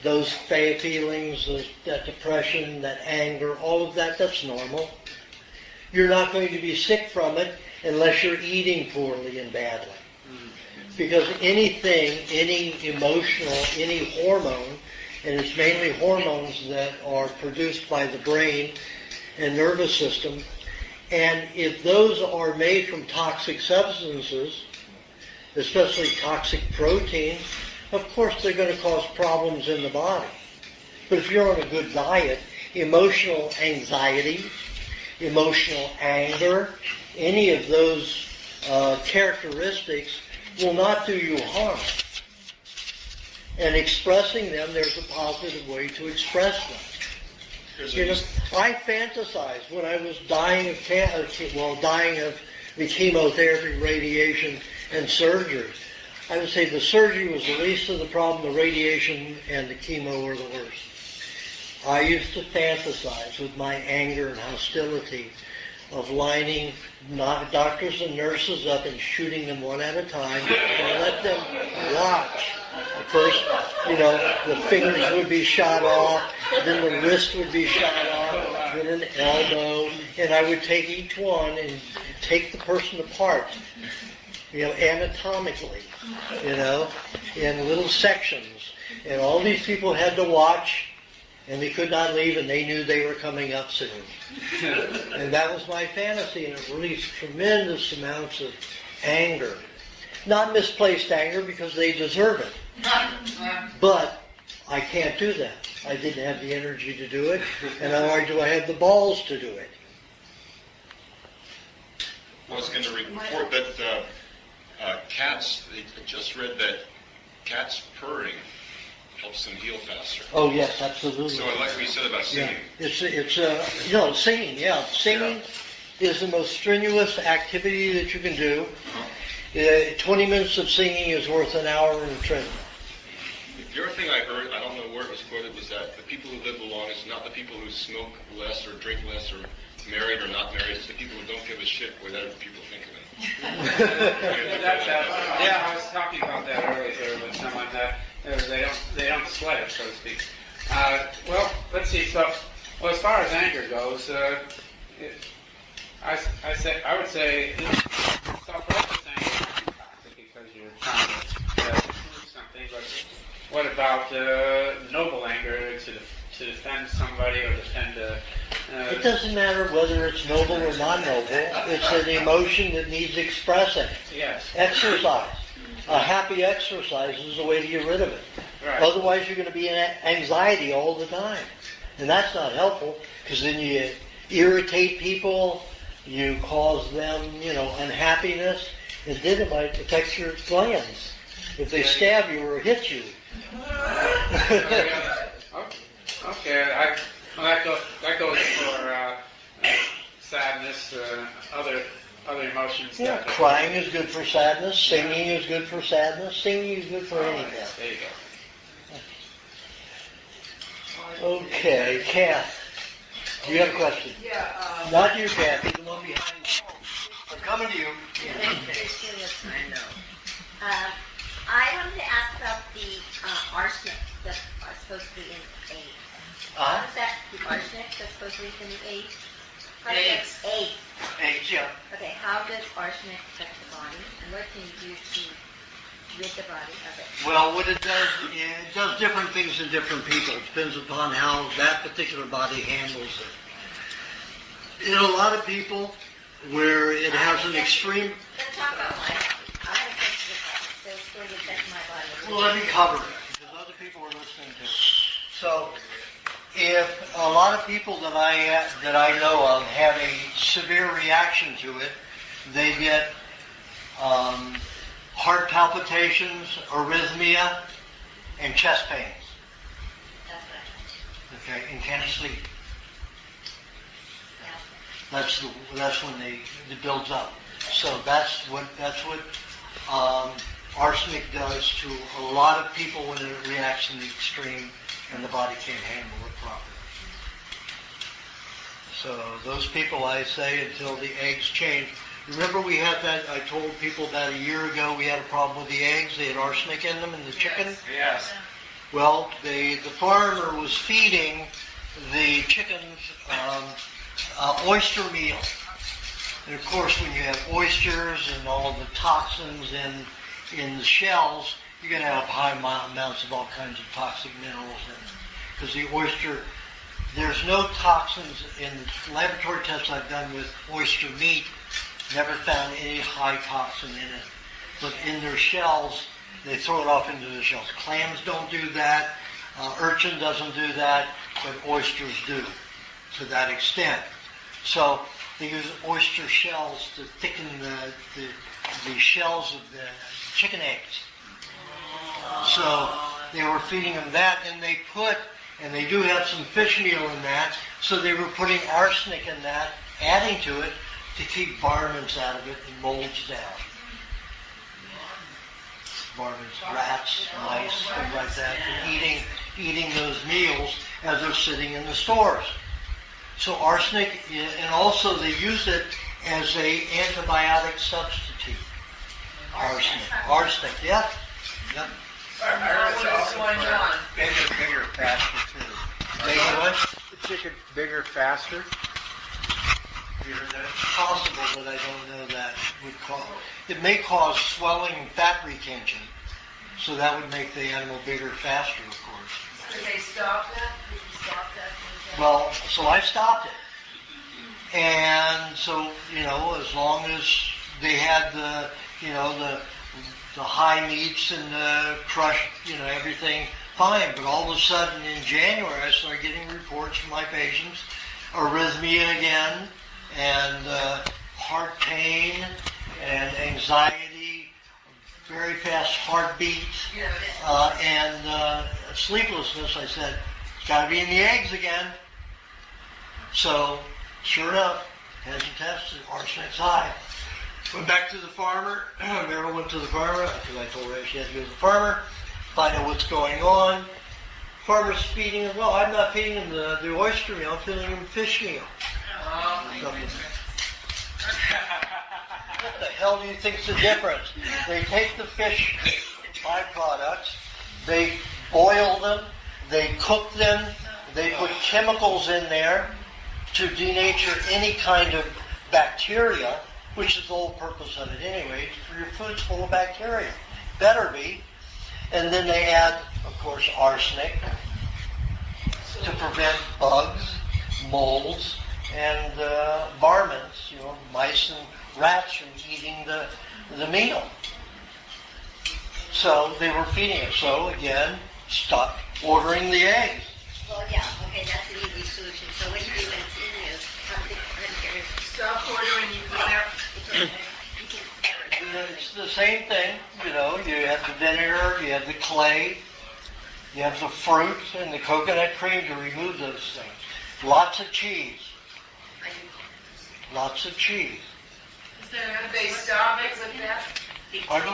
Those feelings, that depression, that anger, all of that, that's normal. You're not going to be sick from it unless you're eating poorly and badly. Because anything, any emotional, any hormone, and it's mainly hormones that are produced by the brain and nervous system, and if those are made from toxic substances, especially toxic proteins, of course they're going to cause problems in the body. But if you're on a good diet, emotional anxiety, emotional anger, any of those characteristics will not do you harm. And expressing them, there's a positive way to express them. I fantasized when I was dying of the chemotherapy, radiation, and surgery. I would say the surgery was the least of the problem, the radiation and the chemo were the worst. I used to fantasize with my anger and hostility of lining doctors and nurses up and shooting them one at a time and let them watch. First, the fingers would be shot off, then the wrist would be shot off, then an elbow, and I would take each one and take the person apart, anatomically, in little sections. And all these people had to watch, and they could not leave, and they knew they were coming up soon. And that was my fantasy, and it released tremendous amounts of anger. Not misplaced anger, because they deserve it. But I can't do that. I didn't have the energy to do it, and nor do I have the balls to do it. I was going to report that cats, I just read that cats purring helps them heal faster. Oh, yes, absolutely. So I like what you said about singing. Yeah. Singing, yeah. Singing is the most strenuous activity that you can do. 20 minutes of singing is worth an hour in a treadmill. The other thing I heard, I don't know where it was quoted, was that the people who live the longest, not the people who smoke less or drink less or married or not married, it's the people who don't give a shit what other people think of them. I was talking about that earlier with someone that they don't sweat it, so to speak. Let's see. So, as far as anger goes, I would say self-righteous anger trying to prove something, but what about noble anger to defend somebody or defend a... It doesn't matter whether it's noble or non-noble. It's an emotion that needs expressing. Yes. Exercise. A happy exercise is the way to get rid of it. Right. Otherwise, you're going to be in anxiety all the time. And that's not helpful, because then you irritate people, you cause them, unhappiness, and then it might affect your glands if they stab you or hit you. Okay, that goes for sadness, other emotions. Yeah, crying is good for sadness. Singing is good for sadness. Singing is good for anything. There you go. Okay, Kath. Do you have a question? Yeah. Not you, Kathy. The one behind you. I'm coming to you. I know. I wanted to ask about the arsenic that are supposed to be in eggs. How is that the arsenic that's supposed to be in the eggs? Eggs. Eggs. Eggs, yeah. Okay, how does arsenic affect the body, and what can you do to rid the body of it? Well, what it does different things in different people. It depends upon how that particular body handles it. In a lot of people, where it has an extreme... Let's talk about my body. I have a sensitive body, so it's going to affect my body. Well, let me cover it, because other people are listening to it. So, if a lot of people that I know of have a severe reaction to it, they get heart palpitations, arrhythmia, and chest pains. Okay, and can't sleep. That's when it builds up. So that's what arsenic does to a lot of people when it reacts in the extreme and the body can't handle it properly. So those people, I say, until the eggs change. Remember we had that, I told people about a year ago, we had a problem with the eggs. They had arsenic in them in the chicken. Yes. Well, the farmer was feeding the chickens oyster meal. And of course, when you have oysters and all of the toxins in the shells, you're going to have high amounts of all kinds of toxic minerals in it. Because the oyster, there's no toxins in the laboratory tests I've done with oyster meat, never found any high toxin in it. But in their shells, they throw it off into the shells. Clams don't do that. Urchin doesn't do that, but oysters do to that extent. So they use oyster shells to thicken the shells of the chicken eggs. So they were feeding them that, and they do have some fish meal in that, so they were putting arsenic in that, adding to it to keep varmints out of it and molds down. Varmints, rats, mice, things like that, and eating those meals as they're sitting in the stores. So arsenic, and also they use it as a antibiotic substitute. Arsenic, yeah. Yep. What's going on? Bigger, faster too. Make it what? Bigger, faster. Have you heard that? It's possible, but I don't know that would cause. It may cause swelling and fat retention, so that would make the animal bigger, faster, of course. Did they stop that? Did you stop that? Well, so I stopped it, and so as long as they had the high meats and the crushed, everything fine. But all of a sudden in January, I started getting reports from my patients, arrhythmia again, and heart pain, and anxiety, very fast heartbeat, and sleeplessness. I said, it's got to be in the eggs again. So, sure enough, had to test it, arsenic's high. Went back to the farmer. Meryl went to the farmer, because I told her she had to go to the farmer, find out what's going on. Farmer's feeding him. Well, I'm not feeding him the oyster meal, I'm feeding him fish meal. What the hell do you think's the difference? They take the fish byproducts, they boil them, they cook them, they put chemicals in there to denature any kind of bacteria, which is the whole purpose of it anyway. Your food's full of bacteria. better be. And then they add, of course, arsenic to prevent bugs, molds, and varmints, mice and rats from eating the meal. So they were feeding it. So again, stop ordering the eggs. Well, yeah, okay, that's an easy solution. So what do you do when it's in you? How to get rid of it? Stop ordering, you can It's the same thing, you have the vinegar, you have the clay, you have the fruit and the coconut cream to remove those things. Lots of cheese. Lots of cheese. Can't they stop it with that? Pardon?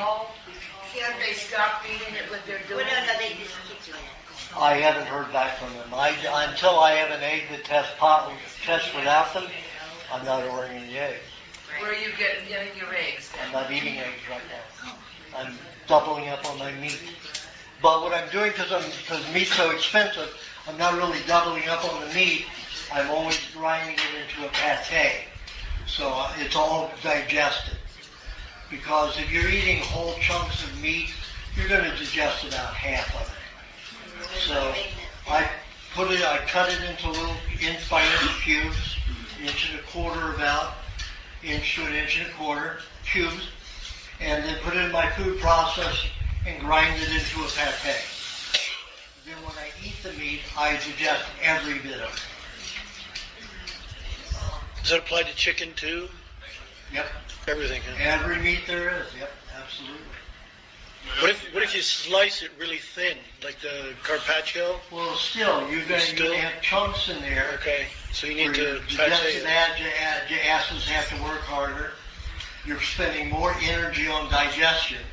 Can't they stop feeding it with their doing? Well, no, they just keep doing it. I haven't heard back from them. Until I have an egg that tests without them, I'm not ordering any eggs. Where are you getting your eggs? I'm not eating eggs right now. I'm doubling up on my meat. But what I'm doing, because meat's so expensive, I'm not really doubling up on the meat. I'm always grinding it into a pate. So it's all digested. Because if you're eating whole chunks of meat, you're going to digest about half of it. So I cut it into little inch by inch cubes, inch and a quarter about, inch to an inch and a quarter cubes, and then put it in my food processor and grind it into a pate. Then when I eat the meat, I digest every bit of it. Does that apply to chicken too? Yep. Everything, huh? Every meat there is. Yep, absolutely. What if you slice it really thin, like the carpaccio? Well, still, you're going to have chunks in there. Okay, so you need to digestive acids have to work harder. You're spending more energy on digestion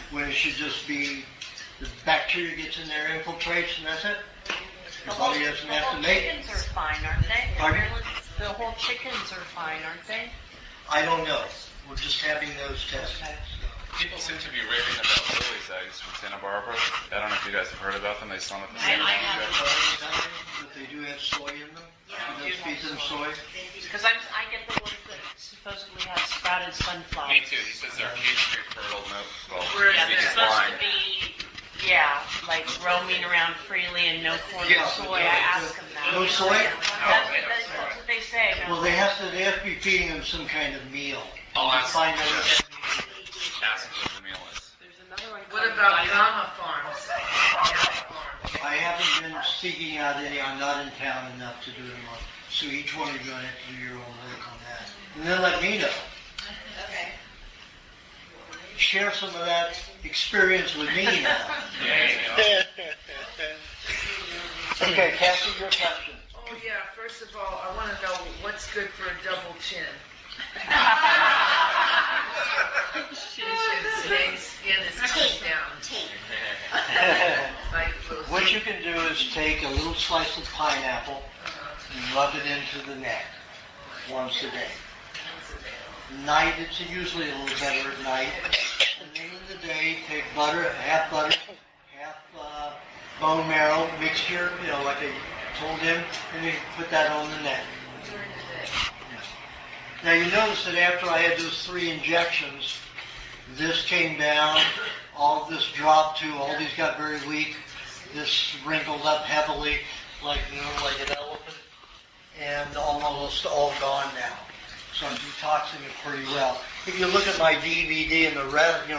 when it should just be the bacteria gets in there, infiltrates, and that's it. Your body doesn't have to make it. Chickens are fine, aren't they? Pardon? The whole chickens are fine, aren't they? I don't know. We're just having those tests. People seem to be raving about Lily's eggs from Santa Barbara. I don't know if you guys have heard about them. They sell them at the same time. But they do have soy in them. You feed them soy. Because I get the ones that supposedly have sprouted sunflower. Me too. He says they're cage-free fertile milk. Well, Yeah, he's they're supposed blind. to be, like roaming around freely and no corn or soy. I ask them that. No soy? That's what they say. Well, they have to be feeding them some kind of meal. I'll ask Find out Ask what the meal is. What about Gamma Farms? I haven't been seeking out any. I'm not in town enough to do them all. So each one of you going to have to do your own work on that. And then let me know. Okay. Share some of that experience with me now. Okay, Kathy, your question. Oh yeah, first of all, I want to know what's good for a double chin. Skin is cut down. What you can do is take a little slice of pineapple and rub it into the neck once a day. Night, it's usually a little better at night. And then in the day, take butter, half bone marrow mixture, like I told him, and you put that on the neck. Now you notice that after I had those 3 injections, this came down, all of this dropped too, all these got very weak, this wrinkled up heavily, like an elephant, and almost all gone now. So I'm detoxing it pretty well. If you look at my DVD and the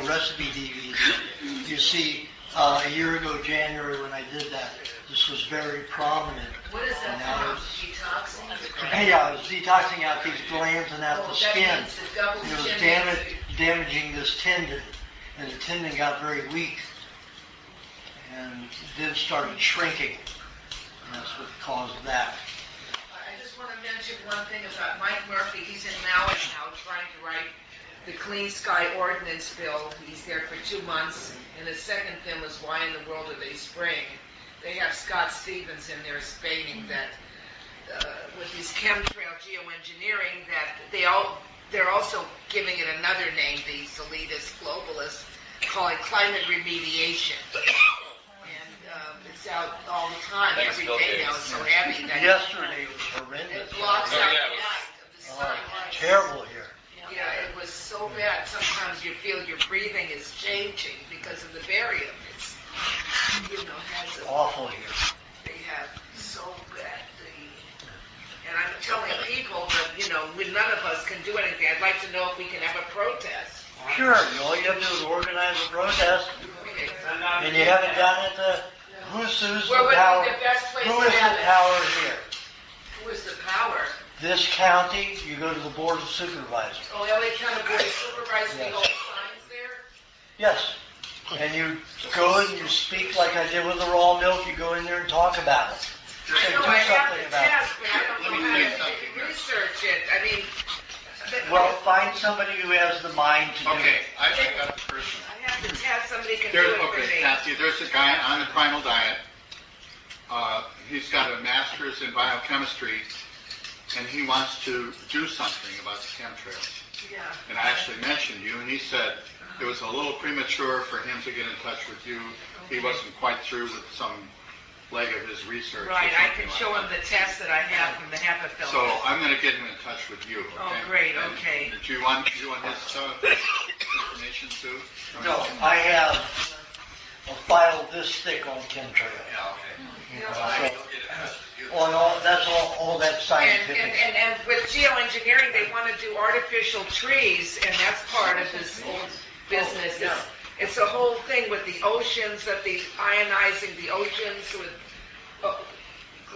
recipe DVD, you see a year ago, January, when I did that, this was very prominent. What is that Now detoxing? Yeah, I was detoxing out these glands and out the skin. It was damaging this tendon, and the tendon got very weak, and then started shrinking. And that's what caused that. I just want to mention one thing about Mike Murphy. He's in Maui now trying to write the Clean Sky Ordinance Bill. He's there for 2 months, and the second film is Why in the World Are They Spraying? They have Scott Stevens in there explaining that with these chemtrail geoengineering, that they're also giving it another name, these elitist globalists, call it climate remediation. And it's out all the time. Thanks, Every Bill day Gates. now it's so heavy that Yesterday was horrendous. it blocks out the light of the sun. Terrible here. Yeah, it was so bad. Sometimes you feel your breathing is changing because of the barium. It's, has a, awful here. they have so bad. And I'm telling people that, none of us can do anything. I'd like to know if we can have a protest. Sure, all you have to do is organize a protest, and you haven't done it. Who's the power? Who is the power here? Who is the power? This county, you go to the Board of Supervisors. Oh, LA County Board of Supervisors, they hold signs there? Yes. And you go and you speak like I did with the raw milk. You go in there and talk about it. I know, I have the test, but I don't know how to research it. I mean... Well, find somebody who has the mind to do it. Okay, I got the person. I have to test, somebody can do it for me. Kathy, there's a guy on a primal diet. He's got a master's in biochemistry, and he wants to do something about the chemtrails. Yeah. And I actually mentioned you, and he said it was a little premature for him to get in touch with you. He wasn't quite through with some leg of his research. Right, I can show him the test that I have from the HEPA filter. So I'm going to get him in touch with you. Okay? Oh, great, okay. And do you want his information too? No, I have a file this thick on chemtrails. Yeah, okay. That's all that scientific. And with geoengineering, they want to do artificial trees, and that's part of this whole business. It's a whole thing with the oceans, that the ionizing the oceans with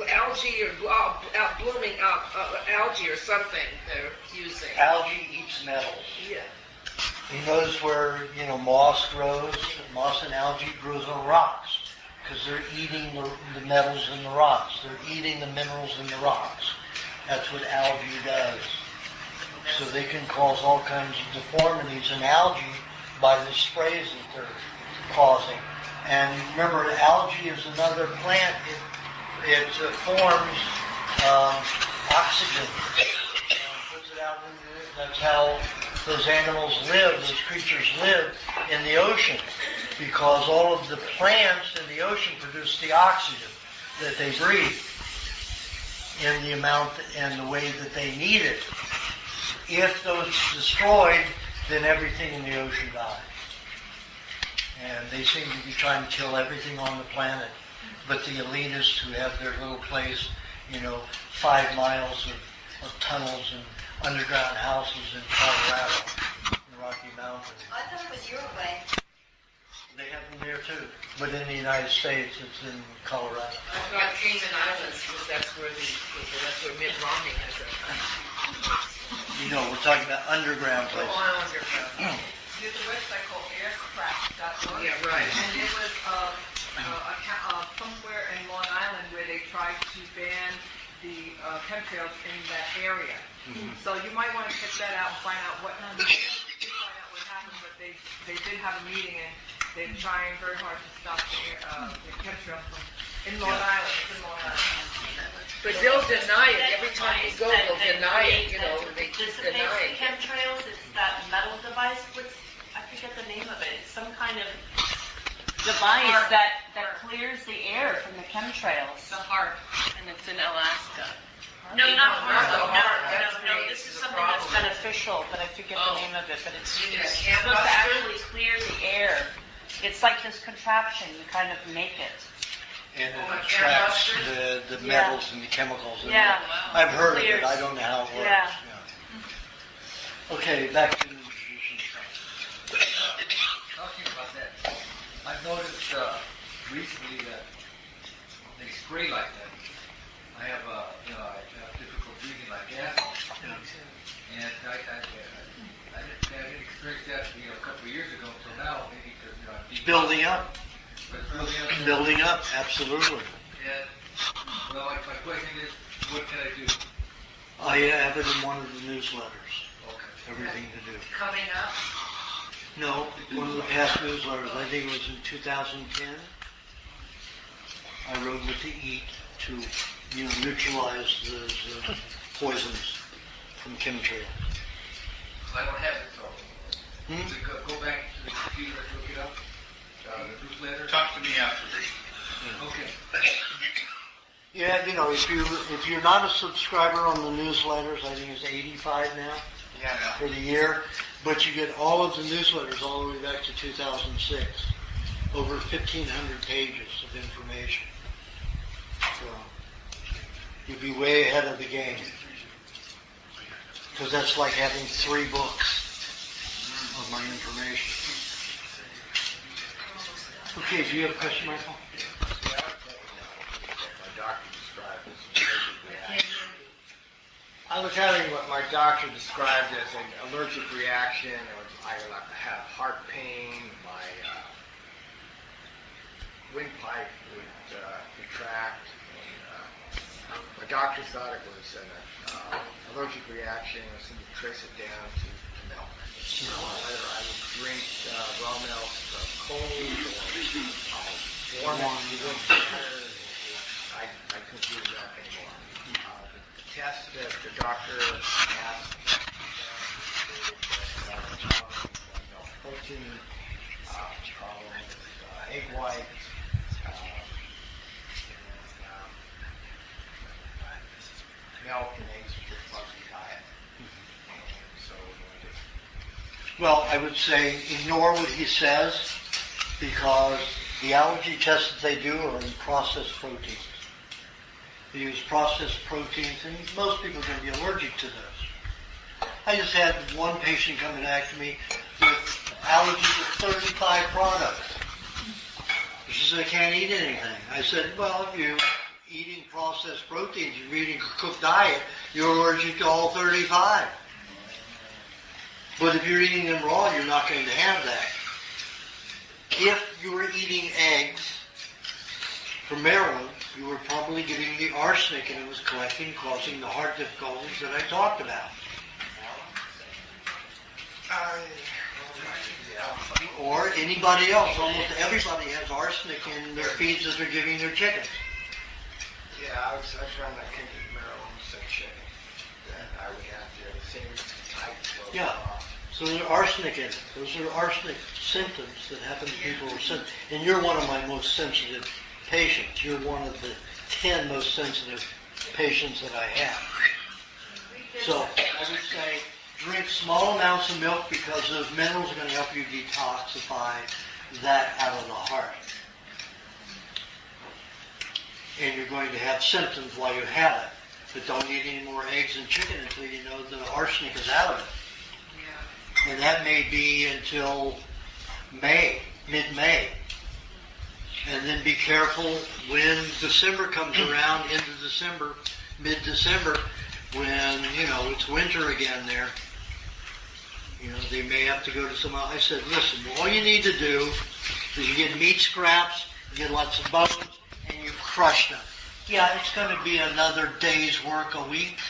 algae or blooming algae or something they're using. Algae eats metals. Yeah. He knows where, moss grows. Moss and algae grows on rocks because they're eating the metals in the rocks. They're eating the minerals in the rocks. That's what algae does. So they can cause all kinds of deformities in algae by the sprays that they're causing. And remember, algae is another plant. It forms oxygen and puts it out into it. That's how those animals live, those creatures live in the ocean, because all of the plants in the ocean produce the oxygen that they breathe in the amount and the way that they need it. If those are destroyed, then everything in the ocean dies. And they seem to be trying to kill everything on the planet. But the elitists who have their little place, 5 miles of tunnels and underground houses in Colorado, in the Rocky Mountains. I thought it was Uruguay. They have them there too. But in the United States, it's in Colorado. I thought Cayman Islands, because that's where Mitt Romney has it. We're talking about underground places. Oh, underground. There's a website called airscrap.org. Yeah, right. And it was somewhere in Long Island where they tried to ban the chemtrails in that area. Mm-hmm. So you might want to check that out and find out what happened. But they did have a meeting, and they're trying very hard to stop the chemtrails in Long Island. It's in Long Island. But they'll deny it. Every time you go, they'll deny it. They just deny it. Chemtrails, it's that metal device. I forget the name of it. It's some kind of device that clears the air from the chemtrails. The HARP, and it's in Alaska. No, not HARP. No. This is something that's beneficial, but I forget the name of it. But it's supposed to actually clear the air. It's like this contraption. You kind of make it. And it attracts the metals and the chemicals in it. I've heard of it. I don't know how it works. Yeah. Okay, back to the musician. Talking about that, I've noticed recently that they spray like that. I have difficult breathing like that, and I didn't experience that a couple of years ago until now, maybe because I'm building up. Building up, absolutely. And my question is, what can I do? I have it in one of the newsletters. Okay. Everything to do. Coming up? No, one of the past newsletters. I think it was in 2010. I wrote what to eat to, neutralize the poisons from chemtrails. I don't have it, so go back to the computer and look it up. The newsletter. Talk to me after this. Okay. Yeah, if you're not a subscriber on the newsletters, I think it's 85 now. for the year, but you get all of the newsletters all the way back to 2006. Over 1,500 pages of information. So you'd be way ahead of the game. Because that's like having 3 books of my information. Okay, do you have a question, Michael? I was having what my doctor described as an allergic reaction. I would have heart pain. My windpipe would contract. And, my doctor thought it was an allergic reaction. I seemed to trace it down to milk. Whether I would drink raw milk cold or warm it, it wouldn't matter. I couldn't do that anymore. The test that the doctor asked protein problems, egg whites, milk and eggs with a fuzzy diet. Well, I would say ignore what he says because the allergy tests that they do are in processed proteins. They use processed proteins, and most people are going to be allergic to those. I just had one patient come and ask me with allergies to 35 products. She said, I can't eat anything. I said, well, if you're eating processed proteins, you're eating a cooked diet, you're allergic to all 35. But if you're eating them raw, you're not going to have that. If you were eating eggs from Maryland, you were probably getting the arsenic and it was collecting, causing the heart difficulties that I talked about. Or anybody else. Almost everybody has arsenic in their feeds that they're giving their chickens. Yeah, I found that came to Maryland sick chicken that I would have the same type of. Yeah. So there's arsenic in it. Those are arsenic symptoms that happen to people who are sensitive. And you're one of my most sensitive patients. You're one of the 10 most sensitive patients that I have. So I would say drink small amounts of milk because those minerals are going to help you detoxify that out of the heart. And you're going to have symptoms while you have it. But don't eat any more eggs and chicken until you know the arsenic is out of it. And that may be until May, mid-May. And then be careful when December comes around, into December, mid-December, when, it's winter again there. They may have to go to some, I said, listen, all you need to do is you get meat scraps, you get lots of bones, and you crush them. Yeah, it's going to be another day's work a week.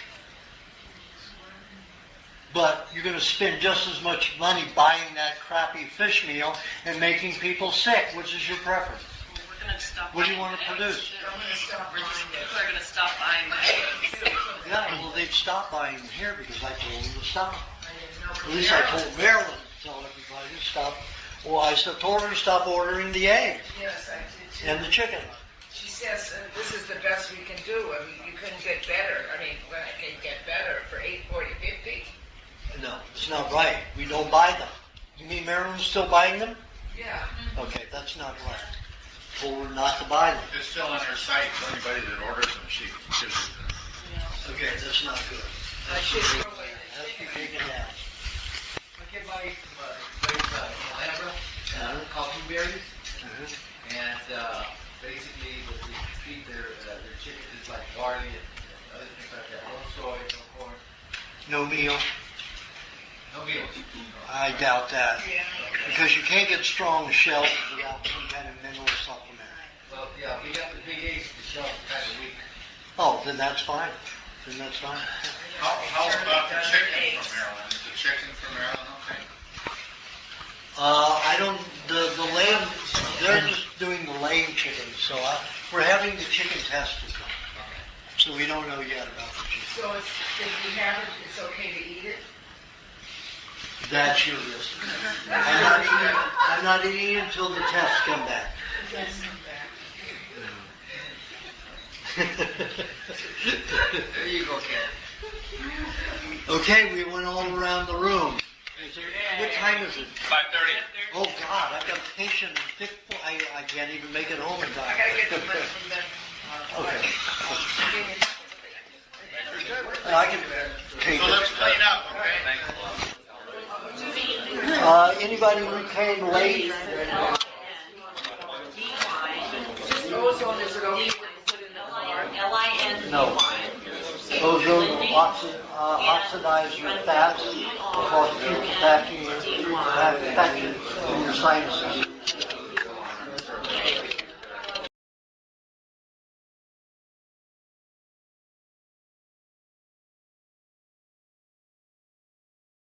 But you're going to spend just as much money buying that crappy fish meal and making people sick. Which is your preference? We're going to stop. What do you want to produce? I'm going to stop buying it. People are going to stop buying eggs. Yeah, well, they've stopped buying them here because I told them to stop. At least I told Marilyn to tell everybody to stop. Well, I told her to stop ordering the eggs. Yes, I did too. And the chicken. She says, this is the best we can do. I mean, you couldn't get better. I mean, well, I can get better for $8.40, $50. No, it's not right. We don't buy them. You mean Marilyn's still buying them? Yeah. Okay, that's not right. Told her not to buy them. It's still on her site. So anybody that orders them, she gives them. Okay, that's not good. I should go away. Has to be taken down. I get my Alhambra, coffee berries, and basically what we feed their chickens is like barley and other things like that. No soy, no corn. No meal. No meal. I doubt that. Because you can't get strong shells without some kind of mineral supplement. Well, yeah, we got the big eggs, the shells are kind of weak. Oh, then that's fine. Then that's fine. How about the chicken from Maryland? Is the chicken from Maryland okay? I don't, the laying, they're just doing the laying chickens, so we're having the chicken tested. So we don't know yet about the chicken. So if we have it, it's okay to eat it? That's your risk. I'm not eating until the tests come back. There you go, Ken. Okay, we went all around the room. What time is it? 5:30. Oh God, I've got a patient in Pickford. I can't even make it home in time. I gotta get the money from them. Okay. I can take So let's it. clean up, okay? Anybody who came late? Ozone is go. No. Ozone oxidize your fats, cause putrefaction in your sinuses.